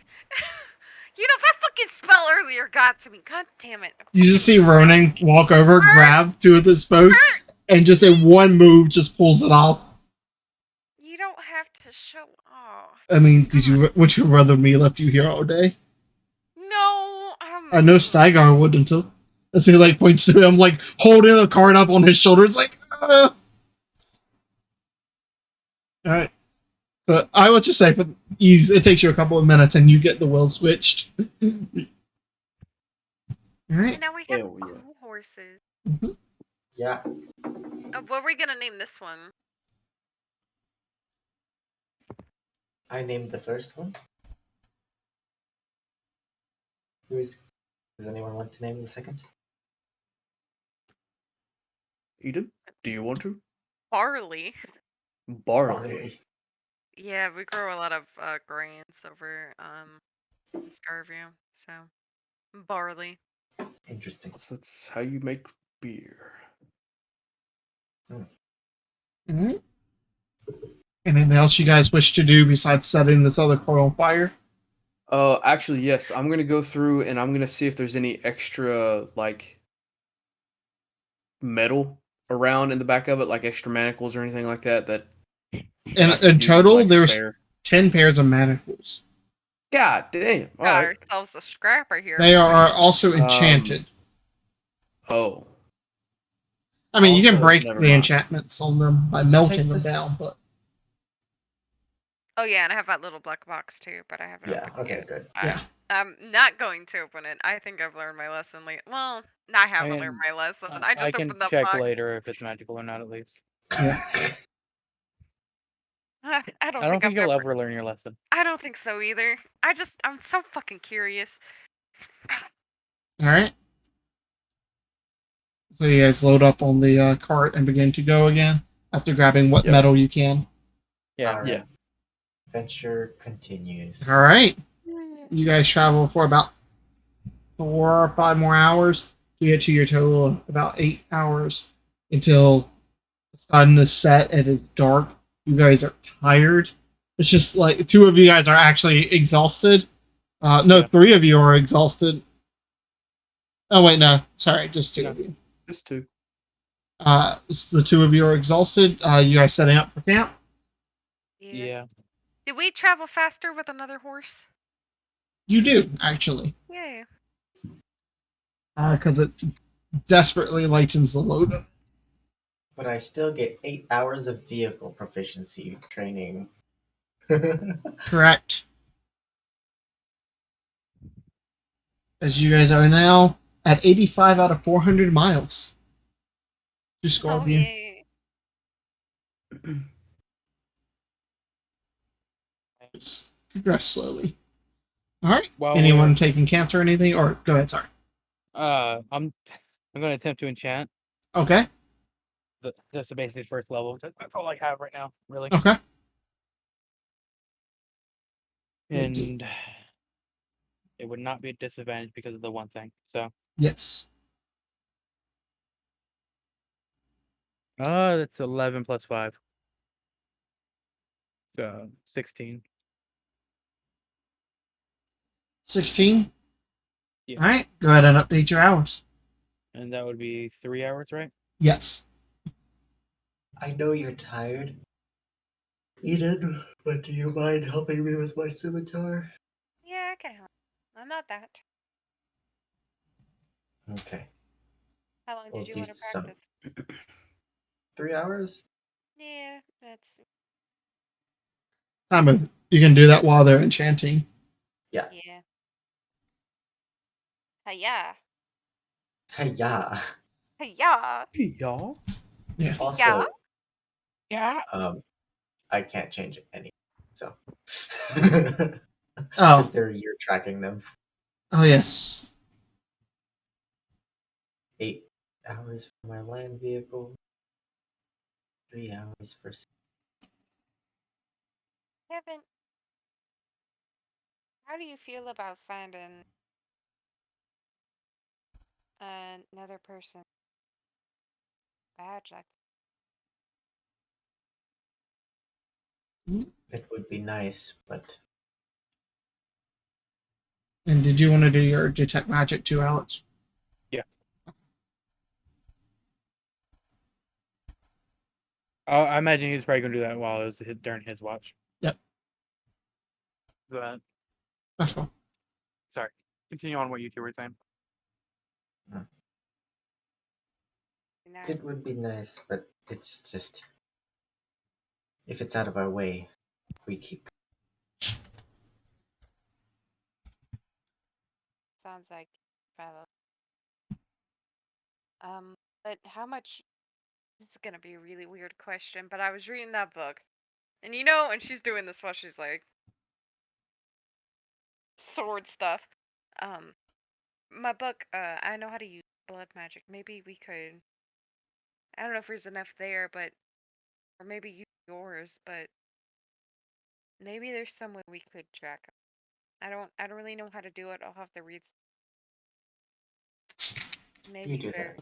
You know, that fucking spell earlier got to me. God damn it. you just see Ronan walk over, grab two of the spokes, and just in one move just pulls it off. You don't have to show off. I mean, would you rather me left you here all day? No, I know Stygar would until as he like points to him, like holding the card up on his shoulders, like. All right. So I would just say for ease, it takes you a couple of minutes and you get the wheel switched. All right. Now we have Hell yeah. cool horses. Yeah. What are we gonna name this one? I named the first one. Does anyone want to name the second? Eden, do you want to? Barley. Barley. Yeah, we grow a lot of grains over in Scarview, so barley. Interesting. So that's how you make beer. All right. Anything else you guys wish to do besides setting this other car on fire? Actually, yes. I'm gonna go through and I'm gonna see if there's any extra like metal around in the back of it, like extra manacles or anything like that? That I In, could in use as, total, like, there's spare? 10 pairs of manacles. God damn! All Got right. ourselves a scrapper here. They are also Um, enchanted. Oh, I mean, you can also, break never the mind. enchantments on them by Did you melting take them this- down, but Oh yeah, and I have that little black box too, but I haven't Yeah. opened Okay. it. Good. yeah. I'm not going to open it. I think I've learned my lesson. Well, I haven't mean, learned my lesson. I I just can opened that check box. later if it's magical or not. At least I I don't don't think think I've you'll ever. ever learn your lesson. I don't think so either. I'm so fucking curious. All right. So you guys load up on the cart and begin to go again after grabbing what Yep. metal you can. Yeah. All right. Yeah. Adventure continues. All right. You guys travel for about 4 or 5 more hours to get to your total of about 8 hours until the sun is set and it's dark. You guys are tired. It's just like 2 of you guys are actually exhausted. No, Yeah. 3 of you are exhausted. Oh wait, no, sorry, just 2 No. of you. Just two. So the 2 of you are exhausted. You guys setting up for camp? Yeah. Did we travel faster with another horse? You do actually, Yay. because it desperately lightens the load up. But I still get 8 hours of vehicle proficiency training. Correct. As you guys are now at 85 out of 400 miles. To Oh Scorpion. yay. Just progress slowly. All right. While Anyone we're taking camps or anything? Or go ahead. Sorry. I'm going to attempt to enchant Okay. just the basic first level. That's all I have right now, really. Okay. And it would not be a disadvantage because of the one thing. So, Yes. that's 11 plus 5. So, 16. 16. Yeah. All right. Go ahead and update your hours. And that would be 3 hours, right? Yes. I know you're tired, Eden, but do you mind helping me with my scimitar? Yeah, I can help. I'm not that. Okay. How long We'll did you do want to some. practice? 3 hours? Yeah, that's Simon, you can do that while they're enchanting. yeah. Hiya. Yeah. Hiya. Hey, y'all. Yeah. Also, Yeah. I can't change any. So. Oh. Because you're tracking them. Oh, yes. 8 hours for my land vehicle. 3 hours for. Kevin, how do you feel about finding another person badge like It would be nice, but And did you want to do your detect magic too, Alex? I imagine he's probably going to do that while it was during his watch. Yep. But, That's fine. sorry. Continue on what you two were saying. that? it would be nice, but it's just. If it's out of our way, we keep. Sounds like fellow. But how much? This is gonna be a really weird question, but I was reading that book, and and she's doing this while she's like sword stuff. My book. I know how to use blood magic. Maybe we could. I don't know if there's enough there, but or maybe use yours, but maybe there's some way we could track 'em. I don't really know how to do it. I'll have to read. Maybe You do that.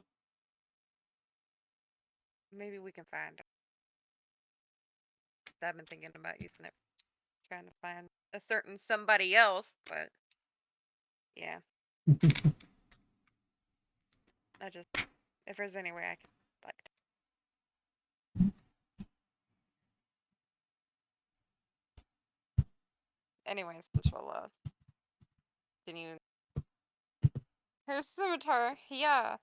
maybe we can find it. I've been thinking about using it, trying to find a certain somebody else, but yeah, I just if there's any way I can like anyways, Shola. Can you... Her scimitar, yeah.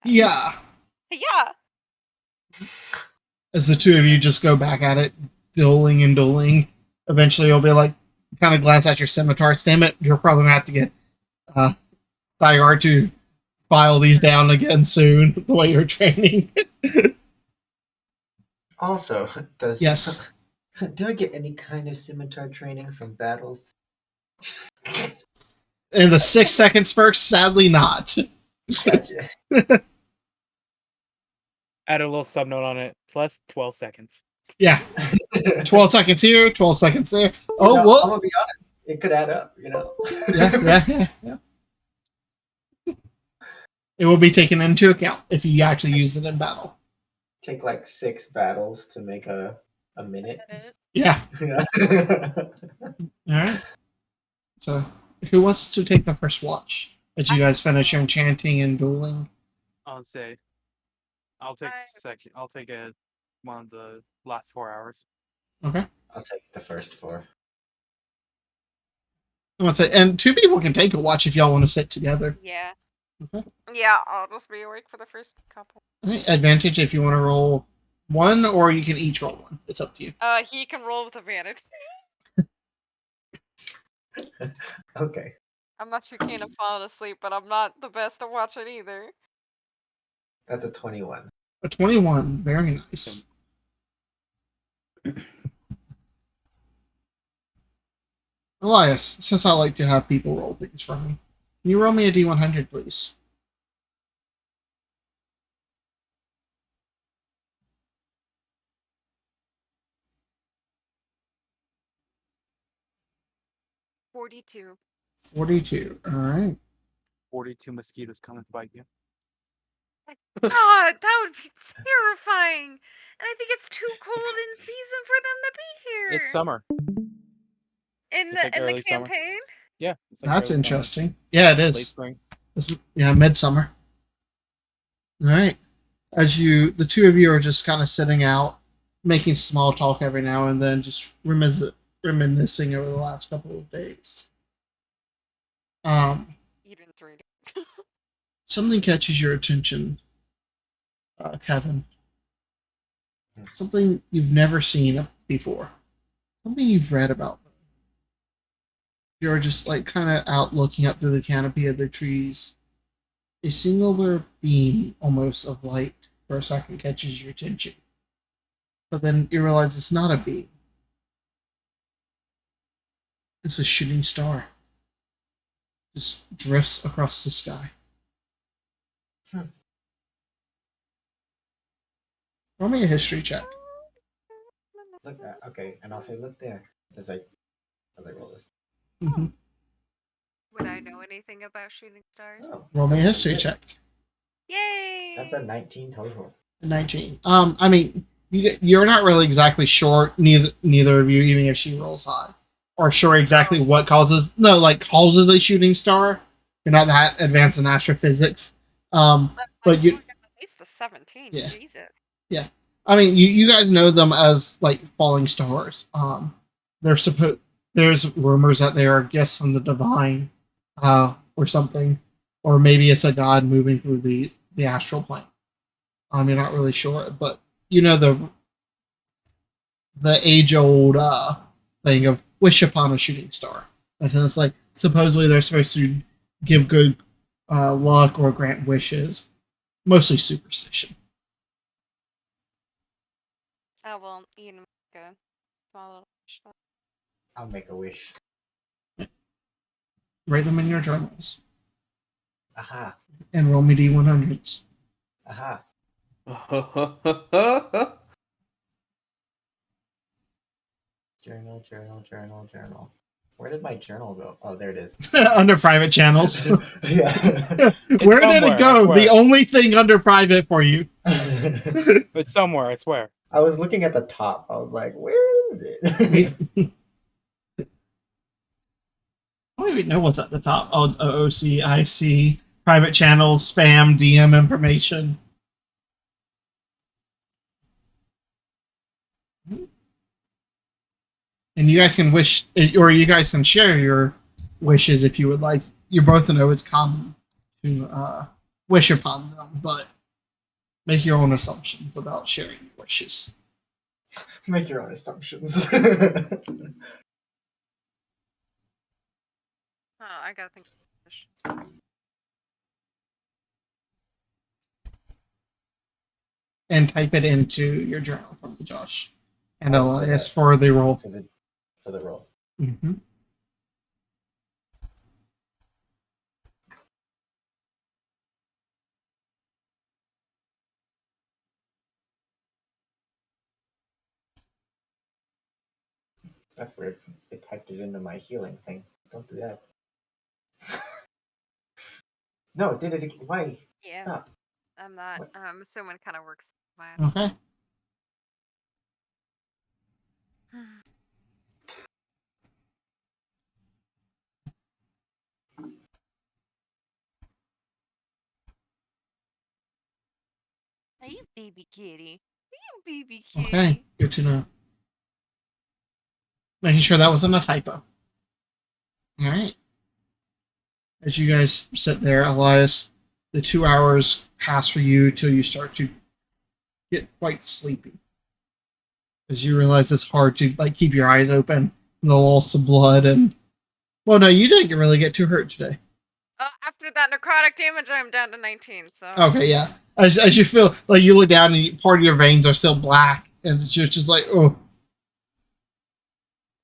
Yeah. Yeah! As the two of you just go back at it, dueling and dueling. Eventually, you'll be like, kind of glance at your scimitars. Damn it, you're probably gonna have to get Thyar to file these down again soon. The way you're training. Also, does Yes. do I get any kind of scimitar training from battles? In the 6 seconds first, sadly not. Gotcha. Add a little sub note on it. Plus 12 seconds. Yeah. 12 seconds here, 12 seconds there. You Oh, know, well. I'm gonna be honest. It could add up, you know. Yeah. It will be taken into account if you actually use it in battle. Take like 6 battles to make a minute. Yeah. Alright. So, who wants to take the first watch? As you guys finish your enchanting and dueling? I'll say. I'll take second. I'll take one of the last 4 hours. Okay. I'll take the first 4. And 2 people can take a watch if y'all want to sit together. Yeah. Okay. Yeah, I'll just be awake for the first couple. Advantage if you want to roll 1, or you can each roll 1. It's up to you. He can roll with advantage. Okay. I'm not too keen on falling asleep, but I'm not the best at watching either. That's a 21. A 21. Very nice. Elias, since I like to have people roll things for me, can you roll me a D100, please? $42. 42. All right. 42 mosquitoes coming to bite you. God, that would be terrifying. And I think it's too cold in season for them to be here. It's summer. In It's like the early summer. campaign. Yeah. It's like That's early interesting. Yeah, it summer, late is. spring. Yeah, midsummer. All right. As the 2 of you are just kind of sitting out, making small talk every now and then, just reminiscing over the last couple of days. Even 3. Something catches your attention, Kevin. Something you've never seen before. Something you've read about. You're just like kind of out looking up through the canopy of the trees. A singular beam almost of light for a second catches your attention. But then you realize it's not a beam. It's a shooting star. Just drifts across the sky. Roll me a history check. Look at okay, and I'll say look there as I roll this. Mm-hmm. Would I know anything about shooting stars? Oh, Roll me a history check. Yay! that's a 19 total. 19. I mean, you're not really exactly sure, neither of you, even if she rolls high, or sure exactly what causes a shooting star. You're not that advanced in astrophysics. But you at least a 17. Yeah. Jesus. Yeah. I mean, you guys know them as like falling stars. There's rumors that they are gifts from the divine, or something, or maybe it's a god moving through the astral plane. You're not really sure, but you know the age-old thing of wish upon a shooting star. And so it's like supposedly they're supposed to give good luck or grant wishes, mostly superstition. Oh, well, you know, make a small little stuff. I'll make a wish. Write them in your journals Aha. and roll me D100s. Aha. Journal. Where did my journal go? Oh, there it is. Under private channels. Yeah. Where did it somewhere, I go? swear. The only thing under private for you. It's somewhere, I swear. I was looking at the top. I was like, where is it? I don't even know what's at the top. Oh, OOC, IC, private channels, spam, DM information. And you guys can wish, or you guys can share your wishes if you would like. You both know it's common to wish upon them, but make your own assumptions about sharing your wishes. Make your own assumptions. Oh, I gotta think. of this. And type it into your journal for me, Josh. And Oh, I'll for ask that. for the roll. for the roll. Mm-hmm. That's weird. It typed it into my healing thing. Don't do that. No, it did it again. Why? Yeah, Stop. I'm not. What? I'm assuming it kind of works. Fine. Okay. Are you baby kitty? Are you baby kitty? Okay. Good to know. Making sure that wasn't a typo. All right. As you guys sit there, Elias, the 2 hours pass for you till you start to get quite sleepy. As you realize it's hard to like keep your eyes open from the loss of blood and well, no, you didn't really get too hurt today. After that necrotic damage, I'm down to 19. So. Okay, yeah. As you feel like you look down and part of your veins are still black, and you're just like, oh.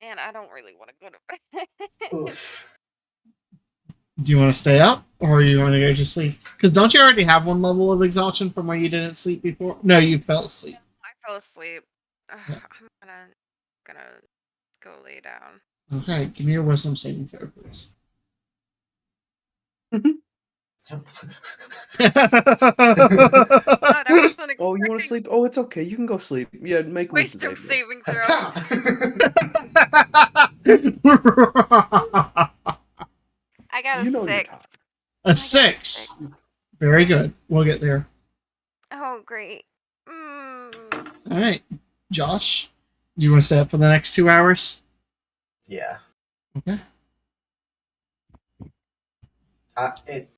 And I don't really want to go to bed. Oof. Do you want to stay up or you want to go to sleep? Because don't you already have one level of exhaustion from where you didn't sleep before? No, you fell asleep. I fell asleep. Yeah. I'm gonna go lay down. Okay, give me your wisdom saving throw, please. Oh, that was unexpected. Oh, you want to sleep? Oh, it's okay. You can go sleep. Yeah, make wisdom Wisdom save. saving throw. I got a You know you're 6. tough. A 6. Very good. We'll get there. Oh, great. All right, Josh, do you want to stay up for the next 2 hours? Yeah. Okay. Did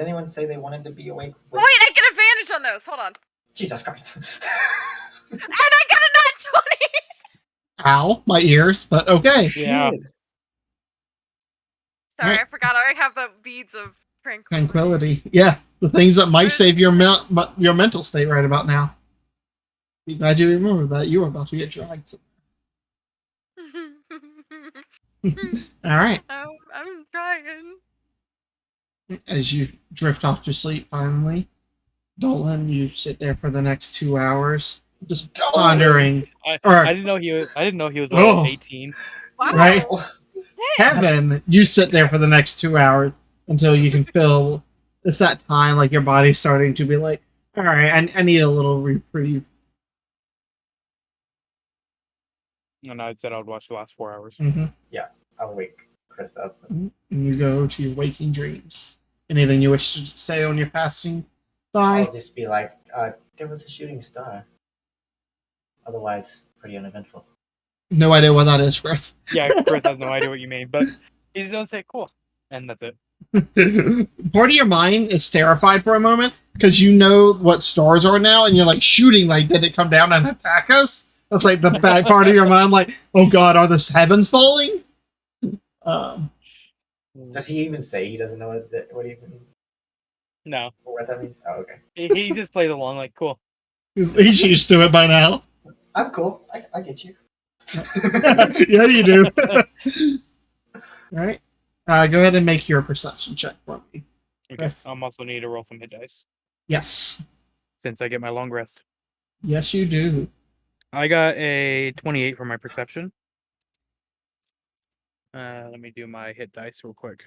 anyone say they wanted to be awake? Oh, wait, I get advantage on those. Hold on. Jesus Christ. And I got a nat 20. Ow, my ears, but okay. Yeah. Shit. Sorry, Right. I forgot. I have the beads of tranquility. Tranquility. Yeah, the things that might save your your mental state right about now. Be glad you remember that you were about to get dragged. All right. I'm trying. As you drift off to sleep, finally, Dolan, you sit there for the next 2 hours, just pondering. I didn't know he was. I didn't know he was Oh. 18. Wow. Right? Damn. Heaven, you sit there for the next 2 hours until you can feel it's that time like your body's starting to be like, all right, I need a little reprieve. And I said I would watch the last 4 hours. Mm-hmm. I'll wake Chris up. And you go to your waking dreams. Anything you wish to say on your passing by? I'll just be like, there was a shooting star. Otherwise, pretty uneventful. No idea what that is, Chris. Yeah, Chris has no idea what you mean, but he's gonna say cool, and that's it. Part of your mind is terrified for a moment because you know what stars are now, and you're like shooting. Like, did it come down and attack us? That's like the bad part of your mind. Like, oh god, are the heavens falling? Does he even say he doesn't know what he means? No, Or what that means? Oh, okay. he just plays along like cool. He's used to it by now. I'm cool. I get you. Yeah, you do. All right. Go ahead and make your perception check for me. Okay, Yes. I'm also need to roll some hit dice Yes. since I get my long rest. Yes, you do. I got a 28 for my perception. Let me do my hit dice real quick.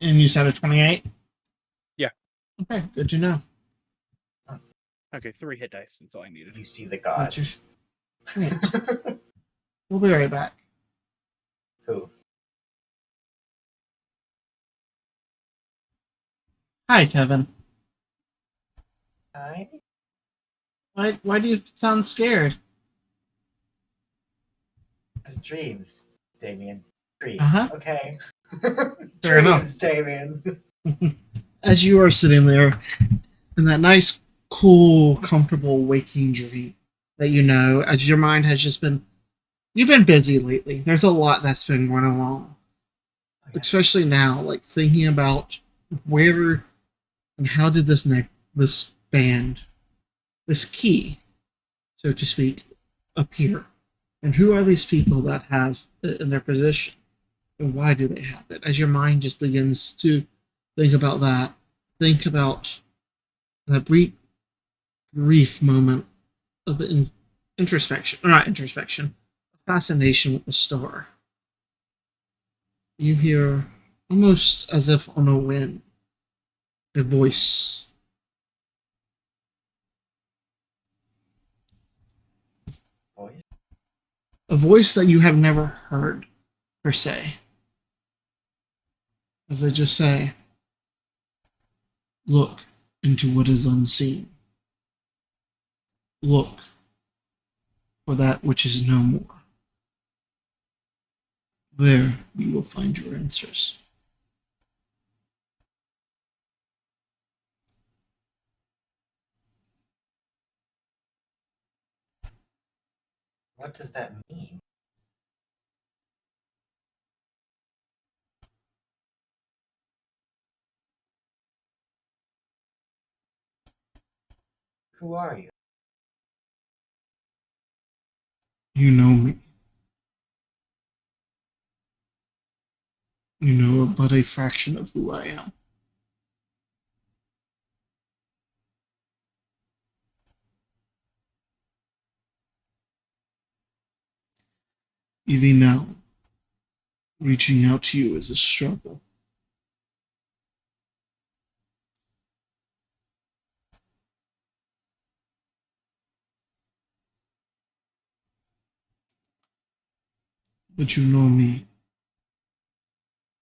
And you said a 28? Yeah. Okay, good to know. Okay, 3 hit dice. That's all I needed. You see the Gotcha. gods. Great. We'll be right back. Who? Hi, Kevin. Hi. Why do you sound scared? It's dreams, Damien. Dreams. Uh-huh. Okay. Fair enough. Dreams, Damien. As you are sitting there in that nice, cool, comfortable waking dream that you know, as your mind has just been, you've been busy lately. There's a lot that's been going along, especially now, like thinking about where and how did this band, this key, so to speak, appear, and who are these people that have it in their position, and why do they have it? As your mind just begins to think about that, think about that brief moment of introspection, or not introspection, fascination with the star. You hear, almost as if on a wind, a voice. Voice? A voice that you have never heard, per se. As they just say, look into what is unseen. Look for that which is no more. There you will find your answers. What does that mean? Who are you? You know me. You know but a fraction of who I am. Even now, reaching out to you is a struggle. But you know me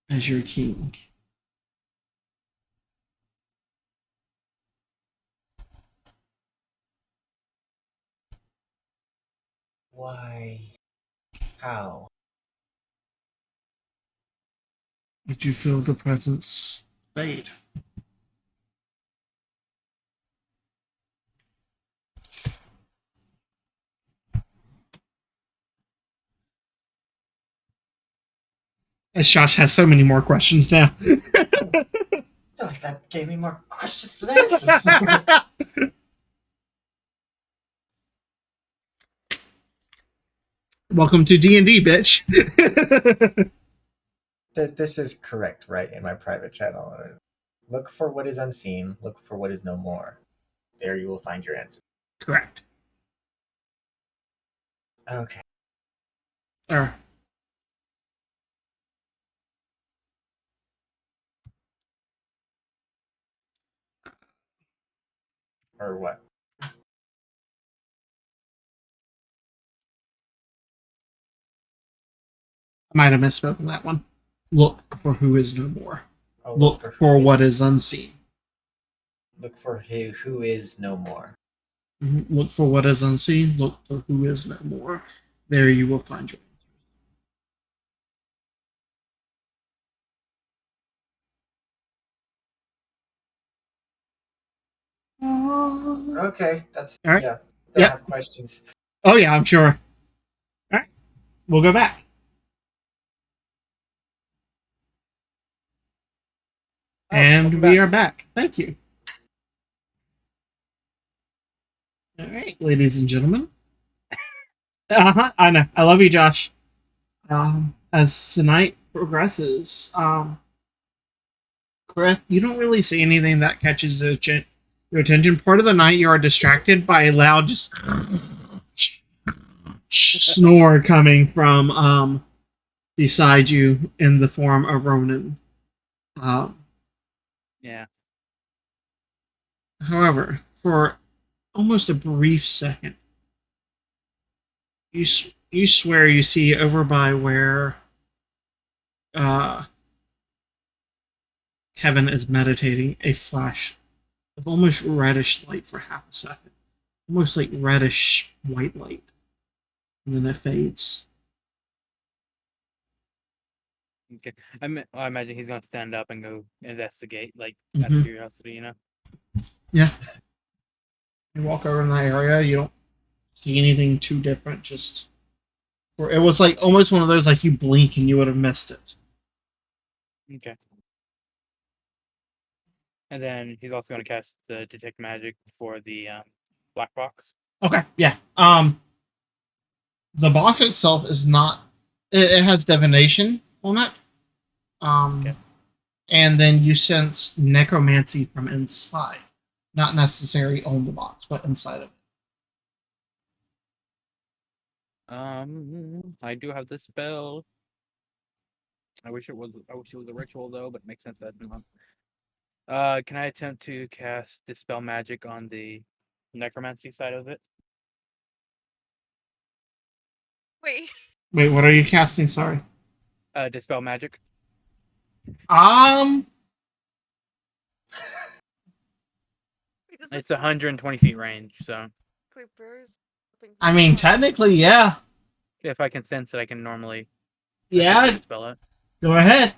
as your king. Why? How? But you feel the presence fade. As Josh has so many more questions now. I feel like that gave me more questions than answers. Welcome to D&D, bitch. This is correct, right? In my private channel. Look for what is unseen. Look for what is no more. There you will find your answer. Correct. Okay. Or Or what? I might have misspoken that one. Look for who is no more. Oh, Look who for is- what is unseen. Look for who is no more. Look for what is unseen. Look for who is no more. There you will find your answers. Okay, that's All right. yeah. Still Yep. have questions. Oh yeah, I'm sure. All right, we'll go back. And welcome we back. are back. Thank you. All right, ladies and gentlemen. I know. I love you, Josh. As the night progresses, Chris, you don't really see anything that catches your attention. Part of the night, you are distracted by a loud just snore coming from beside you in the form of Ronan. Yeah. However, for almost a brief second, you swear you see over by where uh, Kevin is meditating a flash of almost reddish light for half a second, almost like reddish white light, and then it fades. Okay. I imagine he's gonna stand up and go investigate, like out Mhm. of curiosity, you know. Yeah. You walk over in that area, you don't see anything too different. Just, or it was like almost one of those like you blink and you would have missed it. Okay. And then he's also gonna cast the detect magic for the black box. Okay, yeah. The box itself is not. It has divination on it. Okay. And then you sense necromancy from inside, not necessarily on the box, but inside of it. I do have this spell. I wish it was a ritual though, but it makes sense that it's not. Can I attempt to cast dispel magic on the necromancy side of it? Wait. Wait, what are you casting? Sorry. Dispel magic. Um, Wait, does It's 120 feet range, so I mean, technically, yeah. if I can sense it, I can normally Yeah, dispel it. go ahead.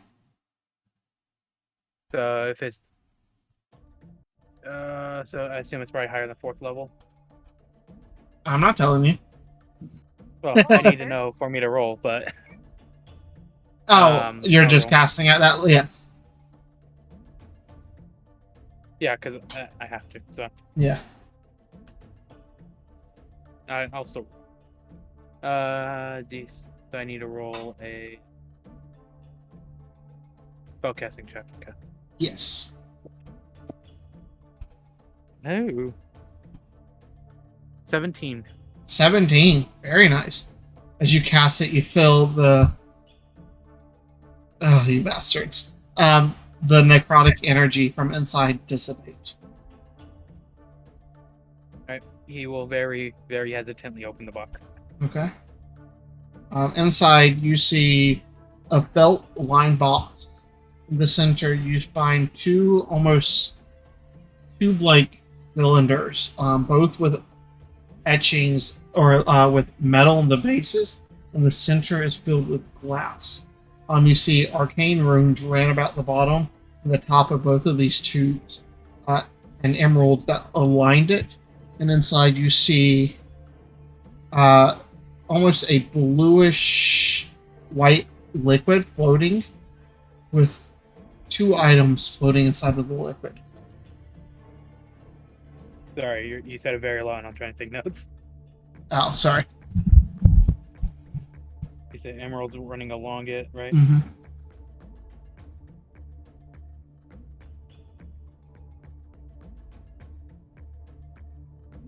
So if it's so I assume it's probably higher than 4th level. I'm not telling you. Well, I need to know for me to roll, but Oh, you're I'll just roll. casting at that? Yes. Yeah, because I have to. So Yeah. I'll still. So I need to roll a spellcasting check. Okay. Yes. No. 17. 17. Very nice. As you cast it, you feel the. Oh, you bastards. The necrotic energy from inside dissipate. Right. He will very, very hesitantly open the box. Okay. Inside, you see a felt lined box. In the center, you find two tube-like cylinders, both with etchings or with metal in the bases, and the center is filled with glass. You see arcane runes ran about the bottom and the top of both of these tubes, and emeralds that aligned it. And inside, you see almost a bluish white liquid floating with two items floating inside of the liquid. Sorry, you said it very low, and I'm trying to take notes. Oh, sorry. You said emeralds running along it, right? Mm-hmm.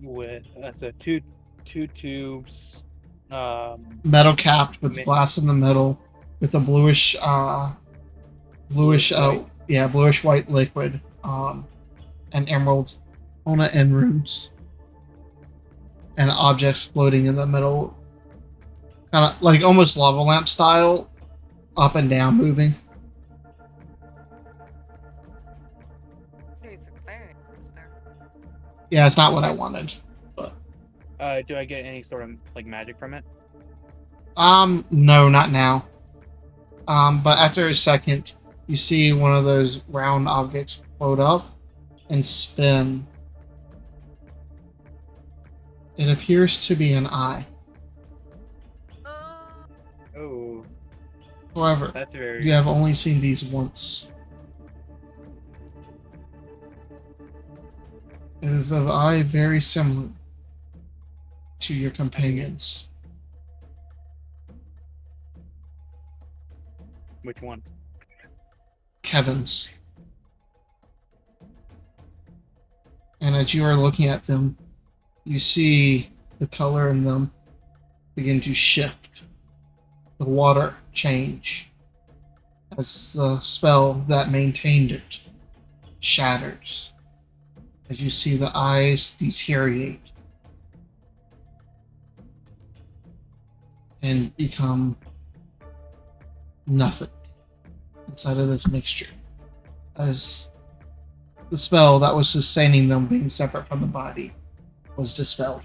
With so two tubes. Metal capped with glass in the middle, with a bluish White. bluish white liquid, and emeralds on it and runes, and objects floating in the middle, kind of like almost lava lamp style, up and down moving. Yeah, it's not what I wanted. Do I get any sort of like magic from it? No, not now. But after a second, you see one of those round objects float up and spin. It appears to be an eye. Oh, However, that's very. you have only seen these once. It is of eye very similar to your companions. Which one? Kevin's. And as you are looking at them, you see the color in them begin to shift. The water change. as the spell that maintained it shatters. As you see the eyes deteriorate and become nothing inside of this mixture. As the spell that was sustaining them being separate from the body was dispelled.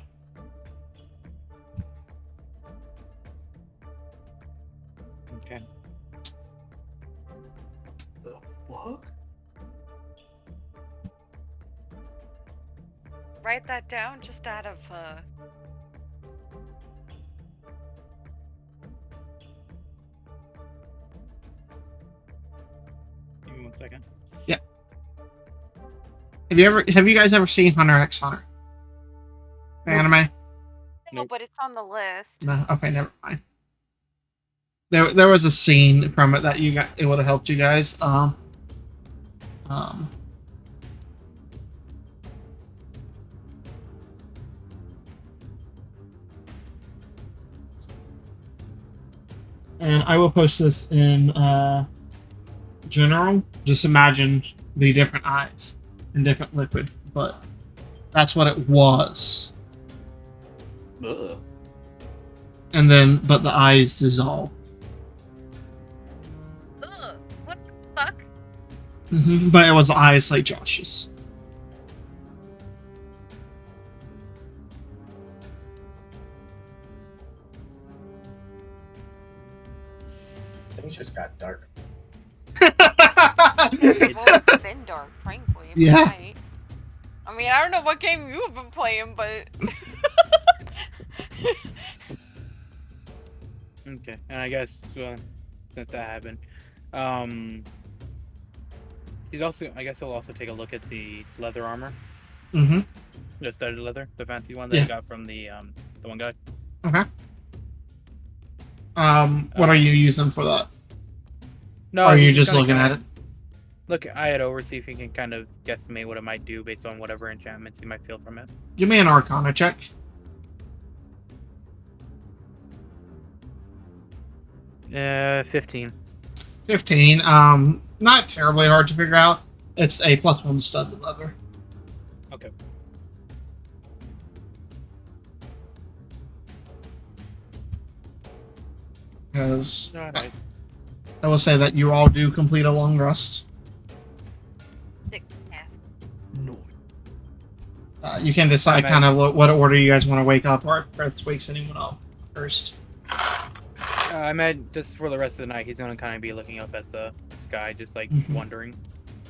Okay. The fuck? Write that down just out of Give me 1 second. Have you guys ever seen Hunter x Hunter? The anime? no, Nope. but it's on the list. No. Okay, never mind. There was a scene from it that it would have helped you guys. And I will post this in general. Just imagine the different eyes and different liquid, but that's what it was. Ugh. And then, but the eyes dissolve. Ugh, what the fuck? But it was eyes like Josh's. Things just got dark. They've always been dark, frankly. But Yeah. right. I mean, I don't know what game you have been playing, but Okay, and I guess since that happened, I guess he'll also take a look at the leather armor, Mm-hmm. the studded leather, the fancy one that Yeah. he got from the one guy. Okay. What are you using for that? No, Or are you he's just gonna looking at kinda it? Look eye it over, see if he can kind of guesstimate what it might do based on whatever enchantments he might feel from it. Give me an Arcana check. 15. 15. Not terribly hard to figure out. It's a +1 studded leather. Okay. Because Alright. I will say that you all do complete a long rest. sick ass. No. You can decide Okay. kind of what order you guys want to wake up, or if Chris wakes anyone up first. I meant just for the rest of the night, he's gonna kind of be looking up at the sky, just like Mhm. wondering.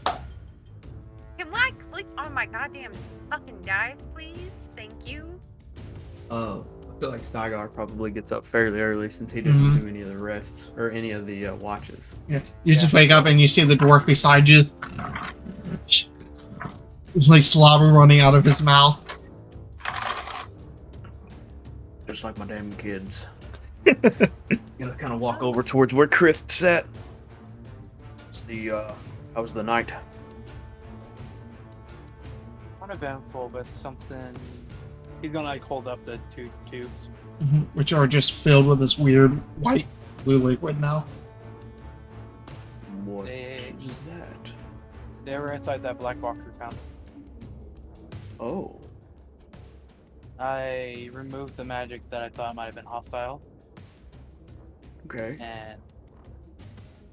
Can I click on my goddamn fucking dice, please? Thank you. I feel like Stygar probably gets up fairly early since he didn't Mhm. do any of the rests or any of the watches. Yeah, you just wake up and you see the dwarf beside you. There's like slobber running out of his mouth. Just like my damn kids. Gonna kind of walk over towards where Chris sat. See, how was the night? Uneventful, but something. He's gonna like hold up the 2 tubes. Which are just filled with this weird white blue liquid now. What They- is that? They were inside that black box we found. Oh. I removed the magic that I thought might have been hostile, Okay. and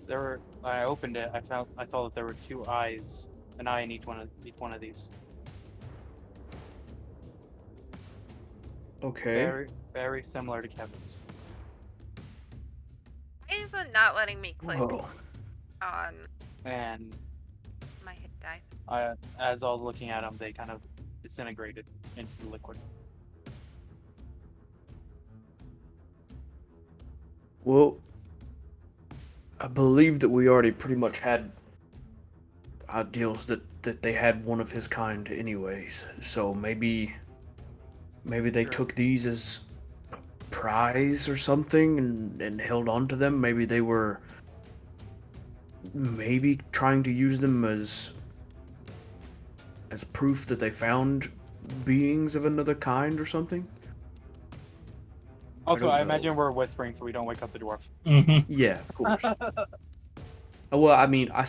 there were. When I opened it, I saw that there were 2 eyes, an eye in each one of these. Okay. Very, very similar to Kevin's. Why is it not letting me click Whoa. on And my hit die? as I was looking at them, they kind of disintegrated into the liquid. Well, I believe that we already pretty much had ideals that they had one of his kind anyways. So maybe they Sure. took these as a prize or something and held on to them. Maybe they were maybe trying to use them as proof that they found beings of another kind or something. Also, don't I know. imagine we're whispering so we don't wake up the dwarf. Mm-hmm. Yeah, of course. Well, I mean, I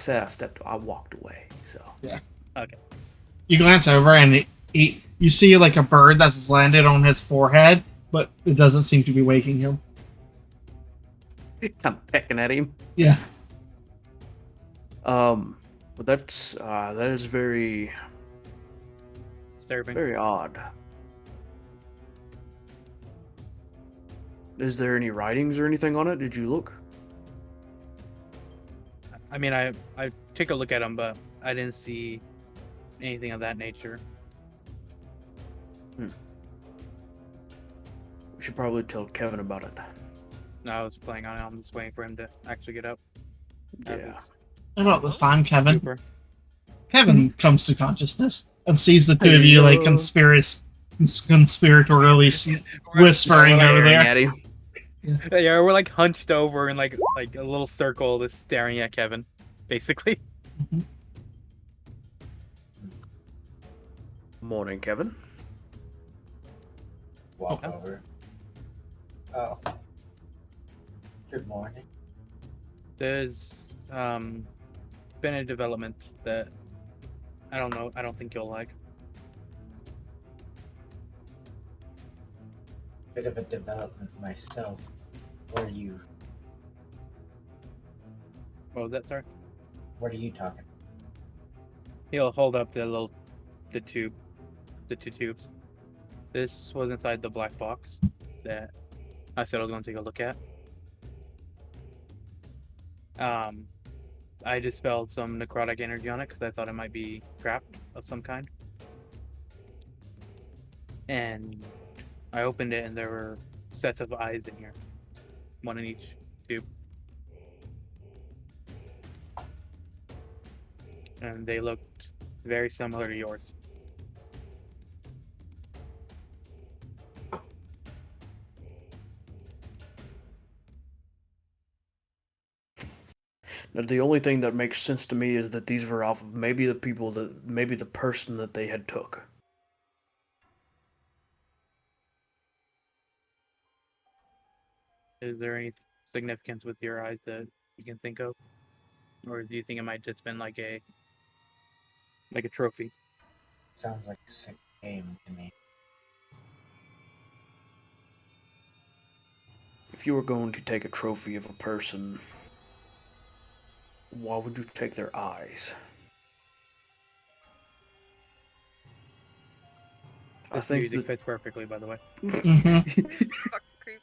walked away. So You glance over and you see like a bird that's landed on his forehead, but it doesn't seem to be waking him. I'm pecking at him. Yeah. But that is very Disturbing. very odd. Is there any writings or anything on it? Did you look? I mean, I took a look at them, but I didn't see anything of that nature. We should probably tell Kevin about it. No, I was playing on it. I'm just waiting for him to actually get up. Yeah. About this time, Kevin Super. comes to consciousness and sees the two of you like conspiratorially whispering over Staring there. at him. Yeah, we're like hunched over in like a little circle, just staring at Kevin, basically. Morning, Kevin. Walk Oh. over. Oh. Good morning. There's been a development that I don't know. I don't think you'll like. Bit of a development myself. What are you? What was that, sorry? What are you talking? He'll hold up the two tubes. This was inside the black box that I said I was going to take a look at. I dispelled some necrotic energy on it because I thought it might be trapped of some kind. And I opened it and there were sets of eyes in here. One in each tube. And they looked very similar to yours. Now, the only thing that makes sense to me is that these were off of maybe the person that they had took. Is there any significance with your eyes that you can think of? Or do you think it might just been like a trophy? Sounds like a sick game to me. If you were going to take a trophy of a person, why would you take their eyes? I This think music that, fits perfectly, by the way. Fucking creep.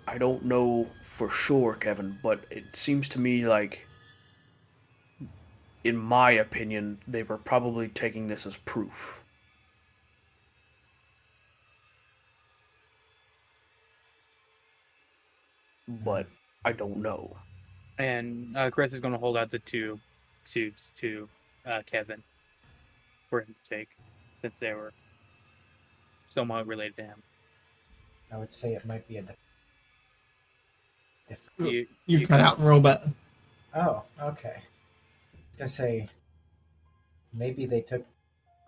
I don't know for sure, Kevin, but it seems to me like, in my opinion, they were probably taking this as proof. But I don't know. And Chris is going to hold out the two tubes to Kevin for him to take, since they were somewhat related to him. I would say it might be a different. You cut out real bad. Oh, okay. To say, maybe they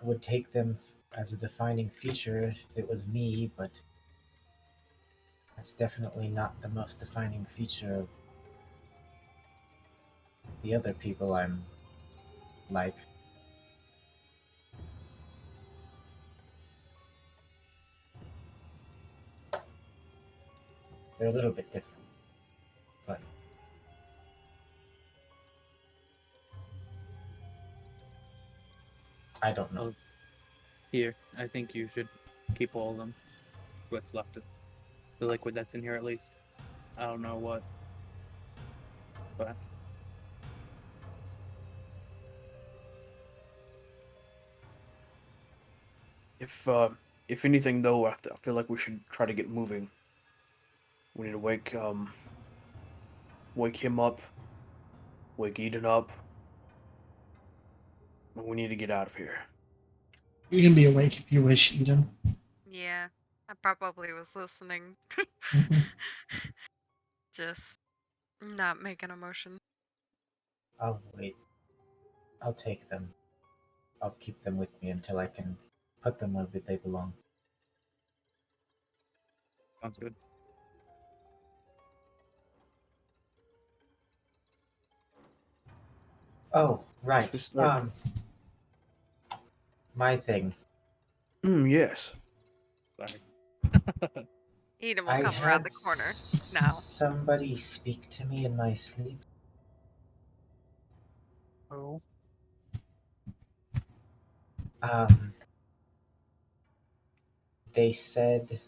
would take them as a defining feature if it was me, but that's definitely not the most defining feature of the other people I'm like. They're a little bit different, but I don't know. Well, here, I think you should keep all of them. What's left of the liquid that's in here, at least. I don't know what, but If anything, though, I feel like we should try to get moving. We need to wake him up, wake Eden up. And we need to get out of here. You can be awake if you wish, Eden. Yeah, I probably was listening. Mhm. Just not making a motion. I'll wait. I'll take them. I'll keep them with me until I can put them where they belong. sounds good. Oh, right. Let's start. My thing. Yes. Sorry. Eden will I come around had the corner now. somebody speak to me in my sleep. Oh. Um, they said,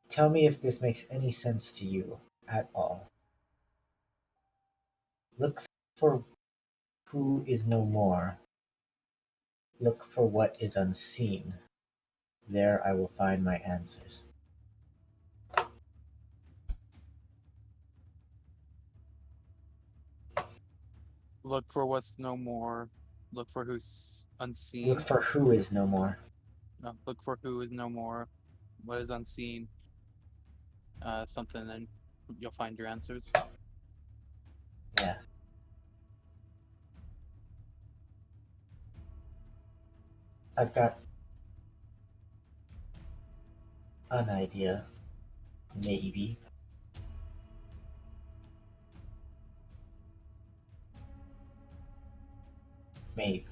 tell me if this makes any sense to you at all. Look for who is no more. Look for what is unseen. There I will find my answers. Look for what's no more. Look for who's unseen. Look for who is no more. No, look for who is no more. What is unseen. Something, and you'll find your answers. Yeah. I've got an idea. Maybe. Maybe.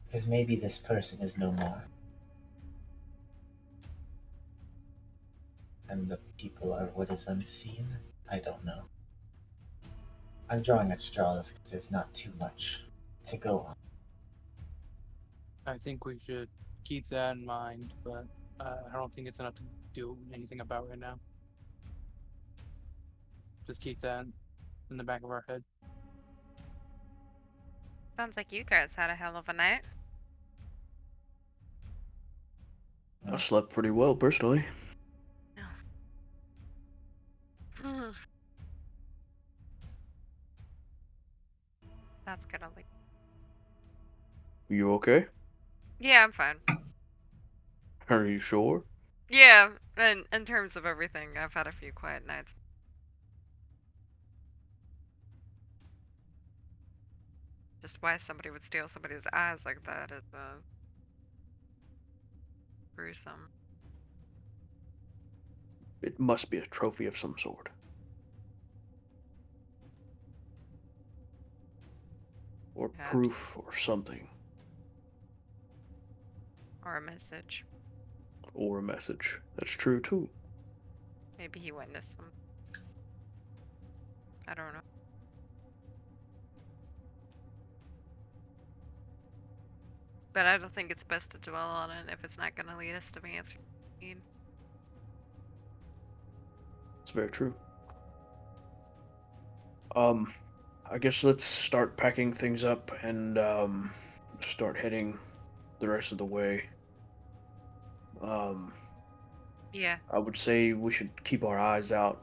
Because maybe this person is no more. And the people are what is unseen? I don't know. I'm drawing at straws because there's not too much to go on. I think we should keep that in mind, but I don't think it's enough to do anything about right now. Just keep that in the back of our head. Sounds like you guys had a hell of a night. I slept pretty well, personally. That's good. I'll like. You okay? Yeah, I'm fine. Are you sure? Yeah, in terms of everything, I've had a few quiet nights. Just why somebody would steal somebody's eyes like that is gruesome. It must be a trophy of some sort. Or Perhaps. proof or something. Or a message. Or a message. That's true too. Maybe he witnessed them. I don't know. But I don't think it's best to dwell on it if it's not going to lead us to the answer we need. It's very true. I guess let's start packing things up and start heading the rest of the way. Yeah. I would say we should keep our eyes out.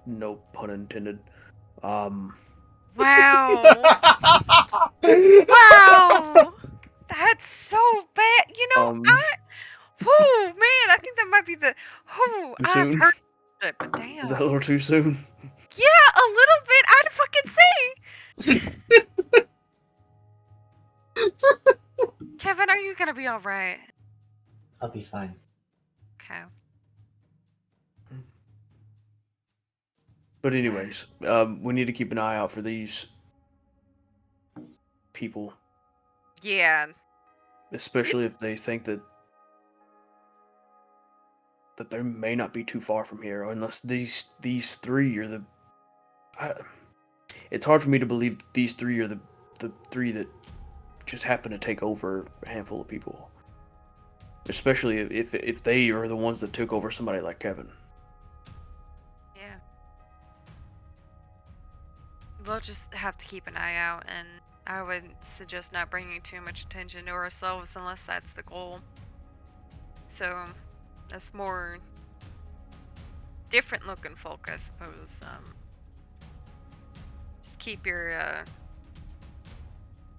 No pun intended. Wow. Wow. That's so bad. You know, whoo, man, I think that might be the, whoo, Too I've soon? heard it, but damn. Is that a little too soon? Yeah, a little bit. I'd fucking say. Kevin, are you gonna be alright? I'll be fine. Okay. But anyways, we need to keep an eye out for these people, Yeah. especially if they think that they may not be too far from here, unless these three are the. It's hard for me to believe that these three are the three that just happen to take over a handful of people, especially if they are the ones that took over somebody like Kevin. Yeah. We'll just have to keep an eye out, and I would suggest not bringing too much attention to ourselves unless that's the goal. So, that's more different looking folk, I suppose. Just keep your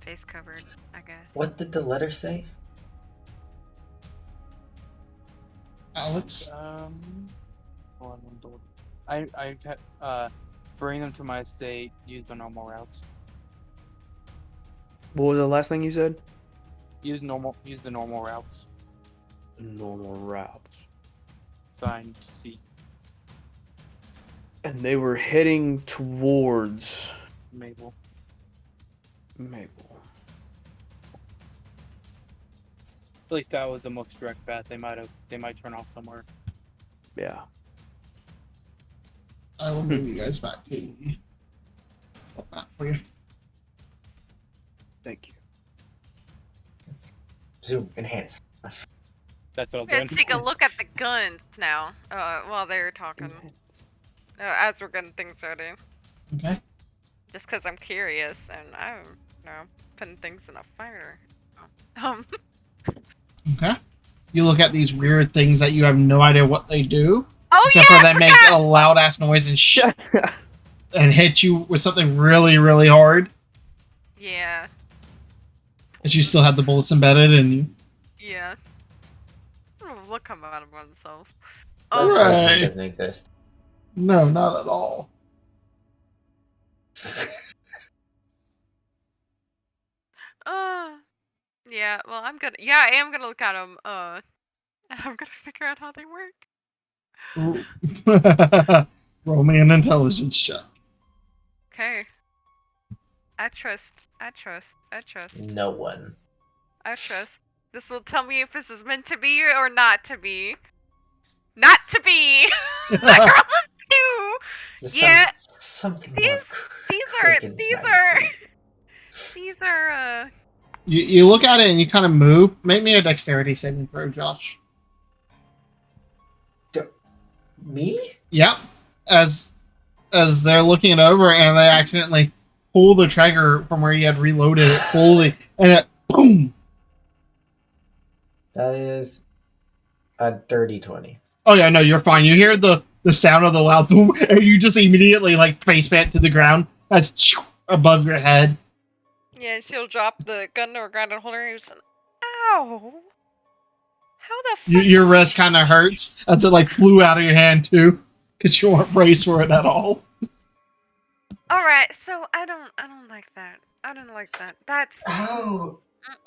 face covered, I guess. What did the letter say? Alex? Hold on, I bring them to my estate, use the normal routes. What was the last thing you said? Use the normal routes. Normal routes. Signed C. And they were heading towards Mabel. Maple. At least that was the most direct path. They might turn off somewhere. Yeah. I will move you guys back to the map for you. Thank you. Zoom, enhance. That's what I was Let's doing. take a look at the guns now. While they're talking. As we're getting things ready. Okay. Just because I'm curious and I'm, putting things in a fire. Um. Okay. You look at these weird things that you have no idea what they do. Oh Except yeah, for I they make forgot! a loud ass noise and and hit you with something really, really hard. Yeah. But you still have the bullets embedded in you. Yeah. Look come out of themselves. Unfortunately, Right. it doesn't exist. No, not at all. Yeah, well, I am gonna look at them, and I'm gonna figure out how they work. Roll me an intelligence check. Okay. I trust. No one. I trust. This will tell me if this is meant to be or not to be. Not to be! I rolled a 2! There's Yeah, something these- more. These are, You look at it and you kind of move. Make me a dexterity saving throw, Josh. Me? Yep. As they're looking it over and they accidentally pull the trigger from where you had reloaded it fully, and it boom. That is a dirty 20. Oh yeah, no, you're fine. You hear the sound of the loud boom, and you just immediately like face plant to the ground. That's above your head. yeah, and she'll drop the gun to her ground and hold her ears and, ow! How the fuck? Your wrist kind of hurts as it like flew out of your hand too, because you weren't braced for it at all. Alright, so I don't like that. I don't like that. That's... How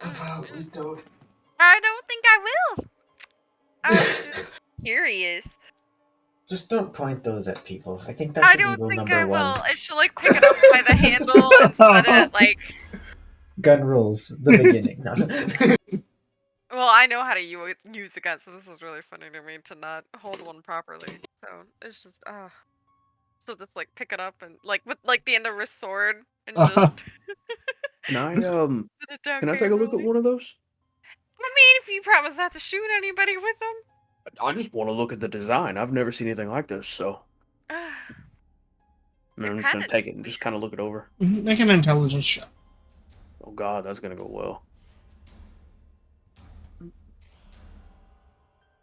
Mm-mm, about we mm. don't? I don't think I will. I was just curious. Just don't point those at people. I think that's I don't illegal think number I one. will. I should like pick it up by the handle and set it like... Gun rules, the beginning. No. Well, I know how to use a gun, so this is really funny to me to not hold one properly. So it's just, she'll just like pick it up and like with like the end of her sword and just Can I put it down can I take a look at carefully. one of those? I mean, if you promise not to shoot anybody with them. I just want to look at the design. I've never seen anything like this, so I'm They're just gonna kinda take it and just kind of look it over. Make an intelligence check. Oh God, that's gonna go well.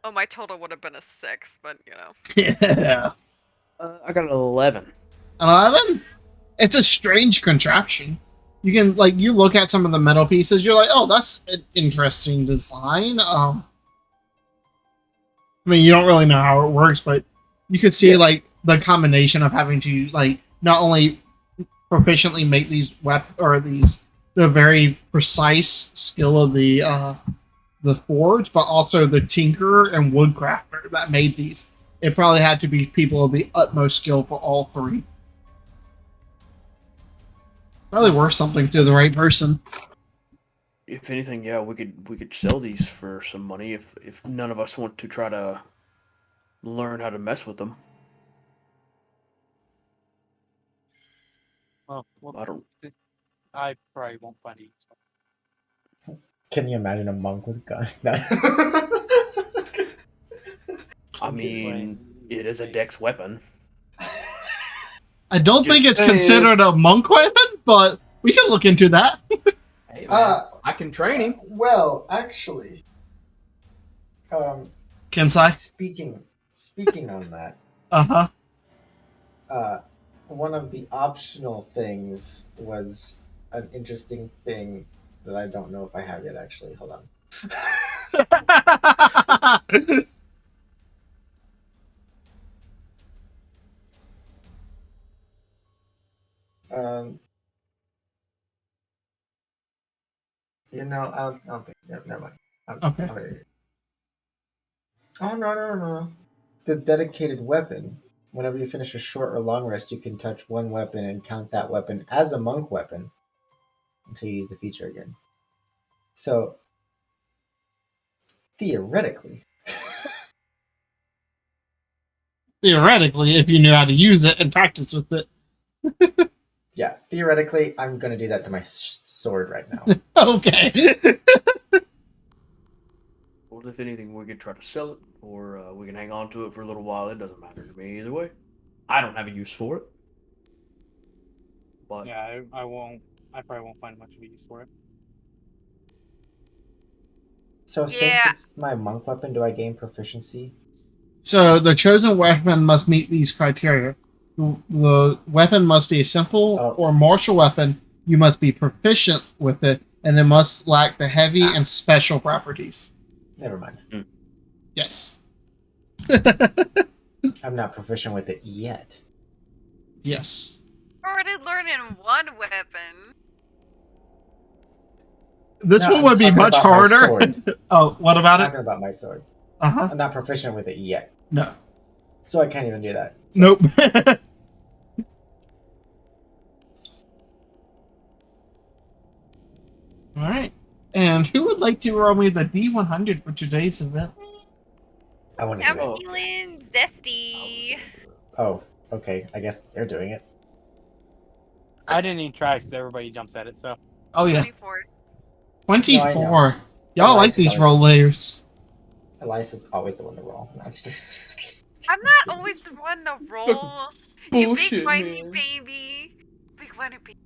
Oh, my total would have been a 6, but you know. Yeah. I got an 11. 11? It's a strange contraption. You can like you look at some of the metal pieces, you're like, oh, that's an interesting design. I mean, you don't really know how it works, but you could see like the combination of having to like not only proficiently make these the very precise skill of the forge, but also the tinkerer and woodcrafter that made these. It probably had to be people of the utmost skill for all three. Probably worth something to the right person. If anything, yeah, we could sell these for some money if none of us want to try to learn how to mess with them. Well, I don't. I probably won't find it. Can you imagine a monk with guns? I mean, it is a dex weapon. I don't Just think it's saying. considered a monk weapon, but we can look into that. Hey man, I can train him. Well, actually, Kensai? speaking on that, Uh-huh. one of the optional things was an interesting thing that I don't know if I have yet. Actually, hold on. I don't think. Never mind. Okay. Oh no! The dedicated weapon Whenever you finish a short or long rest, you can touch one weapon and count that weapon as a monk weapon until you use the feature again. So, theoretically, Theoretically, if you knew how to use it and practice with it. yeah, theoretically, I'm gonna do that to my sword right now. Okay. Well, if anything, we could try to sell it, or we can hang on to it for a little while. It doesn't matter to me either way. I don't have a use for it. But Yeah, I won't. I probably won't find much of a use for it. So, since Yeah. it's my monk weapon, do I gain proficiency? So the chosen weapon must meet these criteria. The weapon must be a simple or martial weapon. You must be proficient with it, and it must lack the heavy and special properties. Never mind. Yes. I'm not proficient with it yet. Yes. Already learning one weapon. This No, one I'm would be talking much about my harder. sword. Oh, what I'm about it? talking about my sword. Uh-huh. I'm not proficient with it yet, No. so I can't even do that. So, Nope. All right. And who would like to roll me the D100 for today's event? I want to I'm do it. feeling zesty. Oh, okay. I guess they're doing it. I didn't even try because everybody jumps at it. So Oh, yeah. 24. 24. No, I know. Y'all like Elias is these always- roll layers. Elias is always the one to roll. No, I'm just- I'm not always the one to roll. You Bullshit, big whiny man. baby. Big whiny baby.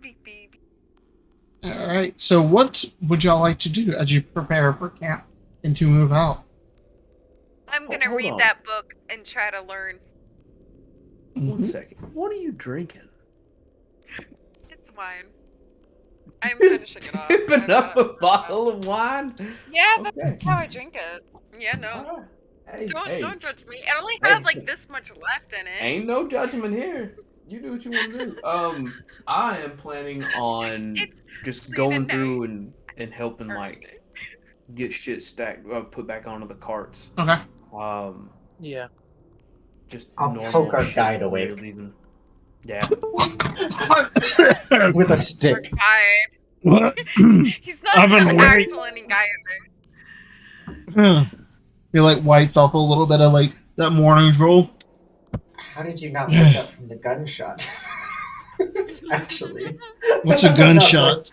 Big baby. All right. So what would y'all like to do as you prepare for camp and to move out? I'm gonna hold read on. that book and try to learn. One second. What are you drinking? It's wine. I'm finishing it off. Tipping I've up got a it. bottle of wine? Yeah, that's Okay. how I drink it. Yeah, no. Alright. Hey, Don't hey, don't judge me. It only had Hey. like this much left in it. ain't no judgment here. You do what you want to do. I am planning on It's just late going at through and helping Early. like get shit stacked, put back onto the carts. Okay. yeah. Just I'll normal poke our shit guide we're awake. leaving. Yeah. With a We're stick. tired. What? He's not I've been an waiting. actual any guy either. He like wipes off a little bit of like that morning's roll. How did you not wake up from the gunshot? Actually. What's a gunshot?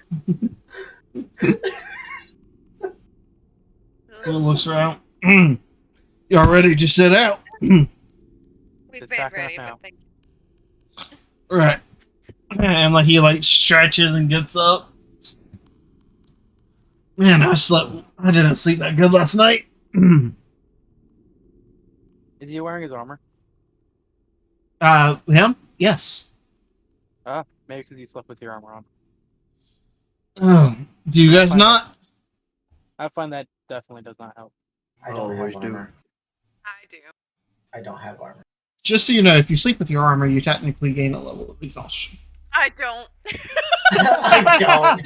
He looks around. Y'all ready to sit out? We've It's been back ready, up but thank Right. And like he like stretches and gets up. Man, I didn't sleep that good last night. Is he wearing his armor? Him? Yes. Maybe because you slept with your armor on. Oh, do you guys not? I find that definitely does not help. I don't Always have do. armor. I do. I don't have armor. Just so you know, if you sleep with your armor, you technically gain a level of exhaustion. I don't. I don't.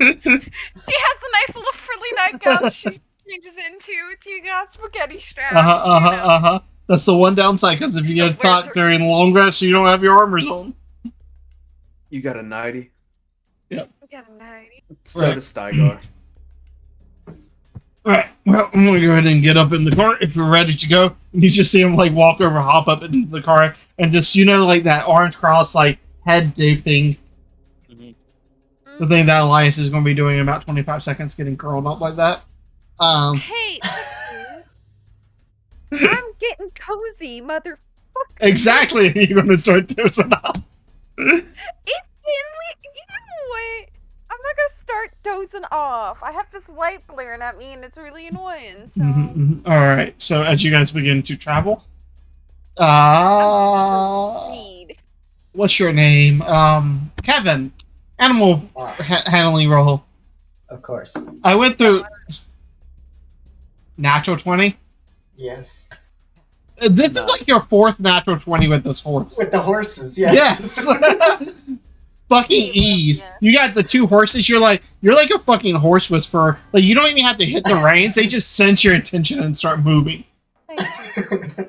She has a nice little frilly nightgown she changes into. She got spaghetti straps. That's the one downside, because if you So get caught where's her- during long rest, you don't have your armors on. You got a 90. We got a 90. So Right. does Stygar. Alright, well, I'm gonna go ahead and get up in the car if you're ready to go. And you just see him like walk over, hop up into the car, and just, you know, like that orange cross, like head thing. The thing that Elias is going to be doing in about 25 seconds, getting curled up like that. Hey, I'm getting cozy, motherfucker. Exactly. You're going to start dozing off. It's been, you know what? I'm not gonna start dozing off. I have this light glaring at me, and it's really annoying. So. All right. So as you guys begin to travel, Read. what's your name? Kevin. Animal handling roll. Of course. I went through natural 20. Yes. This is like your fourth natural 20 with this horse. With the horses, yes. Yes. Fucking ease. You got the two horses. You're like a fucking horse whisperer. Like you don't even have to hit the reins. They just sense your intention and start moving. Thank you.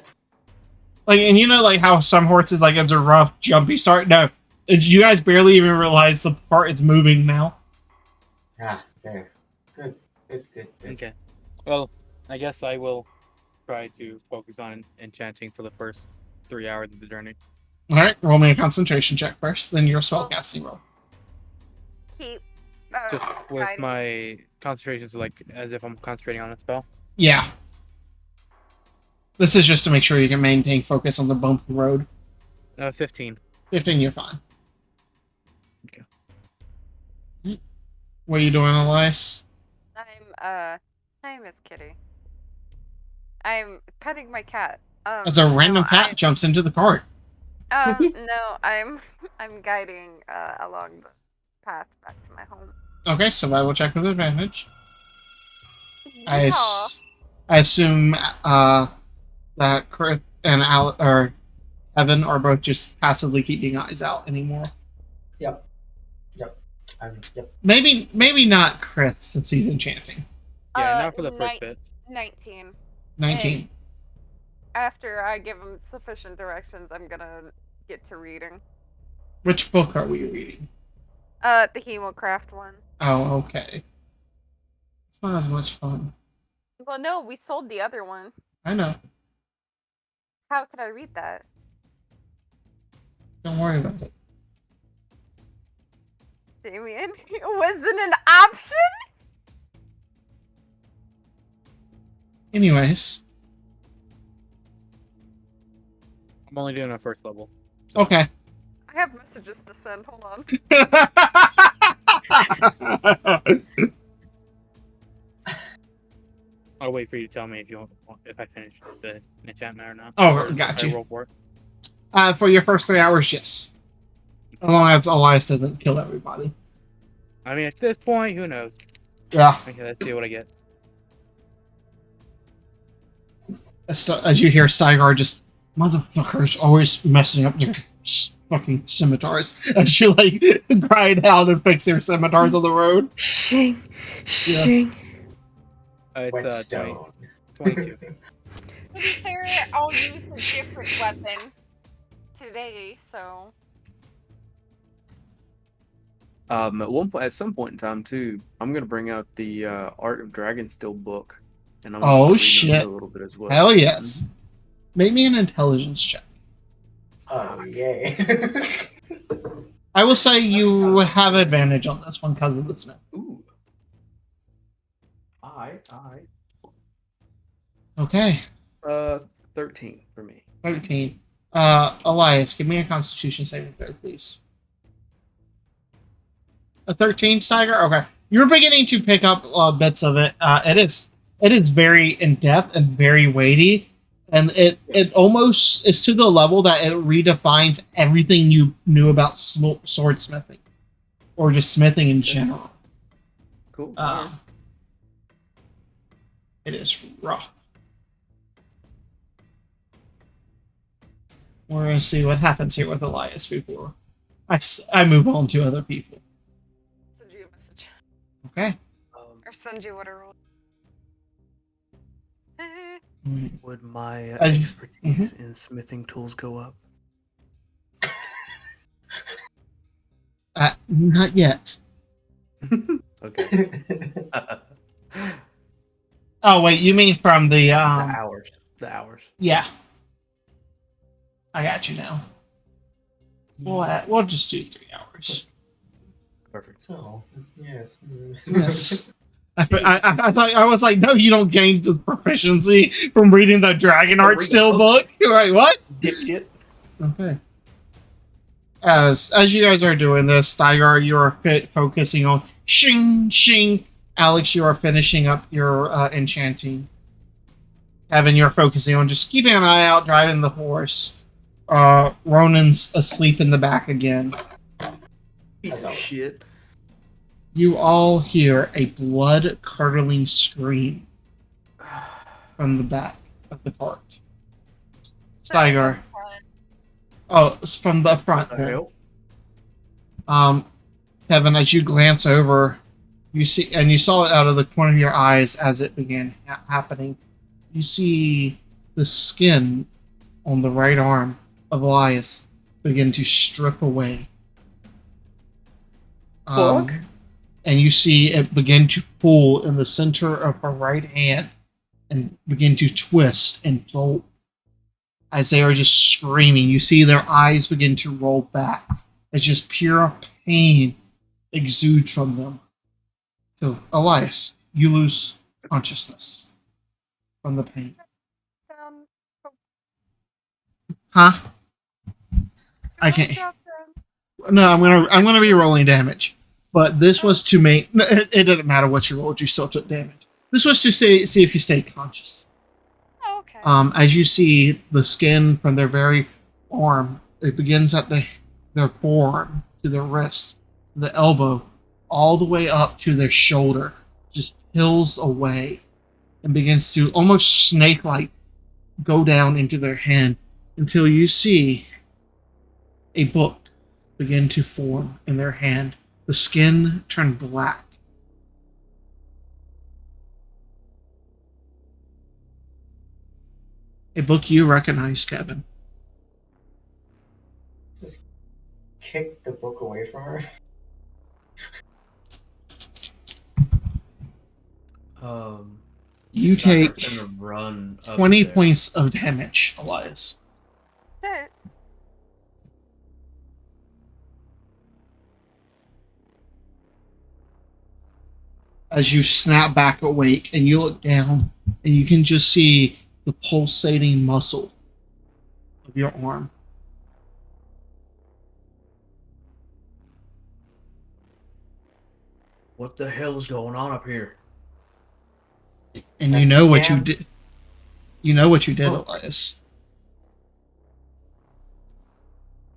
Like, and you know, like how some horses, like, it's a rough, jumpy start? No. You guys barely even realize the part is moving now. Ah, there. Good, good, good, good. Okay. Well, I guess I will try to focus on enchanting for the first 3 hours of the journey. Alright, roll me a concentration check first, then your spellcasting roll. Keep. Just with guiding. my concentrations, like as if I'm concentrating on a spell. Yeah. This is just to make sure you can maintain focus on the bumpy road. 15. 15, you're fine. Okay. What are you doing, Elias? Hi, Miss Kitty. I'm petting my cat. As a random no, cat jumps into the cart. no, I'm guiding along the path back to my home. Okay, survival check with advantage. Yeehaw. I assume that Chris and or Evan are both just passively keeping eyes out anymore. Yep. Yep. Maybe not Chris since he's enchanting. Yeah, not for the first bit. 19. 19. After I give him sufficient directions, I'm gonna get to reading. Which book are we reading? The Hemocraft one. Oh, okay. It's not as much fun. Well, no, we sold the other one. I know. How could I read that? Don't worry about it. Damien, it wasn't an option? Anyways. I'm only doing a first level. Okay. I have messages to send, hold on. I'll wait for you to tell me if I finish the enchantment or not. Oh, Or got I you. roll for it. For your first 3 hours, yes. As long as Elias doesn't kill everybody. I mean, at this point, who knows? Yeah. Okay, let's see what I get. As you hear Stygar just, motherfuckers always messing up their fucking scimitars. As you, like, grind out and fix their scimitars on the road. Shing. Yeah. Shing. It's Whetstone. 22. To be fair, I'll use a different weapon today, so... At some point in time too, I'm gonna bring out the Art of Dragonsteel book, and I'm Oh, gonna start reading shit. into it a little bit as well. Hell yes. Make me an intelligence check. Oh, yay. I will say you have advantage on this one because of the smith. Ooh. Aye. Okay. 13 for me. 13. Elias, give me a constitution saving throw, please. A 13, Steiger? Okay. You're beginning to pick up bits of it. It is very in-depth and very weighty. And it almost is to the level that it redefines everything you knew about swordsmithing. Or just smithing in general. Cool. It is rough. We're going to see what happens here with Elias before I move on to other people. Send you a message. Okay. Or send you what I rolled. Would my I- expertise in smithing tools go up? Not yet. Okay. Oh, wait, you mean from the, The hours. yeah. I got you now. We'll just do 3 hours. Perfect. Oh, yes. Yes. I thought I was like, no, you don't gain the proficiency from reading the Dragon Art read the Still book. book. Right? What? Dipshit. Okay. As you guys are doing this, Steigar, you are focusing on shing. Alex, you are finishing up your enchanting. Evan, you're focusing on just keeping an eye out, driving the horse. Ronan's asleep in the back again. Piece of shit. You all hear a blood-curdling scream from the back of the cart. Steigar. Oh, it's from the front. What the Then. hell? Kevin, as you glance over, you see, and you saw it out of the corner of your eyes as it began happening. You see the skin on the right arm of Elias begin to strip away. Fuck. And you see it begin to pull in the center of her right hand and begin to twist and fold as they are just screaming. You see their eyes begin to roll back as just pure pain exudes from them. So, Elias, you lose consciousness from the pain. Down. Huh? I Roll can't. drop down. No, I'm gonna be rolling damage. But this was to make. No, it didn't matter what you rolled. You still took damage. This was to see if you stayed conscious. Oh, okay. As you see the skin from their very arm, it begins at their forearm to their wrist, the elbow, all the way up to their shoulder, just peels away and begins to almost snake-like go down into their hand until you see a book begin to form in their hand. The skin turned black. A book you recognize, Kevin. Just kick the book away from her. You take Stagger's gonna run up 20 there. points of damage, Elias. Shit. As you snap back awake and you look down and you can just see the pulsating muscle of your arm. What the hell is going on up here? And you know what you Damn. did. You know what you did, Oh. Elias.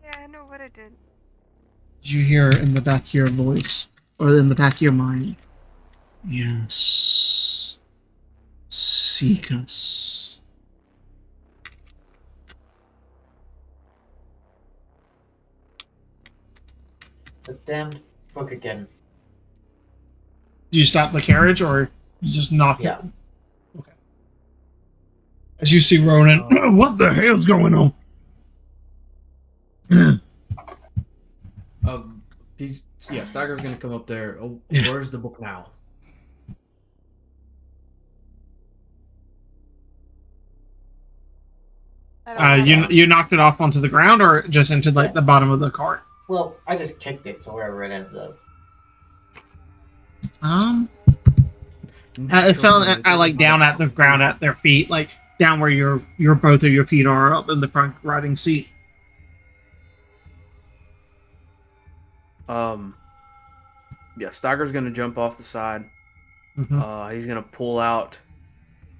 Yeah, I know what I did. You hear in the back of your voice, or in the back of your mind, yes, seek us. The damned book again. Do you stop the carriage or you just knock Yeah. it? Okay. As you see Ronan, what the hell's going on? Stagger's gonna come up there. Oh, Yeah. where's the book now? I don't have You it. you knocked it off onto the ground or just into like Yeah. the bottom of the cart? Well, I just kicked it, so wherever it ends up. It fell like down at the ground at their feet, like down where your both of your feet are up in the front riding seat. Stagger's gonna jump off the side. Mhm. He's gonna pull out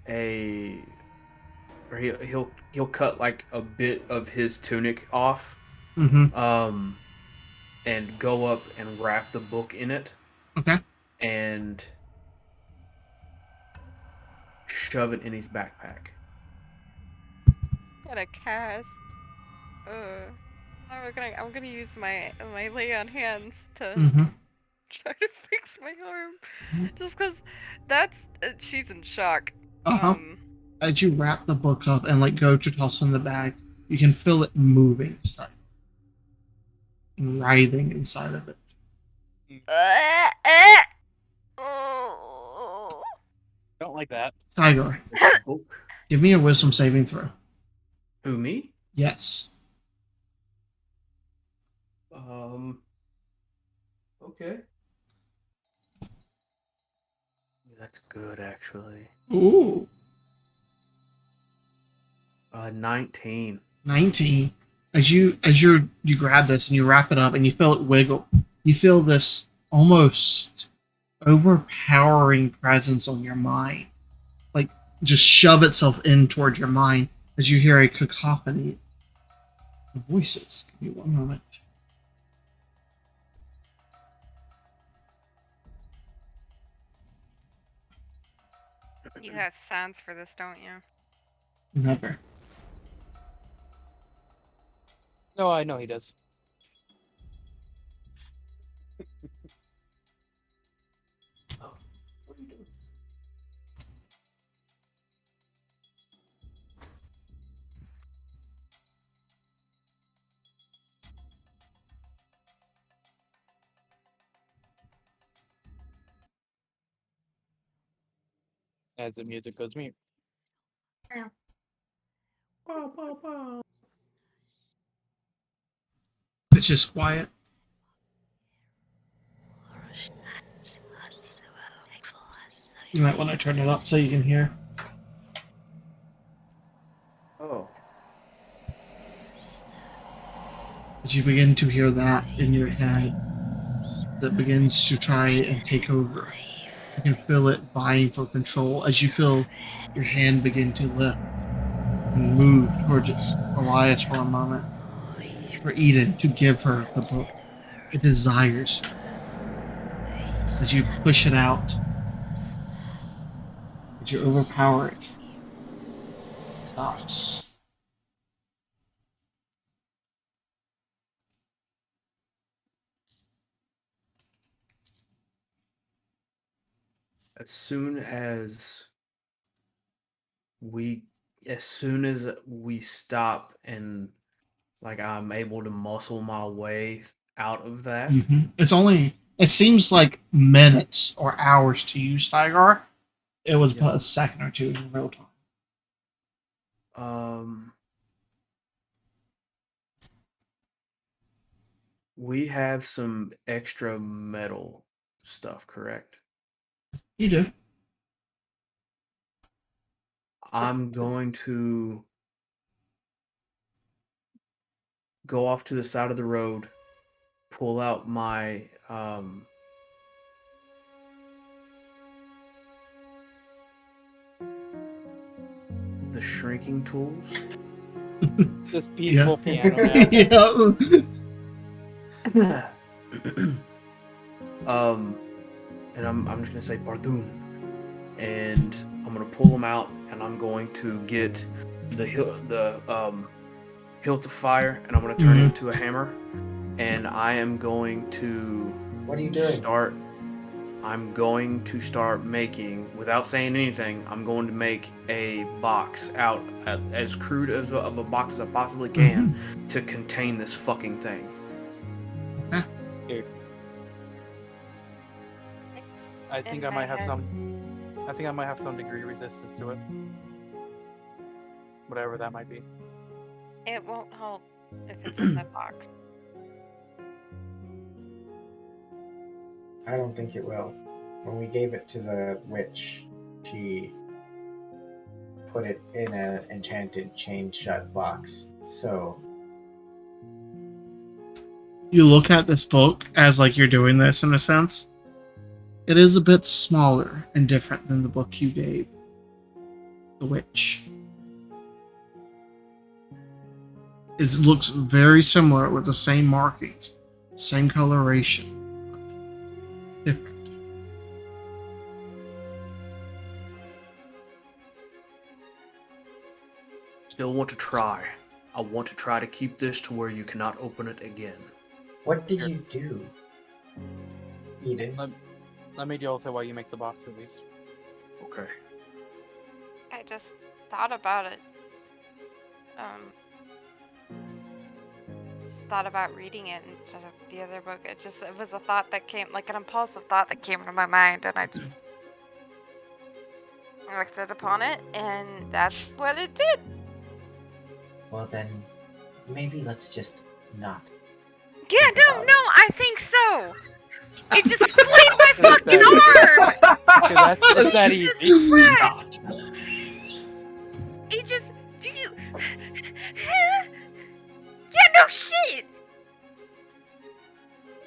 or he'll cut like a bit of his tunic off, Mhm. and go up and wrap the book in it, Okay. and shove it in his backpack. Gotta cast. I'm gonna use my lay on hands to Mhm. try to fix my arm, Mhm. just because that's she's in shock. Uh-huh. As you wrap the book up and like go to toss in the bag, you can feel it moving inside, and writhing inside of it. Don't like that. Tiger, The book? give me a wisdom saving throw. Who, me? Yes. Okay. That's good, actually. Ooh. 19. 19. As you grab this and you wrap it up and you feel it wiggle, you feel this almost overpowering presence on your mind, like just shove itself in toward your mind as you hear a cacophony of voices. Give me one moment. You have sounds for this, don't you? Never. No, I know he does. What are you doing? As the music goes mute. It's just quiet. You might want to turn it up so you can hear. Oh. As you begin to hear that in your head, that begins to try and take over. You can feel it vying for control as you feel your hand begin to lift and move towards Elias for a moment. For Eden to give her the book it desires. As you push it out, as you overpower it, it stops. As soon as we stop and like I'm able to muscle my way out of that. It seems like minutes or hours to you, Stygar. It was but a second or two in real time. We have some extra metal stuff, correct? You do. I'm going to go off to the side of the road, pull out my the shrinking tools. This peaceful piano now. And I'm just gonna say Bardoon, and I'm gonna pull them out, and I'm going to get the hilt of fire, and I'm gonna turn it into a hammer, and I am going to. What are you doing? I'm going to start making, without saying anything, I'm going to make a box out as crude of a box as I possibly can to contain this fucking thing. Dude. I think I might have some degree resistance to it. Whatever that might be. It won't help if it's in the box. I don't think it will. When we gave it to the witch, she put it in an enchanted chained shut box. So You look at this book as like you're doing this in a sense. It is a bit smaller and different than the book you gave the witch. It looks very similar with the same markings, same coloration. Different. Still want to try. I want to try to keep this to where you cannot open it again. what did you do, Eden? Let me deal with it while you make the box at least. Okay. I just thought about it. Just thought about reading it instead of the other book. It was a thought that came, like an impulsive thought that came into my mind, and I just acted upon it, and that's what it did. Well then, maybe let's just not. Yeah, Think no, about I think so. It just flayed my fucking arm. It's that easy. Christ. It just, do you? Yeah, no shit.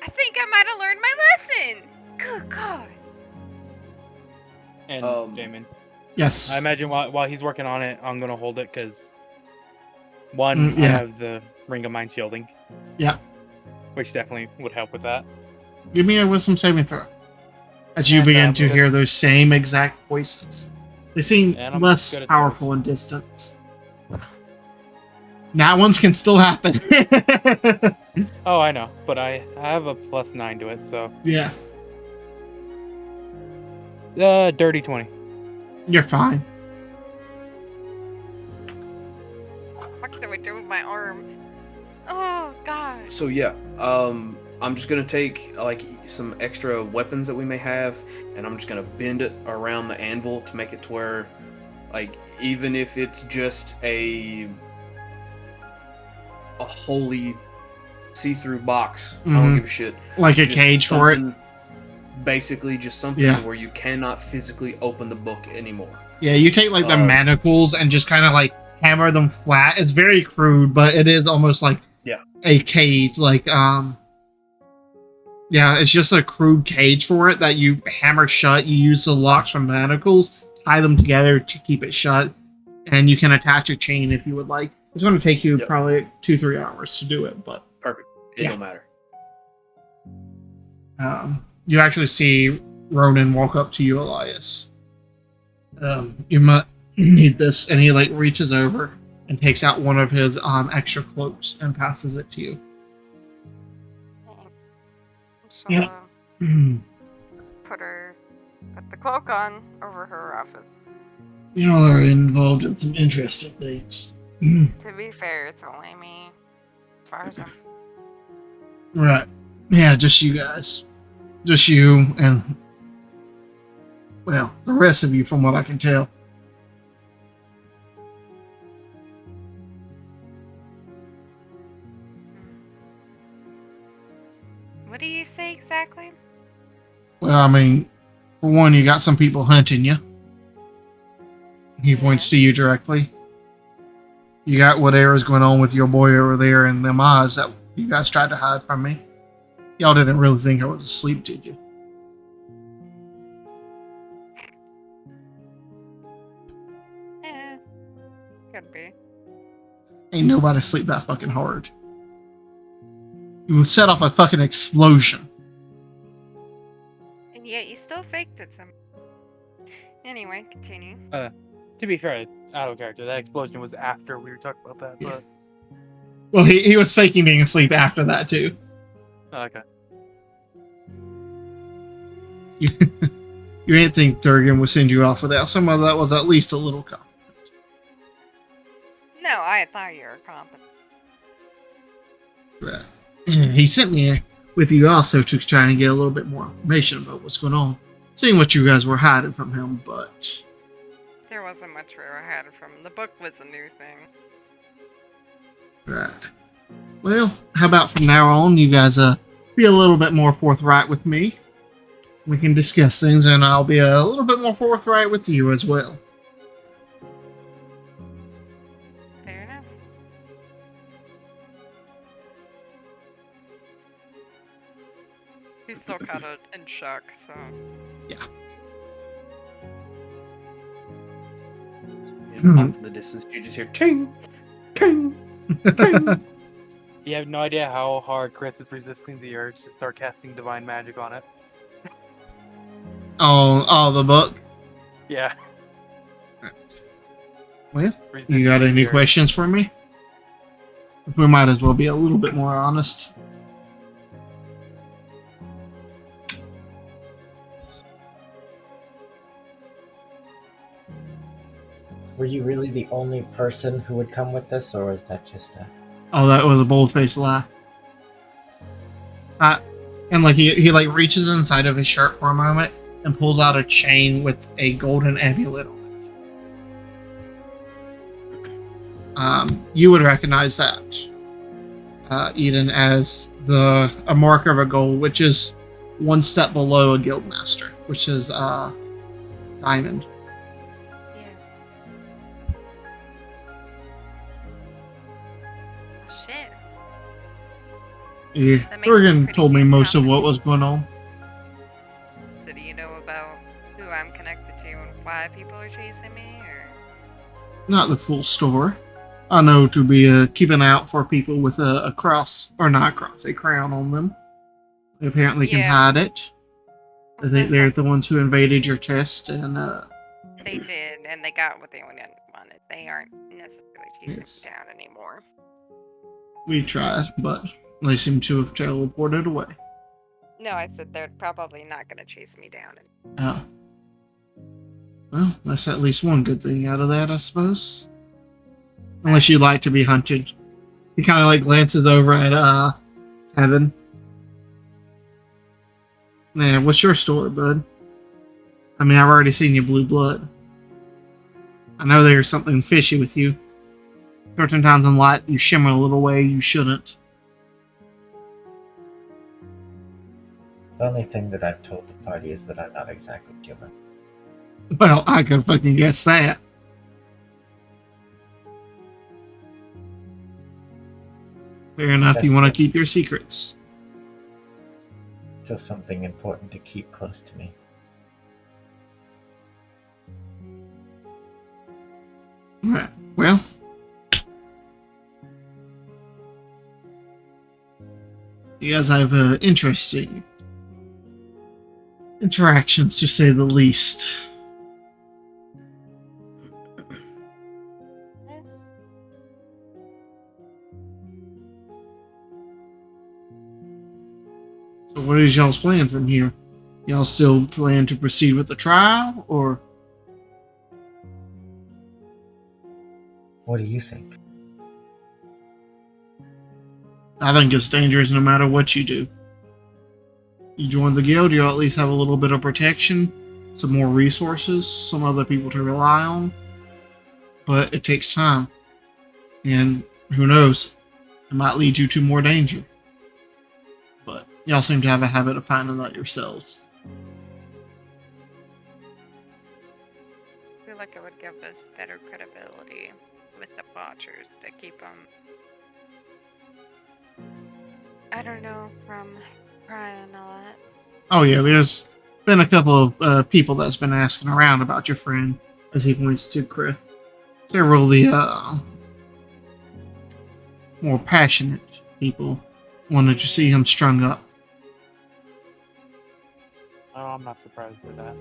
I think I might have learned my lesson. Good God. And Jamin. Yes. I imagine while he's working on it, I'm gonna hold it because I have the Ring of Mind shielding. Yeah. Which definitely would help with that. Give me a wisdom saving throw. As you begin to hear those same exact voices. They seem less powerful in distance. Nat ones can still happen. Oh, I know. But I have a +9 to it, so. Yeah. Dirty 20. You're fine. What the fuck do I do with my arm? Oh, God. So yeah, I'm just gonna take like some extra weapons that we may have, and I'm just gonna bend it around the anvil to make it to where, like, even if it's just a wholly see-through box, I don't give a shit. Like a Just cage for it. something- Basically, just something Yeah. where you cannot physically open the book anymore. Yeah, you take like the manacles and just kind of like hammer them flat. It's very crude, but it is almost like a cage. Like yeah, it's just a crude cage for it that you hammer shut. You use the locks from manacles, tie them together to keep it shut, and you can attach a chain if you would like. It's going to take you probably 2-3 hours to do it, but perfect. It don't matter. You actually see Ronan walk up to you, Elias. You might need this, and he like reaches over and takes out one of his extra cloaks and passes it to you. So, Yeah. put the cloak on over her outfit. Y'all are involved in some interesting things. To be fair, it's only me. As far as I'm... Right. Yeah, just you guys. Just you and, well, the rest of you from what I can tell. What do you say exactly? Well, I mean, for one, you got some people hunting you. He points to you directly. You got whatever's going on with your boy over there in them eyes that you guys tried to hide from me. Y'all didn't really think I was asleep, did you? Could be. Ain't nobody sleep that fucking hard. You would set off a fucking explosion. And yet you still faked it some. Anyway, continue. To be fair, out of character, that explosion was after we were talking about that, but... Well, he was faking being asleep after that, too. Oh, okay. You ain't think Thurgan would send you off without some of that was at least a little compliment. No, I thought you were competent. Right. He sent me with you also to try and get a little bit more information about what's going on. Seeing what you guys were hiding from him, but... There wasn't much we were hiding from. The book was a new thing. Right. Well, how about from now on, you guys be a little bit more forthright with me. We can discuss things, and I'll be a little bit more forthright with you as well. Fair enough. He's still kind of in shock, so... Yeah. Off in the distance, you just hear ting, ting, ting. You have no idea how hard Chris is resisting the urge to start casting divine magic on it. Oh, the book? Yeah. Well, you got any questions for me? We might as well be a little bit more honest. Were you really the only person who would come with this, or was that just a... Oh, that was a bold-faced lie. And like he like reaches inside of his shirt for a moment and pulls out a chain with a golden amulet on it. You would recognize that, Eden, as a marker of a gold, which is one step below a guildmaster, which is diamond. Shit. Yeah, That makes Bergen pretty told me good most of what confidence. was going on. So do you know about who I'm connected to and why people are chasing me, or... Not the full story. I know to be keeping out for people with a cross, or not a cross, a crown on them. They apparently can Yeah. hide it. I think they're the ones who invaded your test, and They did, and they got what they wanted. They aren't necessarily chasing Yes. me down anymore. we tried, but they seem to have teleported away. No, I said they're probably not going to chase me down. Well, that's at least one good thing out of that, I suppose. Unless you like to be hunted. He kind of like glances over at Kevin. Yeah, what's your story, bud? I mean, I've already seen your blue blood. I know there's something fishy with you. Certain times in light, you shimmer a little way you shouldn't. The only thing that I've told the party is that I'm not exactly human. Well, I could fucking guess that. Fair enough, you That's want to just- keep your secrets. Still something important to keep close to me. Right. Well, you guys have interesting interactions, to say the least. Yes. So what is y'all's plan from here? Y'all still plan to proceed with the trial, or What do you think? I think it's dangerous no matter what you do. You join the guild, you'll at least have a little bit of protection, some more resources, some other people to rely on. But it takes time. And who knows? It might lead you to more danger. But y'all seem to have a habit of finding that yourselves. I feel like it would give us better credibility with the Watchers to keep them, I don't know, from prying a lot. Oh yeah, there's been a couple of people that's been asking around about your friend, as he points to Chris. Several of the more passionate people wanted to see him strung up. Oh, I'm not surprised by that.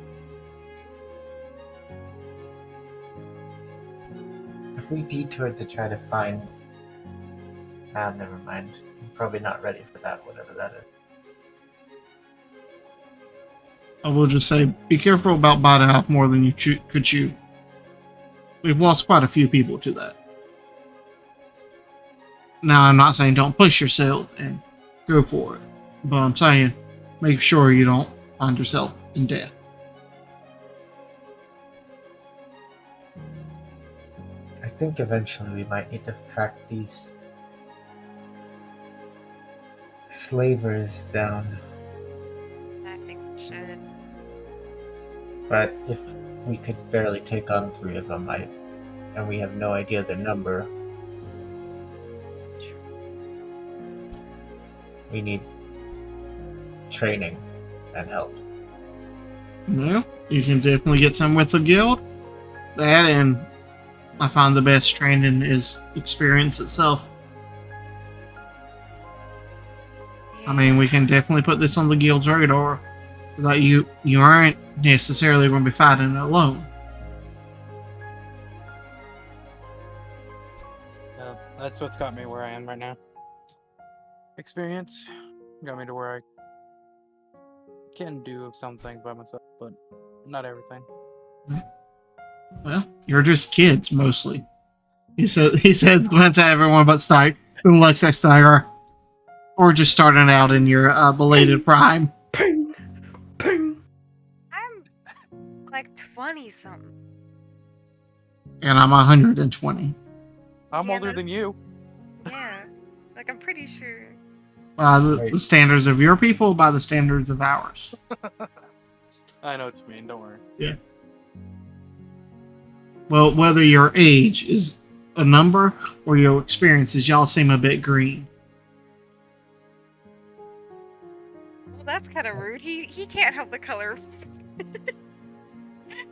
If we detoured to try to find... Ah, never mind. I'm probably not ready for that, whatever that is. I will just say, be careful about biting off more than you could chew. We've lost quite a few people to that. Now, I'm not saying don't push yourself and go for it, but I'm saying make sure you don't find yourself in death. I think eventually we might need to track these slavers down. I think we should. But if we could barely take on 3 of them, and we have no idea their number, we need training and help. Well, you can definitely get some with the guild. That, and I find the best training is experience itself. I mean, we can definitely put this on the guild's radar. That you aren't necessarily going to be fighting alone. No, that's what's got me where I am right now. Experience got me to where I can do some things by myself, but not everything. Well, you're just kids mostly. He said glance at everyone but Stike, who looks at Steiger, or just starting out in your belated prime. Ping! Ping! I'm like 20 something. And I'm 120. I'm Yeah, older that's- than you. Yeah. Like, I'm pretty sure. By the standards of your people, by the standards of ours. I know what you mean, don't worry. Well, whether your age is a number or your experiences, y'all seem a bit green. Well, that's kind of rude. He can't help the color of his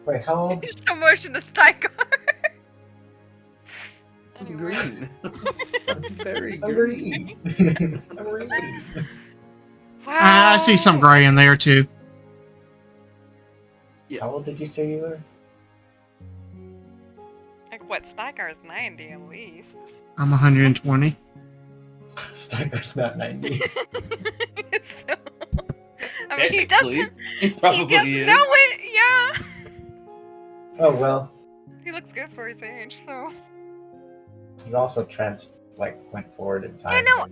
Wait, how old? show motion to Steiger. Anyway. Green. Very I'm green. green. I'm green. Wow. I see some gray in there too. How old did you say you were? Like, what? Steiger is 90 at least. I'm 120. Steiger's not 90. So, I mean, he doesn't. It He probably doesn't is. know it. Yeah. Oh well, He looks good for his age, so. you also went forward in Yeah, time. no.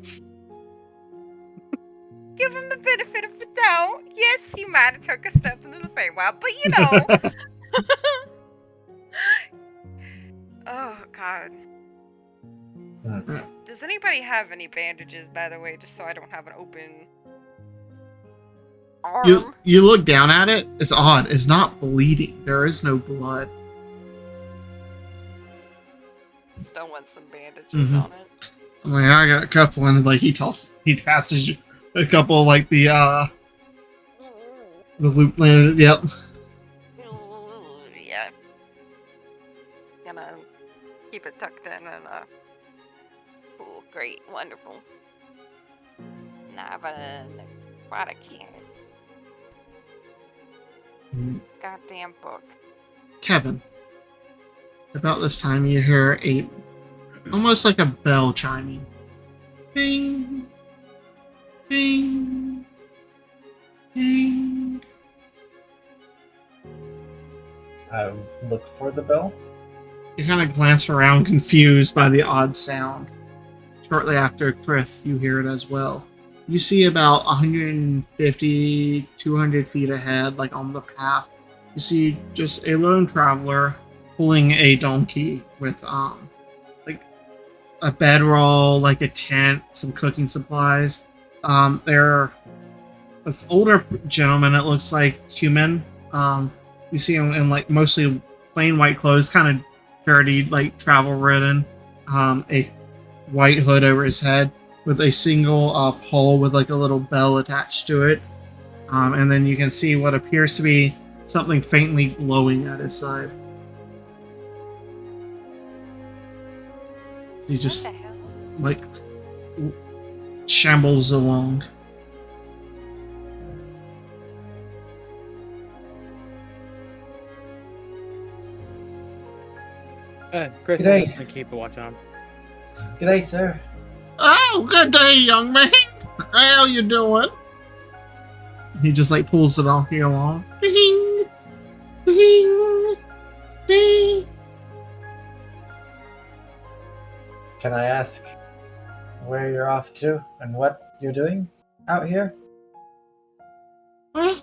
give him the benefit of the doubt. Yes, he might have took a step into the Feywild, but you know. Oh God. Does anybody have any bandages, by the way, just so I don't have an open arm? You look down at it. It's odd. It's not bleeding. There is no blood. Still want some bandages Mhm. on it. I'm like, I got a couple, and like he passes you a couple, like the loop landed. Yep. Yeah. Gonna keep it tucked in and cool, great, wonderful. Nah, but what I can't. Goddamn book. Kevin. About this time, you hear almost like a bell chiming. Ding, ding, ding. I look for the bell. You kind of glance around, confused by the odd sound. Shortly after, Chris, you hear it as well. You see about 150, 200 feet ahead, like on the path. You see just a lone traveler pulling a donkey with like a bedroll, like a tent, some cooking supplies. They're this older gentleman that looks like human. You see him in like mostly plain white clothes, kind of dirty, like travel ridden. A white hood over his head with a single pole with like a little bell attached to it. And then you can see what appears to be something faintly glowing at his side. He just What the hell? like shambles along. Chris, G'day. I'm just gonna keep a watch on. G'day, sir. Oh, good day, young man. How you doing? He just like pulls the donkey along. Ding, ding, ding. Can I ask where you're off to and what you're doing out here? Well,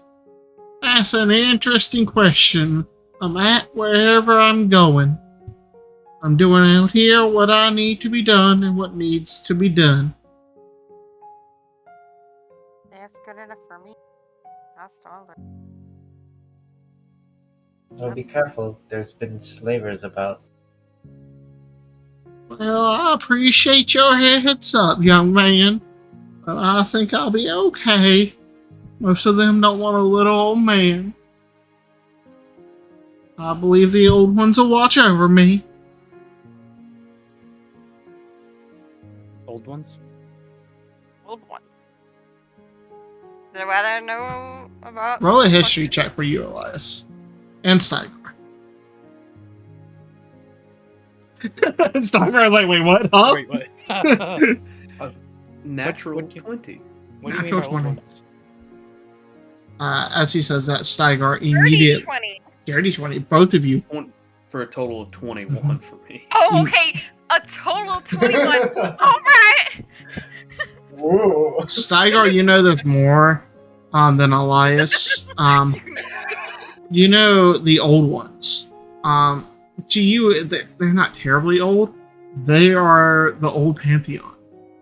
that's an interesting question. I'm at wherever I'm going. I'm doing out here what I need to be done and what needs to be done. That's good enough for me. I'll stall it. Well, be careful. There's been slavers about. Well, I appreciate your heads up, young man. But I think I'll be okay. Most of them don't want a little old man. I believe the old ones will watch over me. Old ones? Old one. So what I know about. Roll a history check for you, Elias. And Steiger. Steiger, like, wait, what? Huh? Wait, what? Natural What- 20. What do you mean Natural by old 20. ones? As he says that, Steiger Dirty immediately. 20. Dirty 20. Both of you. For a total of 21 for me. Oh, okay. A total of 21. Alright. Whoa! Steiger, you know there's more than Elias. You know the old ones. To you, they're not terribly old. They are the old pantheon.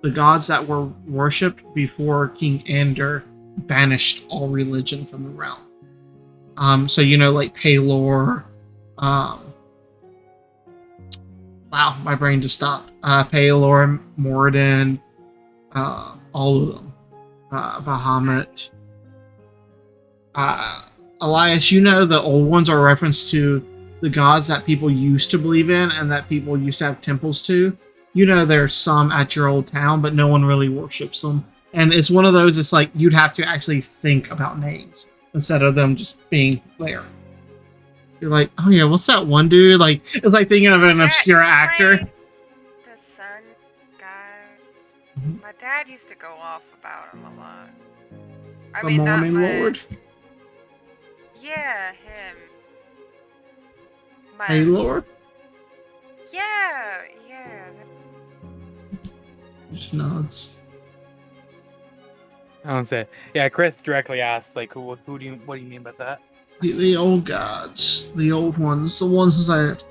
The gods that were worshipped before King Ander banished all religion from the realm. So you know, like Pelor. Wow, my brain just stopped. Pelor, Moradin, all of them. Bahamut. Elias, you know the old ones are a reference to the gods that people used to believe in and that people used to have temples to. You know there's some at your old town, but no one really worships them. And it's one of those, it's like you'd have to actually think about names instead of them just being there. You're like, oh yeah, what's that one dude? Like, it's like thinking of an obscure he's actor. like the sun guy. Mhm. My dad used to go off about him a lot. I The mean, not Morning my- Lord. Yeah, him. My, Hey, Lord. Yeah. Just nods. I don't say. Yeah, Chris directly asked, like, what do you mean by that? The old gods, the old ones, the ones that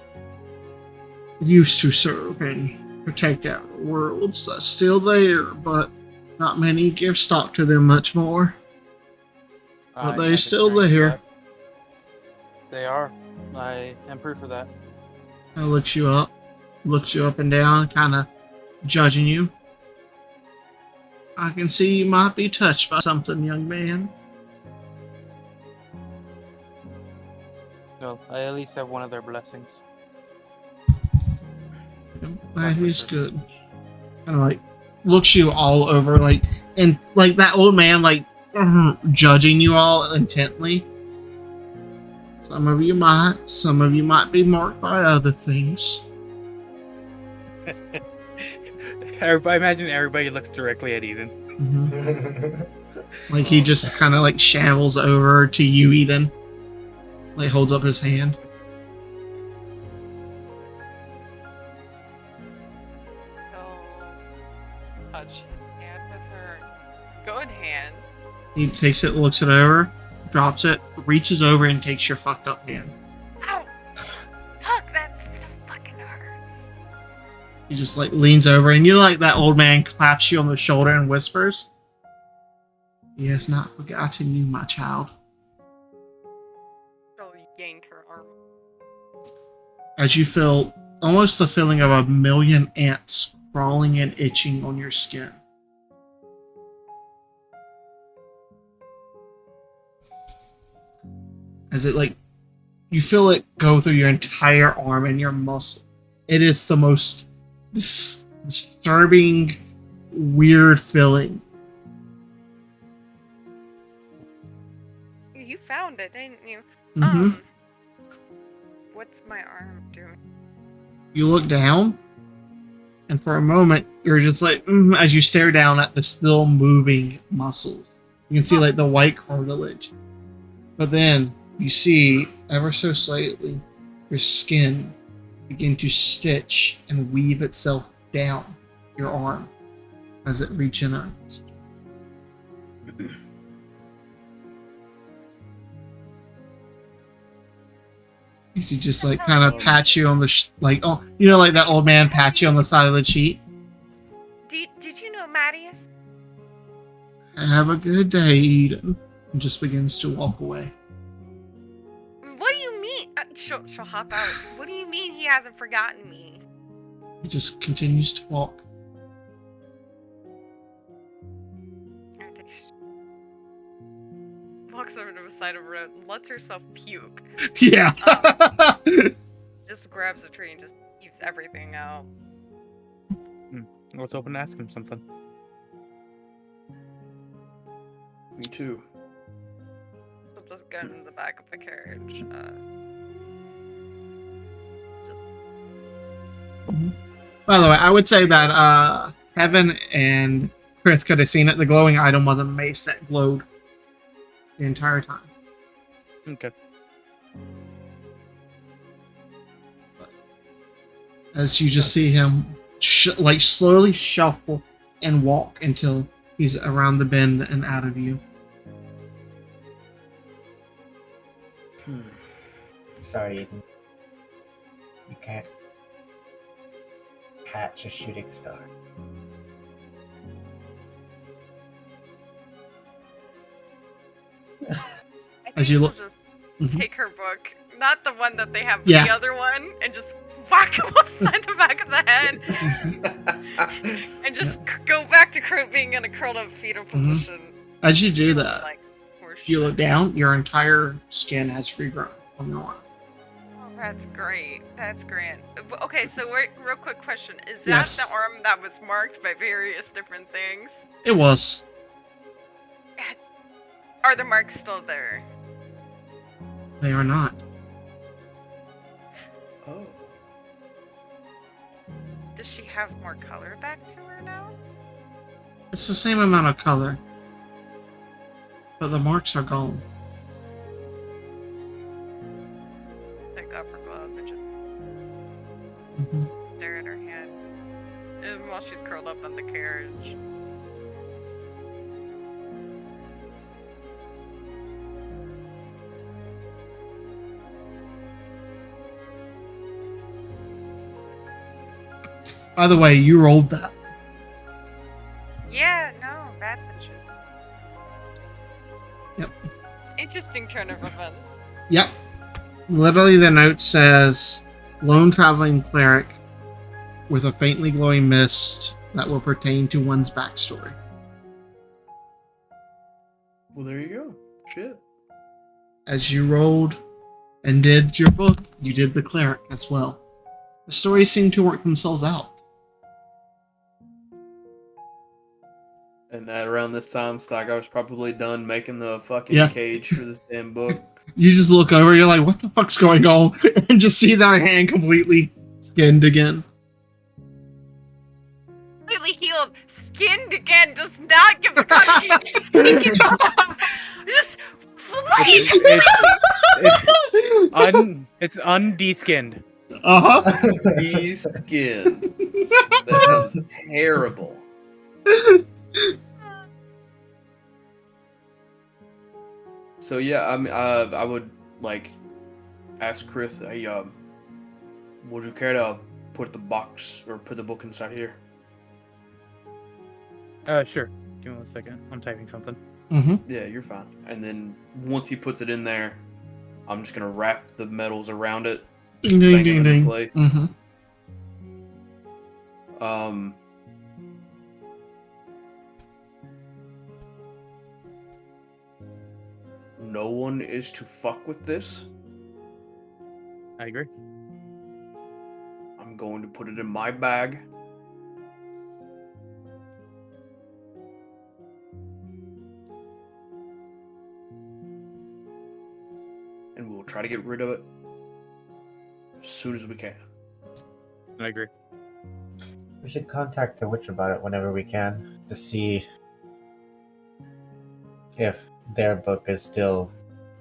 used to serve and protect our worlds, that's still there, but not many give stock to them much more. But I they have still experience with there. that. They are. I am proof of that. I looks you up and down, kind of judging you. I can see you might be touched by something, young man. So I at least have one of their blessings. That is good. Kind of like looks you all over, like, and like that old man, like judging you all intently. Some of you might be marked by other things. I imagine everybody looks directly at Eden. Like he just kind of like shambles over to you, Eden. Like holds up his hand. He'll touch his hand with her good hand. He takes it, looks it over, drops it, reaches over and takes your fucked up hand. Ow! Fuck, that fucking hurts. He just like leans over, and you like that old man claps you on the shoulder and whispers, "He has not forgotten you, my child." She'll yank her arm. As you feel almost the feeling of a million ants crawling and itching on your skin. As it like, you feel it go through your entire arm and your muscle. It is the most disturbing, weird feeling. You found it, didn't you? Mm-hmm. What's my arm doing? You look down, and for a moment, you're just like, as you stare down at the still moving muscles. You can see like the white cartilage. But then you see, ever so slightly, your skin begin to stitch and weave itself down your arm as it regenerates. He just like kind of pats you on the like, oh, you know, like that old man pats you on the side of the cheek. Did you know Mattias? Have a good day, Eden. And just begins to walk away. What do you mean? She'll hop out. What do you mean he hasn't forgotten me? He just continues to walk. I think she walks over to the side of the road and lets herself puke. Yeah. Just grabs a tree and just eats everything out. I was hoping to ask him something. Me too. She'll just get in the back of the carriage. By the way, I would say that Kevin and Chris could have seen it. The glowing item was a mace that glowed the entire time. Okay. As you just see him like slowly shuffle and walk until he's around the bend and out of you. Sorry, Eden. You can't catch a shooting star. As you look, she'll just take her book, not the one that they have, Yeah. the other one, and just whack him upside the back of the head, and just go back to being in a curled up fetal position. as you do that, Like, horse you shit. look down. Your entire skin has regrown on your arm. Oh, that's great. That's grand. Okay, so real quick question: is that Yes. the arm that was marked by various different things? It was. Are the marks still there? They are not. Oh. Does she have more color back to her now? It's the same amount of color, but the marks are gone. Take off her glove and just Mhm. stare at her hand. And while she's curled up on the carriage. By the way, you rolled that. Yeah, no, that's interesting. Yep. Interesting turn of events. Yep. Literally, the note says lone traveling cleric with a faintly glowing mist that will pertain to one's backstory. Well, there you go. Shit. As you rolled and did your book, you did the cleric as well. The stories seem to work themselves out. And around this time, Steiger was probably done making the fucking Yeah. cage for this damn book. You just look over, you're like, what the fuck's going on? And just see their hand completely skinned again. Completely healed, skinned again, does not give a fuck. Just It's undeskinned. Uh-huh. He's skin. That sounds terrible. So yeah, I would like ask Chris, hey, would you care to put the box or put the book inside here? Sure. Give me 1 second. I'm typing something. Mm-hmm. Yeah, you're fine. And then once he puts it in there, I'm just gonna wrap the metals around it, Ding, ding, bang ding, them in ding. place. Mm-hmm. No one is to fuck with this. I agree. I'm going to put it in my bag. And we'll try to get rid of it as soon as we can. I agree. We should contact the witch about it whenever we can to see if their book is still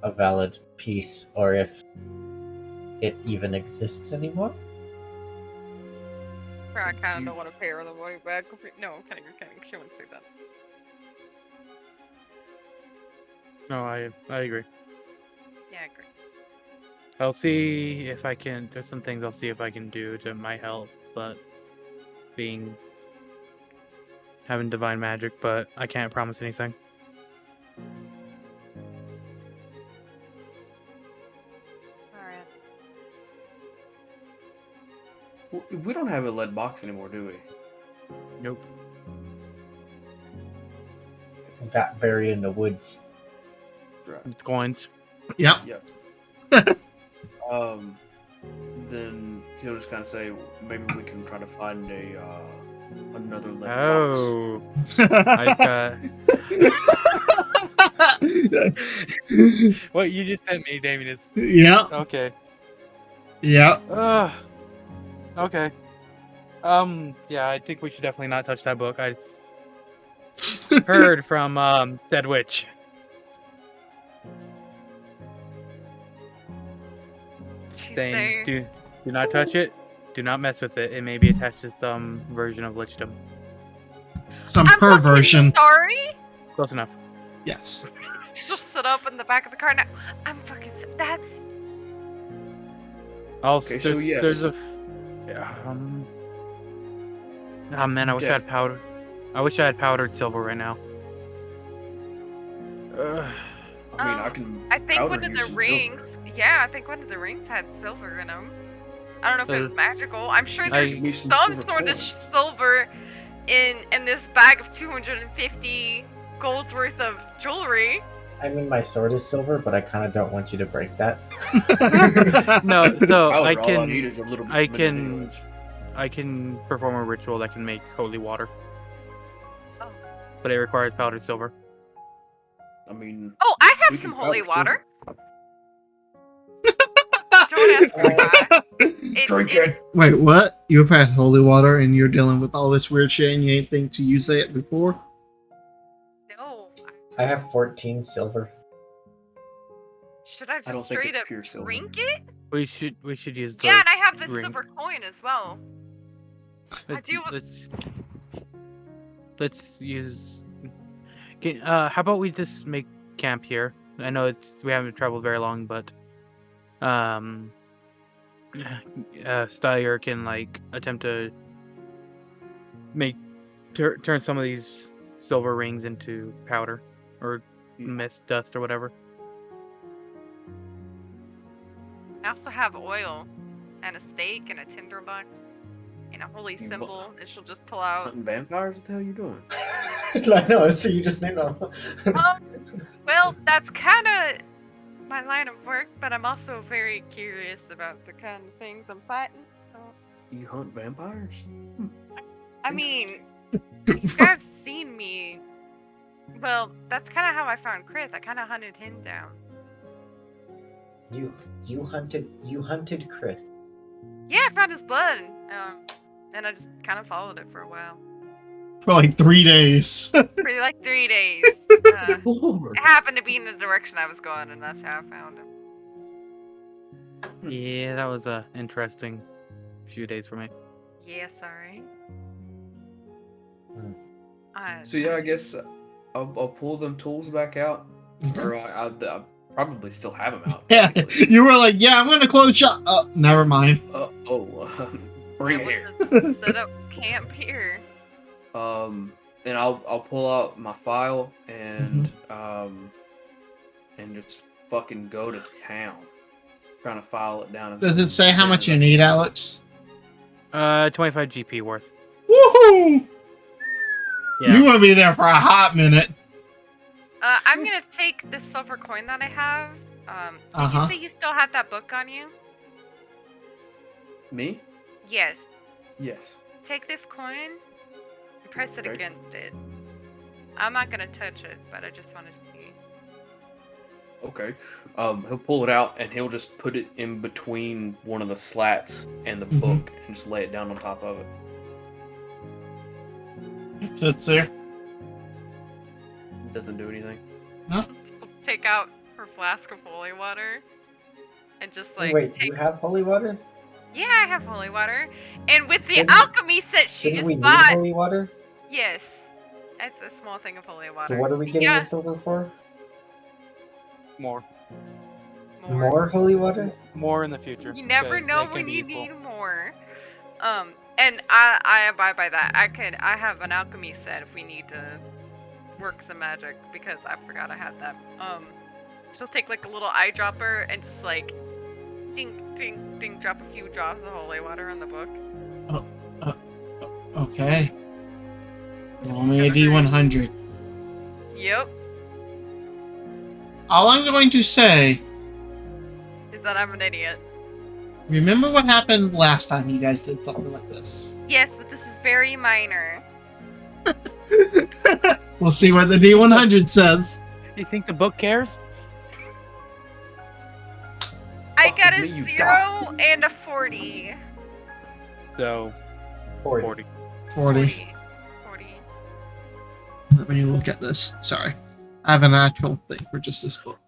a valid piece or if it even exists anymore. I kind of don't want to pay her the money back. No, I'm kidding. She wants to do that. No, I agree. Yeah, I agree. I'll see if I can. There's some things I'll see if I can do to my help, but having divine magic, but I can't promise anything. Alright. We don't have a lead box anymore, do we? Nope. It got buried in the woods. Right. It's coins. Yep. Yep. Then he'll just kind of say, maybe we can try to find another lead box. Oh. I got. What you just sent me, Damien, is Yep. okay. Yep. Okay. Yeah, I think we should definitely not touch that book. I heard from said witch. She's Saying saying, do not touch it. Do not mess with it. It may be attached to some version of lichdom. Some I'm fucking perversion. sorry. Close enough. Yes. She'll sit up in the back of the car now. I'm fucking. That's. Also, Okay, so yes. there's a. Oh man, I wish I had Death. powder. I wish I had powdered silver right now. I mean, I can. I think powder one of you the some rings. silver. Yeah, I think one of the rings had silver in them. I don't know if it was There's- magical. I'm sure I- there's Give me some some silver sort of coins. silver in this bag of 250 gold's worth of jewelry. I mean, my sword is silver, but I kind of don't want you to break that. No, so Powder, all I need is a little bit I of mint can- anyways. I can perform a ritual that can make holy water. Oh. But it requires powdered silver. I mean, Oh, I we have some can holy powder water. silver. Don't ask me why. Drink it. Wait, what? You've had holy water and you're dealing with all this weird shit and you ain't think to use it before? No. I have 14 silver. Should I I don't just think straight it's up pure silver. drink it? We should use the Yeah, and I have the rings. silver coin as well. I Let's, do- let's use. How about we just make camp here? I know we haven't traveled very long, but Steyer can like attempt to turn some of these silver rings into powder or mist dust or whatever. I also have oil and a stake and a tinderbox and a holy You symbol, and she'll just pull out. Hunting vampires? What the hell are you doing? I know, so you just named them. Well, that's kind of my line of work, but I'm also very curious about the kind of things I'm fighting. So, You hunt vampires? I mean, you guys have seen me. Well, that's kind of how I found Chris. I kind of hunted him down. You hunted Chris. Yeah, I found his blood, and I just kind of followed it for a while. For like 3 days. For like 3 days. Lord. It happened to be in the direction I was going, and that's how I found him. Yeah, that was a interesting few days for me. Yeah, sorry. So yeah, I guess I'll pull them tools back out, or I probably still have them out. Yeah, technically. you were like, yeah, I'm gonna close shop. Oh, never mind. Bring Yeah, it here. we'll just set up camp here. And I'll pull out my file and just fucking go to town, trying to file it down. Does it say how much you need, Alex? 25 GP worth. Woohoo! Yeah. You want to be there for a hot minute. I'm gonna take this silver coin that I have. Did you say you still have that book on you? Me? Yes. Yes. Take this coin and press it Okay. against it. I'm not gonna touch it, but I just want to see. Okay. He'll pull it out and he'll just put it in between one of the slats and the book and just lay it down on top of it. It sits there. Doesn't do anything. She'll take out her flask of holy water and just like Wait, take... you have holy water? Yeah, I have holy water. And with the Didn't- alchemy set she Didn't just we need bought. holy water? Yes. It's a small thing of holy water. So what are we getting Yeah, the silver for? More More holy water? in the future. You never because know they can when be you useful. need more. And I abide by that. I have an alchemy set if we need to work some magic because I forgot I had that. She'll take like a little eyedropper and just like ding ding ding drop a few drops of holy water on the book. Okay. Roll me a D100. Yep. All I'm going to say, Is that I'm an idiot. remember what happened last time you guys did something like this. Yes, but this is very minor. We'll see what the D100 says. You think the book cares? I Fuck got a me, you 0 and a 40. So 40. 40. 40. 40. Let me look at this. Sorry. I have an actual thing for just this book.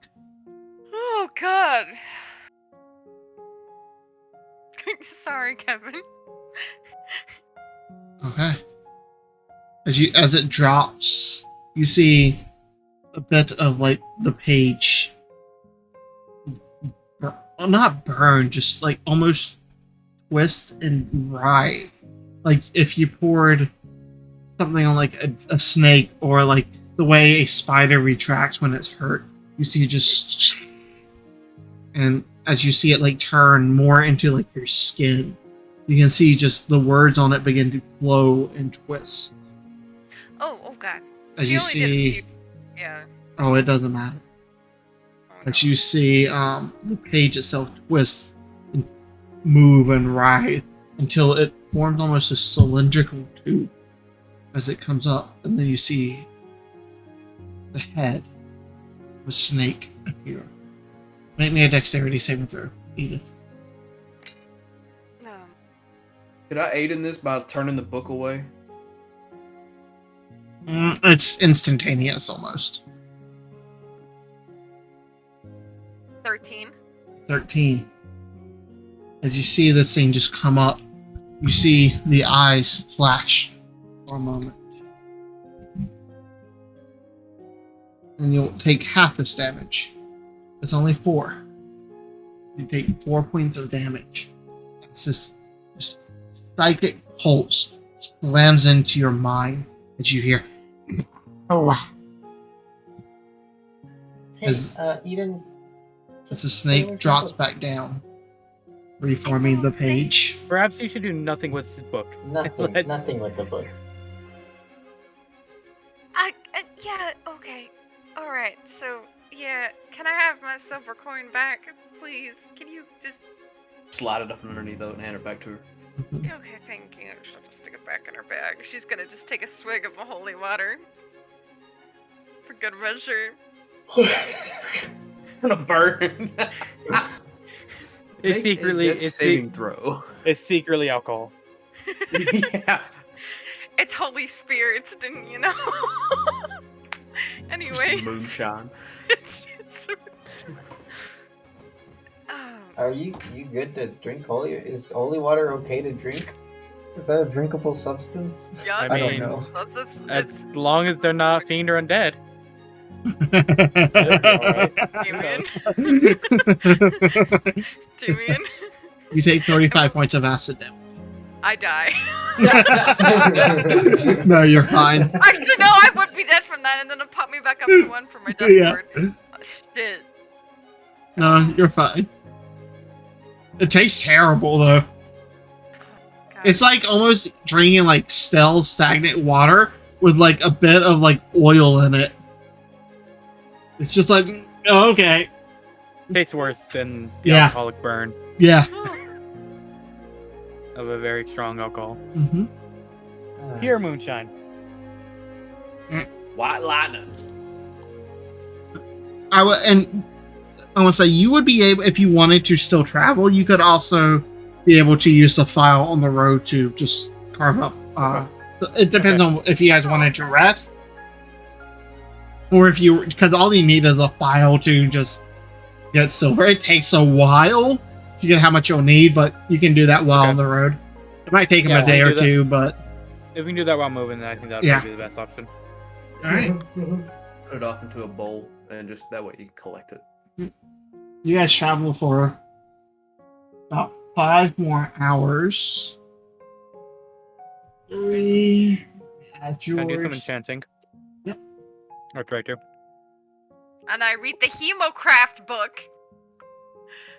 Oh god. Sorry, Kevin. Okay. As it drops, you see a bit of like the page, not burn, just like almost twist and writhe, like if you poured something on like a snake, or like the way a spider retracts when it's hurt. You see just, and as you see it like turn more into like your skin, you can see just the words on it begin to flow and twist. Oh god. As She you only did see, yeah. oh, it doesn't matter. Oh, As no. you see, the page itself twist and move and writhe until it forms almost a cylindrical tube as it comes up, and then you see the head of a snake appear. Make me a dexterity saving throw, Edith. Could I aid in this by turning the book away? It's instantaneous almost. 13. 13. As you see this thing just come up, you see the eyes flash for a moment. And you'll take half this damage. It's only 4. You take 4 points of damage. It's this psychic pulse slams into your mind as you hear. Oh, Hey, As- Eden. as the snake drops back down, reforming the page. Perhaps you should do nothing with this book. Nothing, Let- nothing with the book. Yeah, okay. Alright, so, yeah, can I have my silver coin back, please? Can you just... Slide it up underneath though and hand it back to her. Okay, thank you. She'll just stick it back in her bag. She's gonna just take a swig of the holy water. For good measure. Gonna burn. It's secretly it's saving throw. it's secretly alcohol. Yeah. It's holy spirits, didn't you know? Just Anyway. moonshine. Are you good to drink holy? Is holy water okay to drink? Is that a drinkable substance? Yeah, I I don't mean, know. As long as they're not fiend or undead. Damien. You take 35 points of acid damage. I die. No, you're fine. Actually, no, I would be dead from that, and then it'll pop me back up to 1 for my death Yeah. ward. Oh, shit. No, you're fine. It tastes terrible though. God. It's like almost drinking like stale stagnant water with like a bit of like oil in it. It's just like, oh, okay. Tastes worse than the Yeah. alcoholic burn Yeah. of a very strong alcohol. Mm-hmm. Pure moonshine. White lightning. I would, and I want to say you would be able, if you wanted to still travel, you could also be able to use the file on the road to just carve up. It depends on if you guys wanted to rest, or if you, because all you need is a file to just get silver. It takes a while to get how much you'll need, but you can do that while Okay. on the road. It might take them Yeah, a day we or can do two, but If we can do that while moving, then I think that would Yeah. be the best option. all right. Put it off into a bowl and just that way you can collect it. You guys travel for about 5 more hours. 3 had Can I do some yours. enchanting? Yep. Or try to. And I read the Hemocraft book.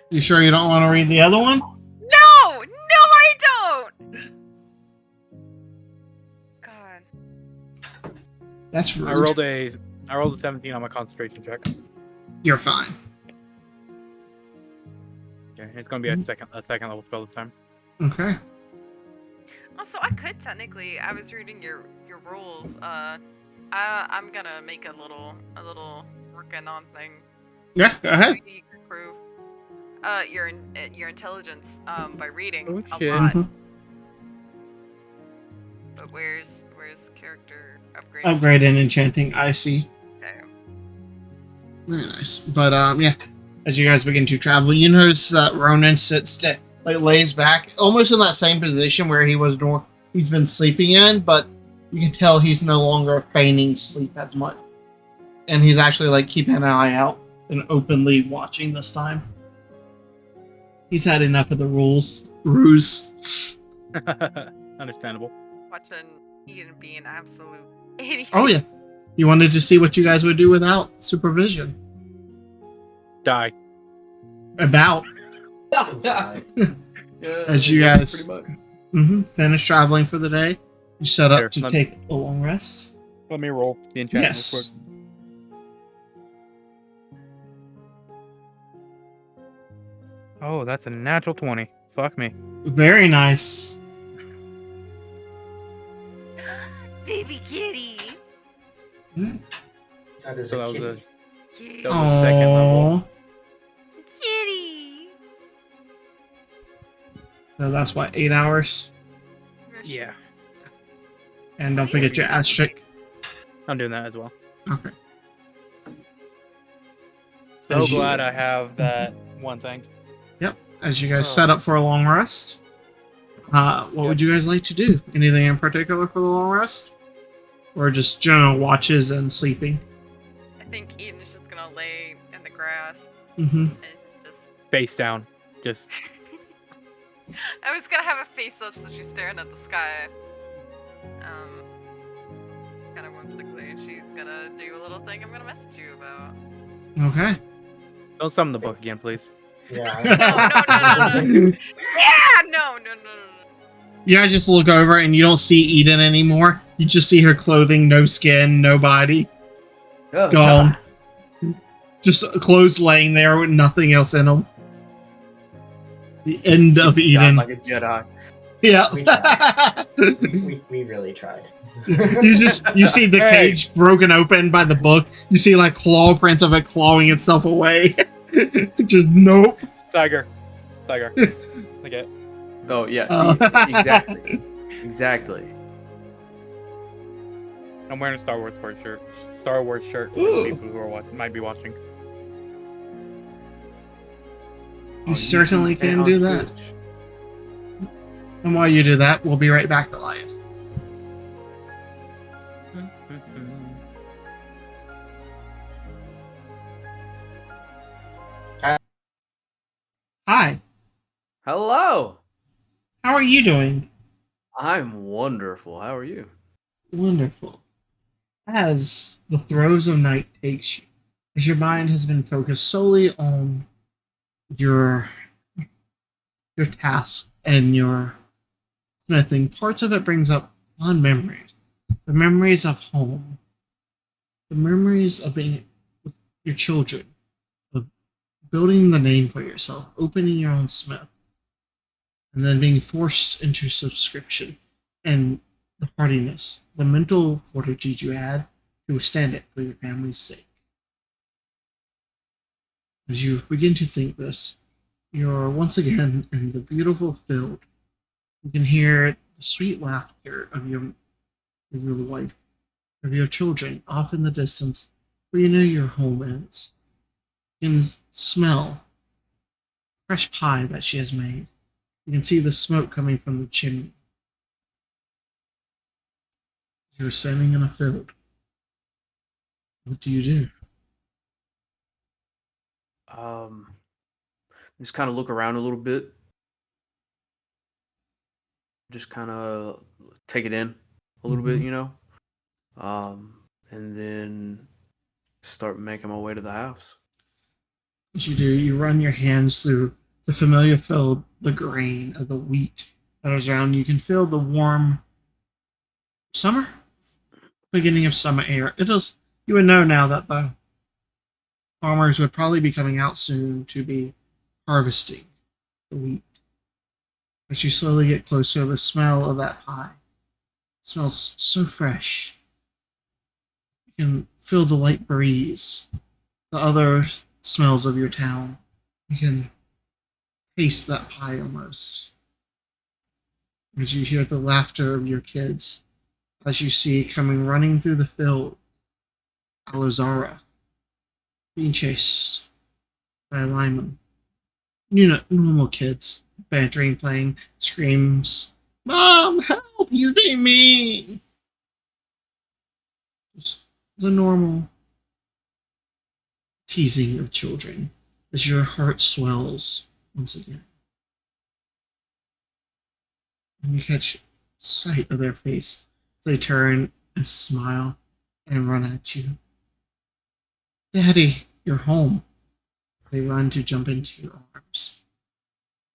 You sure you don't want to read the other one? No! No, I don't! God. That's rude. I rolled a 17 on my concentration check. You're fine. Okay, it's gonna be a second level spell this time. Okay. Also, I could technically. I was reading your rules. I'm gonna make a little working on thing. Yeah, go ahead. Maybe you can prove your intelligence by reading Oh, a shit. lot. Mhm. But where's character upgrade? Upgrade in enchanting, I see. Okay. Very nice. But yeah, as you guys begin to travel, you notice that Ronan sits lays back, almost in that same position where he was he's been sleeping in, but you can tell he's no longer feigning sleep as much. And he's actually like keeping an eye out and openly watching this time. He's had enough of the ruse. Understandable. Watching Ian be an absolute idiot. Oh yeah. You wanted to see what you guys would do without supervision. Die. About. As you guys pretty much. finish traveling for the day, you set up Here, to let- take a long rest. Let me roll the enchantment real Yes. quick. Oh, that's a natural 20. Fuck me. Very nice. Baby kitty. That is So a that was kitty. Kitty. That was the second level. Aww. Kitty. So that's what, 8 hours? Yeah, And don't forget your asterisk. I'm doing that as well. Okay. So As you- glad I have that one thing. As you guys set up for a long rest, what would you guys like to do? Anything in particular for the long rest? Or just general watches and sleeping? I think Eden's just gonna lay in the grass Mm-hmm. and just. Face down. Just I was gonna have a face up so she's staring at the sky. kind of whimsically, she's gonna do a little thing I'm gonna message you about. Okay. Don't summon the book again, please. Yeah. No. Yeah, no. You guys just look over and you don't see Eden anymore. You just see her clothing, no skin, no body. Oh, Gone. God. Just clothes laying there with nothing else in them. The end of Died Eden. like a Jedi. Yeah. We tried. We really tried. you see the Hey. cage broken open by the book. You see like claw prints of it clawing itself away. Just nope. Tiger. Okay. Oh yeah, see, exactly, exactly. I'm wearing a Star Wars shirt. Star Wars shirt for Ooh. the people who are might be watching. You certainly YouTube can and do on that. Twitch. And while you do that, we'll be right back, Elias. Hi. Hello. How are you doing? I'm wonderful. How are you? Wonderful. As the throes of night takes you, as your mind has been focused solely on your task and your smithing, parts of it brings up fond memories. The memories of home. The memories of being with your children. Of building the name for yourself, opening your own smith, and then being forced into subscription, and the hardiness, the mental fortitude you had to withstand it for your family's sake. As you begin to think this, you're once again in the beautiful field. You can hear the sweet laughter of your wife, of your children off in the distance where you know your home is. You can smell fresh pie that she has made. You can see the smoke coming from the chimney. You're standing in a field. What do you do? Just kind of look around a little bit. Just kind of take it in a little bit, Mhm. you know. And then start making my way to the house. As you do, you run your hands through the familiar field, the grain of the wheat that is around. You can feel the warm summer, beginning of summer air. It is. You would know now that the farmers would probably be coming out soon to be harvesting the wheat. As you slowly get closer, the smell of that pie smells so fresh. You can feel the light breeze, the other smells of your town. You can taste that pie almost. As you hear the laughter of your kids, as you see coming running through the field, Alozara being chased by a lineman. You know, normal kids, bantering, playing, screams, "Mom, help! He's being mean!" Just the normal teasing of children as your heart swells once again. And you catch sight of their face as they turn and smile and run at you. "Daddy, you're home." They run to jump into your arms.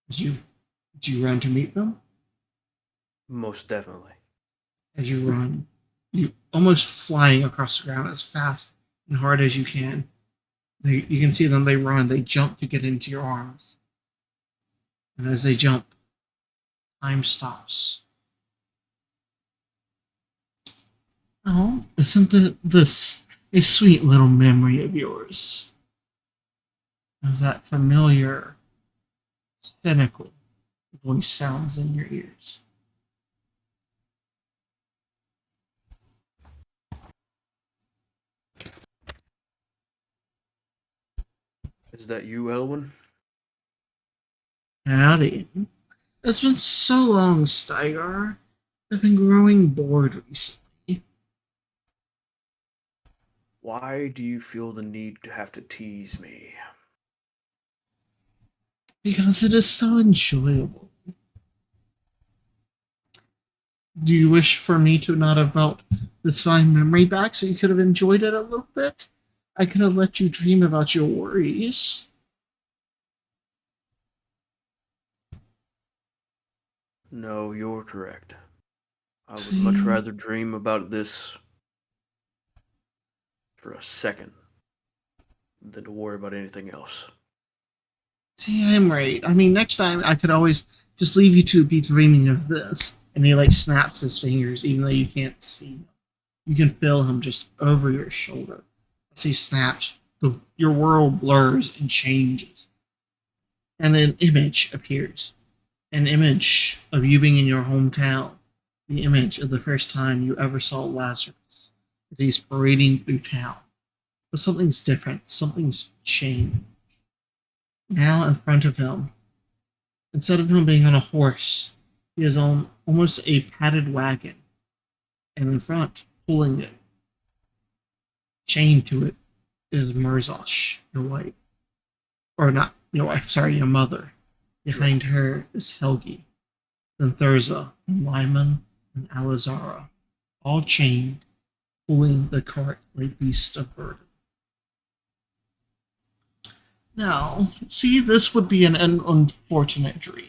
Do you run to meet them? Most definitely. As you run, you almost flying across the ground as fast and hard as you can. You can see them, they run, they jump to get into your arms. And as they jump, time stops. Oh, isn't this a sweet little memory of yours? As that familiar, cynical voice sounds in your ears. Is that you, Elwyn? Howdy. It's been so long, Steigar. I've been growing bored recently. Why do you feel the need to have to tease me? Because it is so enjoyable. Do you wish for me to not have felt this fine memory back so you could have enjoyed it a little bit? I could have let you dream about your worries. No, you're correct. I would much See, rather dream about this for a second than to worry about anything else. see, I'm right. I mean, next time I could always just leave you to be dreaming of this. And he like snaps his fingers, even though you can't see him. You can feel him just over your shoulder. As he snaps, your world blurs and changes. And an image appears. An image of you being in your hometown. The image of the first time you ever saw Lazarus. As he's parading through town. But something's different. Something's changed. Now in front of him, instead of him being on a horse, he is on almost a padded wagon. And in front, pulling it, chained to it, is Mirzosh, your wife. Or not your wife, sorry, your mother. Behind her is Helgi, then Thurza, and Lyman, and Alizara, all chained, pulling the cart like beasts of burden. Now, see, this would be an unfortunate dream.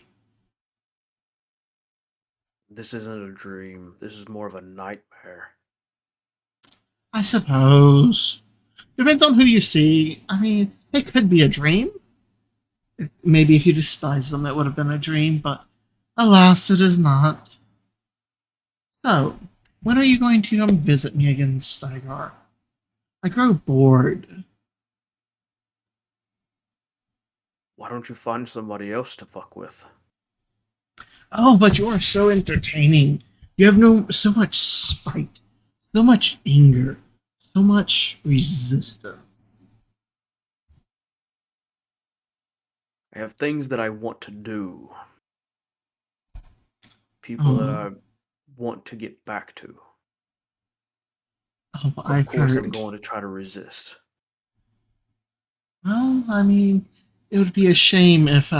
This isn't a dream. This is more of a nightmare. I suppose. Depends on who you see. I mean, it could be a dream. Maybe if you despise them, it would have been a dream, but alas, it is not. So, when are you going to come visit me again, Stygar? I grow bored. Why don't you find somebody else to fuck with? Oh, but you are so entertaining. You have so much spite, so much anger, so much resistance. I have things that I want to do. People that I want to get back to. Oh, Of I've course, heard. I'm going to try to resist. Well, I mean, it would be a shame if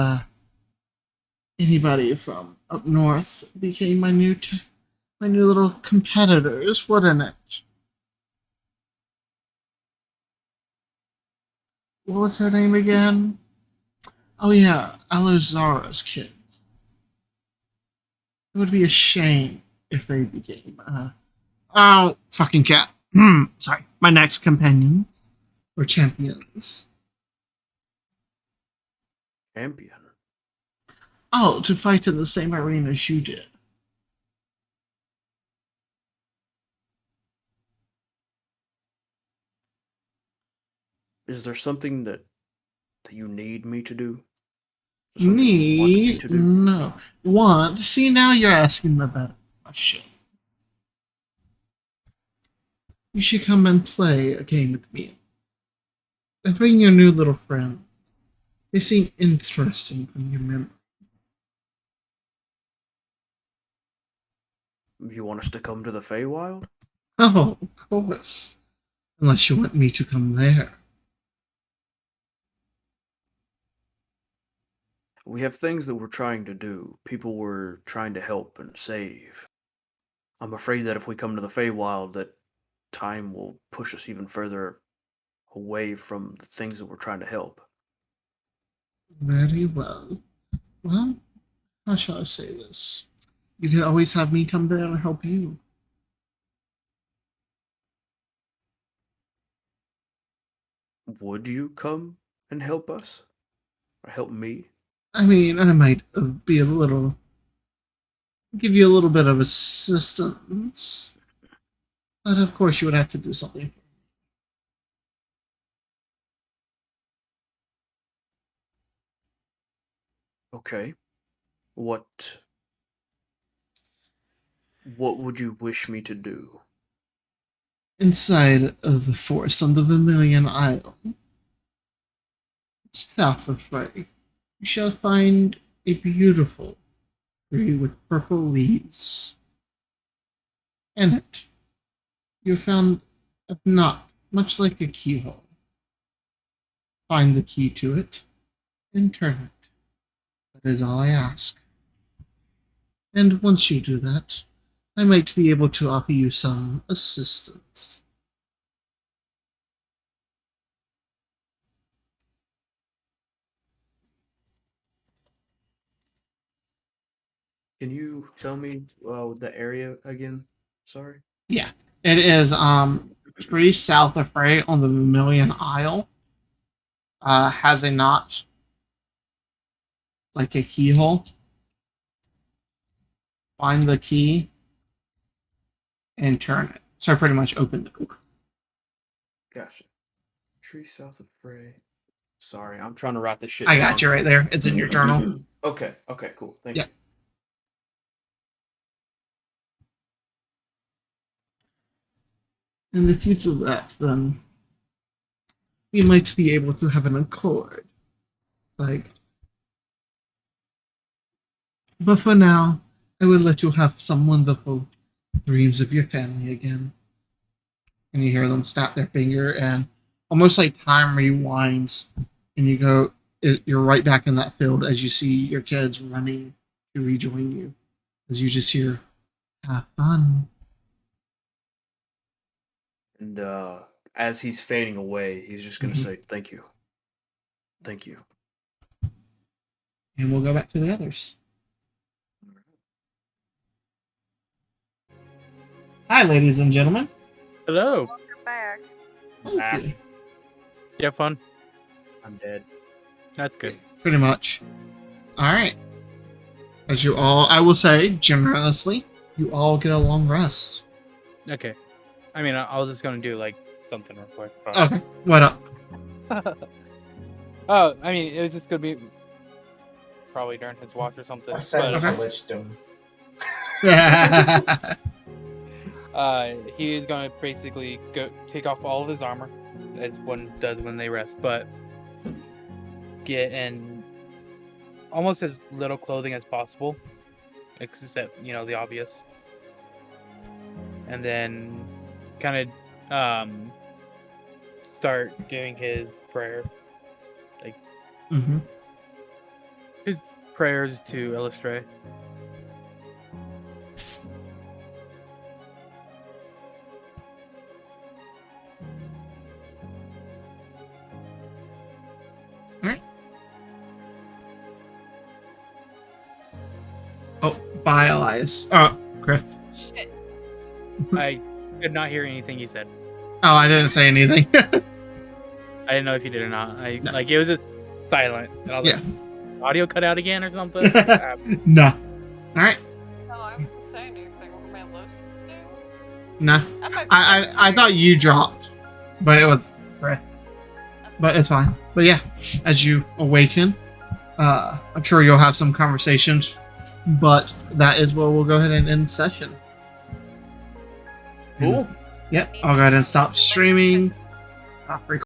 anybody from up north became my new little competitors, wouldn't it? What was her name again? Oh yeah, Alizara's kid. It would be a shame if they became oh fucking cat. Sorry, my next companions or champions. Champion. Oh, to fight in the same arena as you did. Is there something that you need me to do? Something you want me Need to do? no want. See, now you're asking the better question. You should come and play a game with me. And bring your new little friends. They seem interesting from your memory. You want us to come to the Feywild? Oh, of course. Unless you want me to come there. We have things that we're trying to do. People we're trying to help and save. I'm afraid that if we come to the Feywild, that time will push us even further away from the things that we're trying to help. Very well. Well, how shall I say this? You can always have me come there and help you. Would you come and help us? Or help me? I mean, I might be a little. Give you a little bit of assistance. But of course, you would have to do something. Okay. What would you wish me to do? Inside of the forest on the Vermilion Isle, south of Frey, you shall find a beautiful tree with purple leaves. In it, you found a knot, much like a keyhole. Find the key to it and turn it. That is all I ask. And once you do that, I might be able to offer you some assistance. Can you tell me the area again? Sorry. Yeah, it is 3 south of Frey on the Vermilion Isle. Has a notch like a keyhole. Find the key and turn it. So pretty much open the door. Gotcha. Tree south of Frey. Sorry, I'm trying to write this shit I down. got you right there. It's in your journal. Okay, cool. Thank Yeah. you. In the future of that, then we might be able to have an accord. Like, but for now, I will let you have some wonderful dreams of your family again. And you hear them snap their finger, and almost like time rewinds, and you go, you're right back in that field as you see your kids running to rejoin you. As you just hear, have fun. And as he's fading away, he's just gonna Mhm. say, "Thank you, thank you." And we'll go back to the others. Hi, ladies and gentlemen. Hello. Welcome back. Thank you. You have fun? I'm dead. That's good. Pretty much. Alright. As you all, I will say, generously, you all get a long rest. Okay. I mean, I was just gonna do like something real quick. but- Okay, what up? Oh, I mean, it was just gonna be probably during his watch or something. Ascend But, to Okay. lichdom. he is gonna basically go take off all of his armor, as one does when they rest, but get in almost as little clothing as possible, except the obvious, and then kind of start doing his prayer, Mm-hmm. his prayers to illustrate. Oh, bye, Elias. Oh, Chris. Shit. I could not hear anything you said. Oh, I didn't say anything. I didn't know if you did or not. No. Like it was just silent, and I was Yeah. like, audio cut out again or something. Ah, No. Alright. No, I wasn't saying anything. What am I supposed to do? No. That might be I thought you dropped, but it was Chris. But it's fine. But yeah, as you awaken, I'm sure you'll have some conversations, but that is where we'll go ahead and end session. Cool. Yep, I'll go ahead and stop streaming. Stop recording.